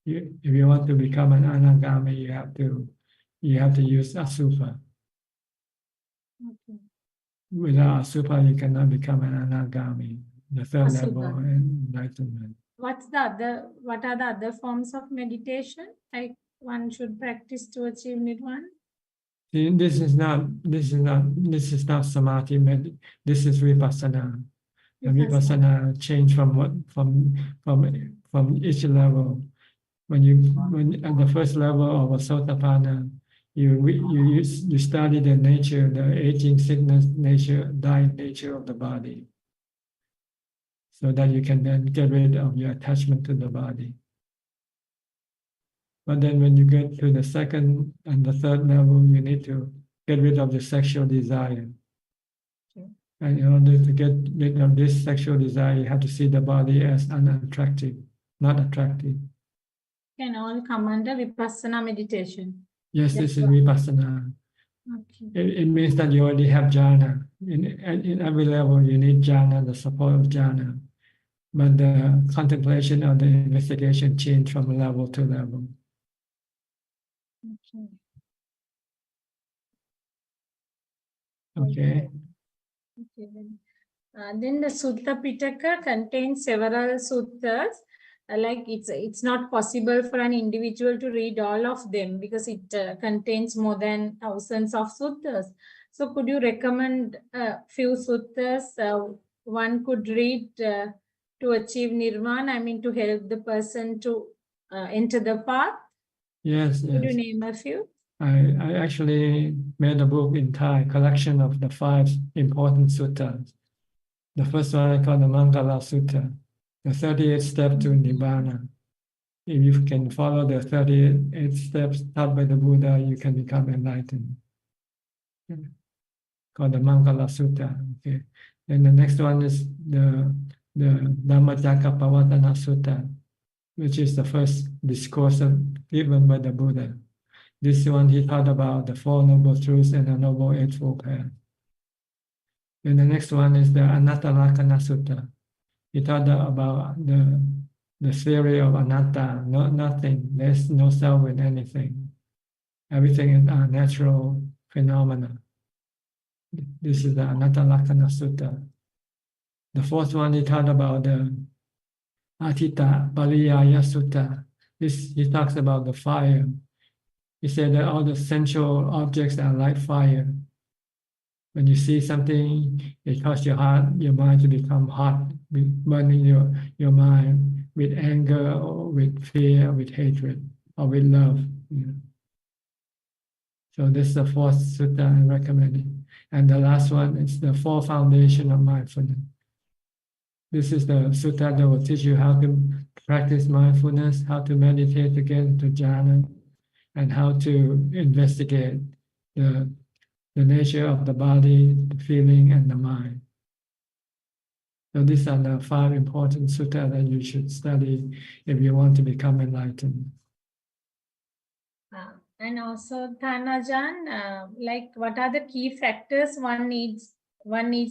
If you want to become an anagami, you have to use Asubha. Okay. Without Asubha, you cannot become an anagami, the third level enlightenment. What are the other forms of meditation? Like one should practice to achieve nirvana? See, this is not samadhi. This is vipassana. And vipassana change from each level. When at the first level of a sotapanna, you study the nature, the aging, sickness nature, dying nature of the body, so that you can then get rid of your attachment to the body. But then when you get to the second and the third level, you need to get rid of the sexual desire. And in order to get rid of this sexual desire, you have to see the body as unattractive, not attractive. Can all come under vipassana meditation? Yes, this is vipassana. Okay. It means that you already have jhana. In every level, you need jhana, the support of jhana. But the contemplation or the investigation change from level to level. Okay. Okay. Okay, then the Sutta Pitaka contains several suttas. Like it's not possible for an individual to read all of them because it contains more than thousands of suttas. So could you recommend a few suttas one could read to achieve nirvana? I mean, to help the person to enter the path? Yes, Could you yes. name a few? I actually made a book in Thai, collection of the 5 important suttas. The first one I call the Mangala Sutta, the 38 steps to Nibbana. If you can follow the 38 steps taught by the Buddha, you can become enlightened. Called the Mangala Sutta. Okay. Then the next one is the Dhammacakkappavattana Sutta, which is the first discourse given by the Buddha. This one he taught about the 4 Noble Truths and the Noble Eightfold Path. Then the next one is the Anattalakkana Sutta. He taught about the theory of anatta, nothing. There's no self in anything. Everything is a natural phenomena. This is the Anattalakkana Sutta. The 4th one he taught about the Atita Pariyaya Sutta. He talks about the fire. He said that all the sensual objects are like fire. When you see something, it causes your mind to become hot, burning your mind with anger or with fear, with hatred, or with love. So this is the 4th sutta I recommend. And the last one is the 4 foundation of mindfulness. This is the sutta that will teach you how to practice mindfulness, how to meditate to get into jhana, and how to investigate the nature of the body, the feeling, and the mind. So these are the 5 important sutta that you should study if you want to become enlightened. And also, Ajaan, like what are the key factors one needs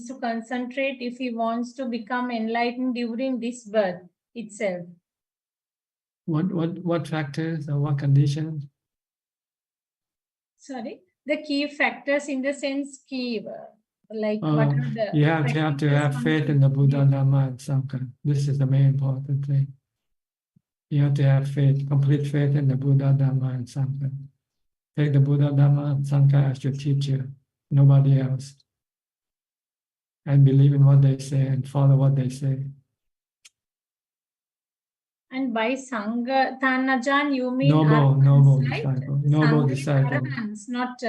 to concentrate if he wants to become enlightened during this birth itself? What factors or what conditions? Sorry, the key factors in the sense key, like what are the you have to have faith in the Buddha, Dhamma, and Sangha. This is the main important thing. You have to have faith, complete faith in the Buddha, Dhamma, and Sangha. Take the Buddha, Dhamma, and Sangha as your teacher, nobody else. And believe in what they say and follow what they say. And by Sangha, Ajaan, you mean noble right? disciple, noble Sangha disciple. Arahants, not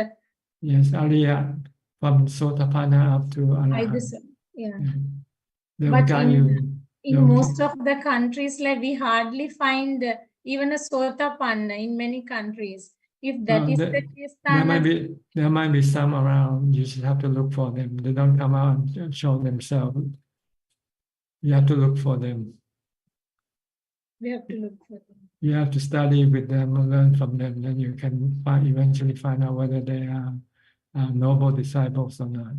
yes, Arya, from Sotapanna up to Arahant. Yeah. But in most of the countries, like we hardly find even a Sotapanna in many countries. If that is the case, there might be some around. You just have to look for them. They don't come out and show themselves. You have to look for them. We have to look for them. You have to study with them and learn from them. Then you can eventually find out whether they are noble disciples or not.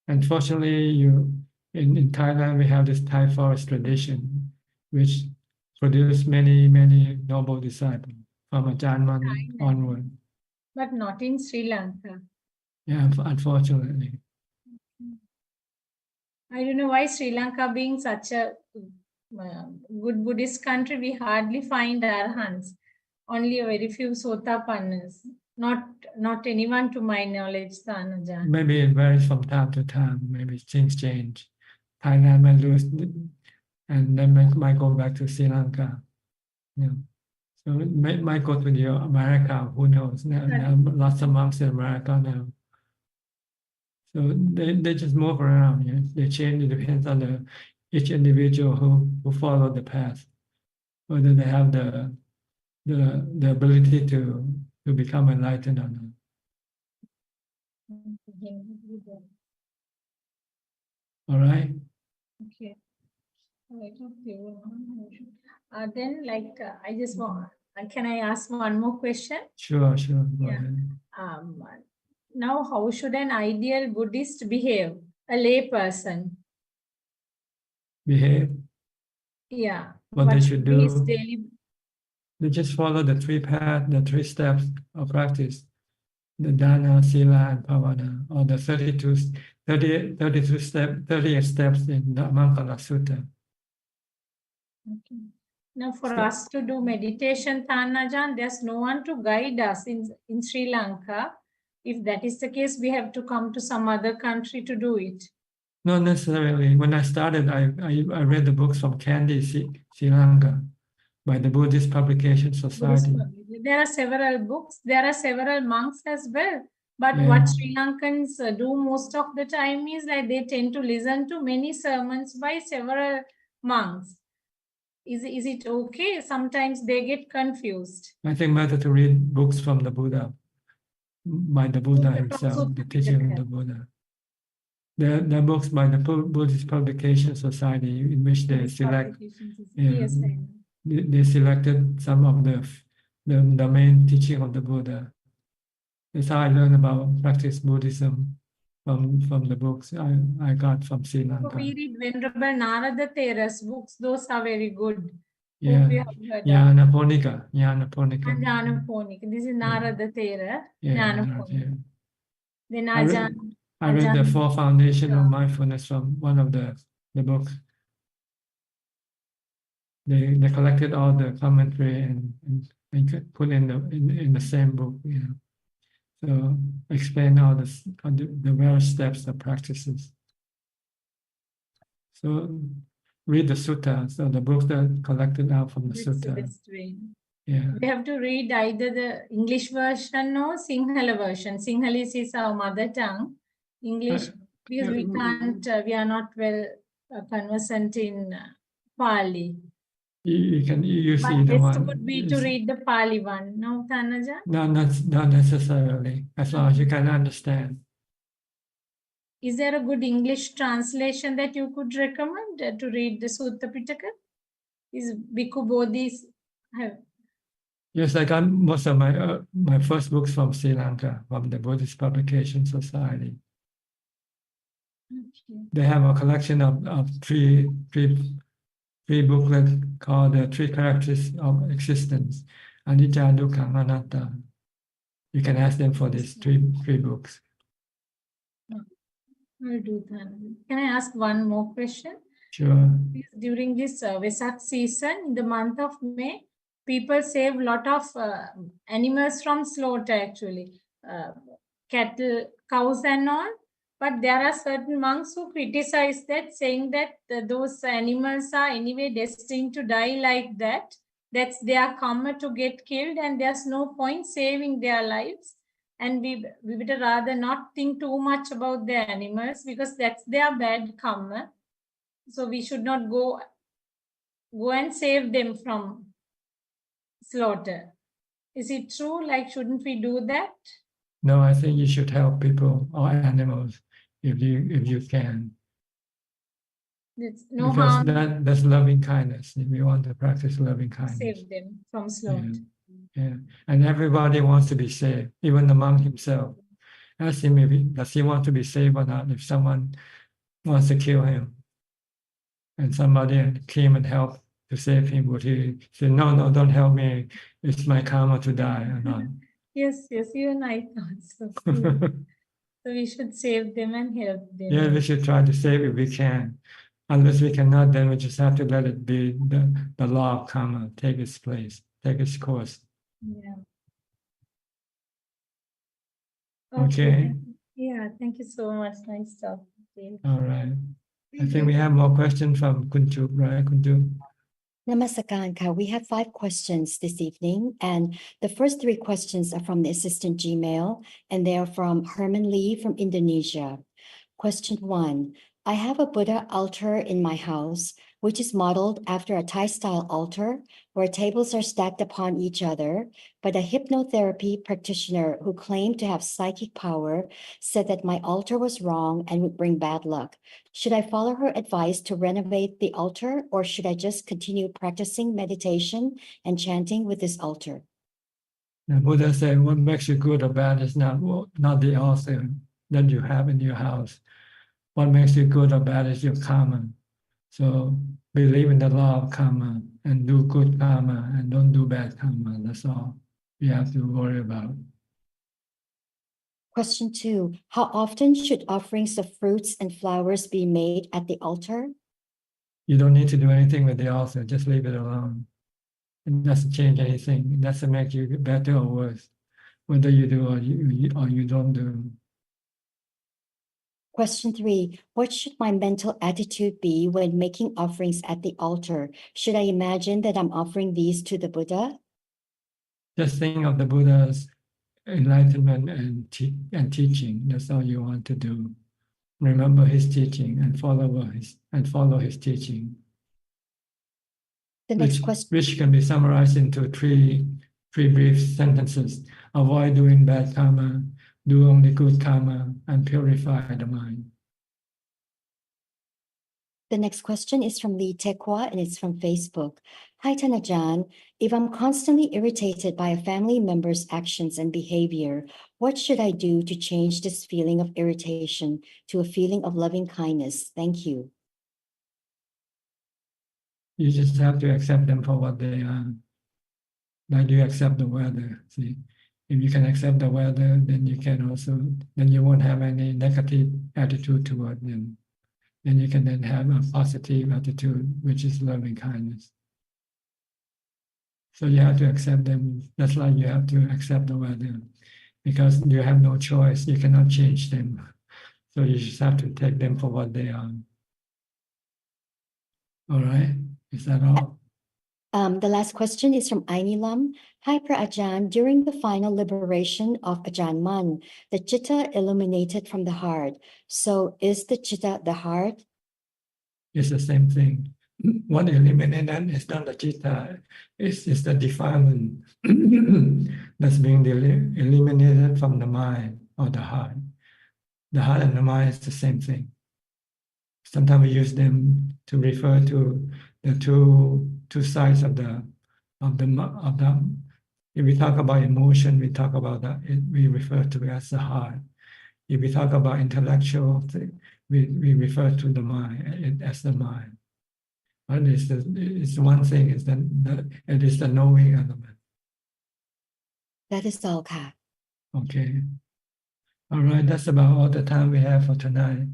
Unfortunately, in Thailand, we have this Thai forest tradition, which produced many noble disciples from Ajaan onward. But not in Sri Lanka. Yeah, unfortunately. I don't know why Sri Lanka, being such a good Buddhist country, we hardly find arahants. Only a very few Sotapannas. not anyone to my knowledge, Ajahn. Maybe it varies from time to time. Maybe things change. Thailand might lose, and then might go back to Sri Lanka. Yeah. So it might go to America. Who knows? There are lots of monks in America now. So they just move around. Yeah? They change. It depends on each individual who follow the path, whether they have the ability to become enlightened or not. All right. Okay. Then, I just want. Can I ask one more question? Sure. Go Yeah. ahead. Now, how should an ideal Buddhist behave? A lay person. Behave. Yeah. What they should be his do. daily? They just follow the the 3 steps of practice. The dana, sila, and pavana, or the 32 38 steps in the Dhammatalk Sutta. Okay. Now, for us to do meditation, Ajahn, there's no one to guide us in Sri Lanka. If that is the case, we have to come to some other country to do it. Not necessarily. When I started, I read the books from Kandy, Sri Lanka, by the Buddhist Publication Society. There are several books. There are several monks as well. But Yeah. what Sri Lankans do most of the time is like they tend to listen to many sermons by several monks. Is it okay? Sometimes they get confused. I think better to read books from the Buddha, by the Buddha himself, the teaching of the Buddha. There are books by the Buddhist Publication Society in which they select. Yes, They selected some of the main teaching of the Buddha. That's how I learned about practice Buddhism from the books I got from Sri Lanka. We read Venerable Narada Thera's books. Those are very good. Yeah, Hope you have heard of. Jnana Ponika. Jnana Ponika. This is Narada Thera. Jnana Ponika. Then I read the 4 Foundation of Mindfulness from one of the books. They collected all the commentary and put in the same book, you know. So explain all the various steps of practices. So read the sutta, so the books that collected out from the That's the sutta. best way. Yeah. We have to read either the English version or Sinhala version. Sinhalese is our mother tongue. English, because we can't, we are not well conversant in Pali. You can use But either best one. would be to read the Pali one, no, Tanaja? No, not necessarily, as long as you can understand. Is there a good English translation that you could recommend to read the Sutta Pitaka? Is Bhikkhu Bodhi's have? Yes, I got most of my first books from Sri Lanka, from the Buddhist Publication Society. Okay. They have a collection of three booklets called the 3 Characteristics of Existence, Anicca, Dukkha, Anatta. You can ask them for these three books. I'll do that. Can I ask one more question? Sure. During this Vesak season, in the month of May, people save a lot of animals from slaughter, actually. Cattle, cows and all. But there are certain monks who criticize that, saying that those animals are anyway destined to die like that. That's their karma to get killed, and there's no point saving their lives. And we would rather not think too much about the animals because that's their bad karma. So we should not go and save them from slaughter. Is it true? Like, shouldn't we do that? No, I think you should help people or animals if you can. There's no because harm. that's loving kindness. If we want to practice loving kindness. Save them from slaughter. Yeah. And everybody wants to be saved, even the monk himself. Ask him does he want to be saved or not. If someone wants to kill him and somebody came and helped to save him, would he say, no, don't help me. It's my karma to die or not? Yes, even I thought so. So we should save them and help them. Yeah, we should try to save if we can. Unless we cannot, then we just have to let it be the law of karma take its place, take its course. Yeah. Okay. Yeah, thank you so much. Nice talking to you. All right. I think we have more questions from Kunju, right, Kunju? Namaskaran. We have 5 questions this evening, and the first 3 questions are from the assistant Gmail, and they are from Herman Lee from Indonesia. Question 1. I have a Buddha altar in my house, which is modeled after a Thai-style altar, where tables are stacked upon each other, but a hypnotherapy practitioner who claimed to have psychic power said that my altar was wrong and would bring bad luck. Should I follow her advice to renovate the altar, or should I just continue practicing meditation and chanting with this altar? The Buddha said, what makes you good or bad is not the altar that you have in your house. What makes you good or bad is your karma. So believe in the law of karma and do good karma and don't do bad karma. That's all you have to worry about. Question 2. How often should offerings of fruits and flowers be made at the altar? You don't need to do anything with the altar. Just leave it alone. It doesn't change anything. It doesn't make you better or worse, whether you do or you don't do. Question 3. What should my mental attitude be when making offerings at the altar? Should I imagine that I'm offering these to the Buddha? Just think of the Buddha's enlightenment and teaching. That's all you want to do. Remember his teaching and follow his teaching. The next question, which can be summarized into three brief sentences. Avoid doing bad karma, do only good karma, and purify the mind. The next question is from Lee Tekwa, and it's from Facebook. Hi, Ajaan. If I'm constantly irritated by a family member's actions and behavior, what should I do to change this feeling of irritation to a feeling of loving kindness? Thank you. You just have to accept them for what they are. Like you accept the weather. See, if you can accept the weather, then you won't have any negative attitude toward them. Then you can then have a positive attitude, which is loving kindness. So you have to accept them. That's like you have to accept the weather, because you have no choice. You cannot change them. So you just have to take them for what they are. All right, is that all? The last question is from Aini Lam. Hi, Ajaan. During the final liberation of Ajaan Mun, the chitta illuminated from the heart. So is the chitta the heart? It's the same thing. What eliminated is not the chitta, it's the defilement that's being eliminated from the mind or the heart. The heart and the mind is the same thing. Sometimes we use them to refer to the two sides of the. If we talk about emotion, we talk about that. We refer to it as the heart. If we talk about intellectual thing, we refer to the mind as the mind. But it's one thing. It is the knowing element. That is all, Ka. Okay. All right. That's about all the time we have for tonight.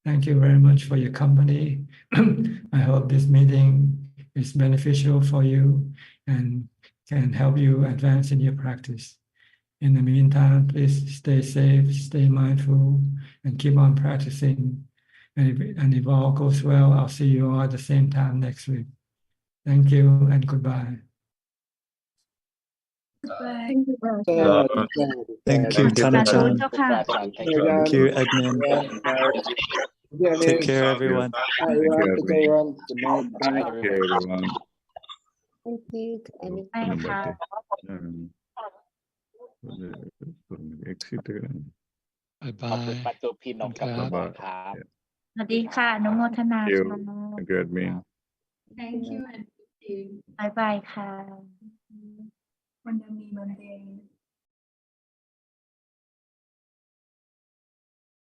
Thank you very much for your company. I hope this meeting is beneficial for you and can help you advance in your practice. In the meantime, please stay safe, stay mindful, and keep on practicing. And if all goes well, I'll see you all at the same time next week. Thank you and goodbye. Thank you. Thank you, Ajaan. Thank you, admin. Take care, everyone. Thank you, everyone. Good night. Thank you, everyone. Thank you. Exit. Bye. ประตูพี่นกกับคุณหมอครับ สวัสดีค่ะอนุโมทนาค่ะ Thank you, admin. Thank you andบ๊ายบายค่ะ Monday.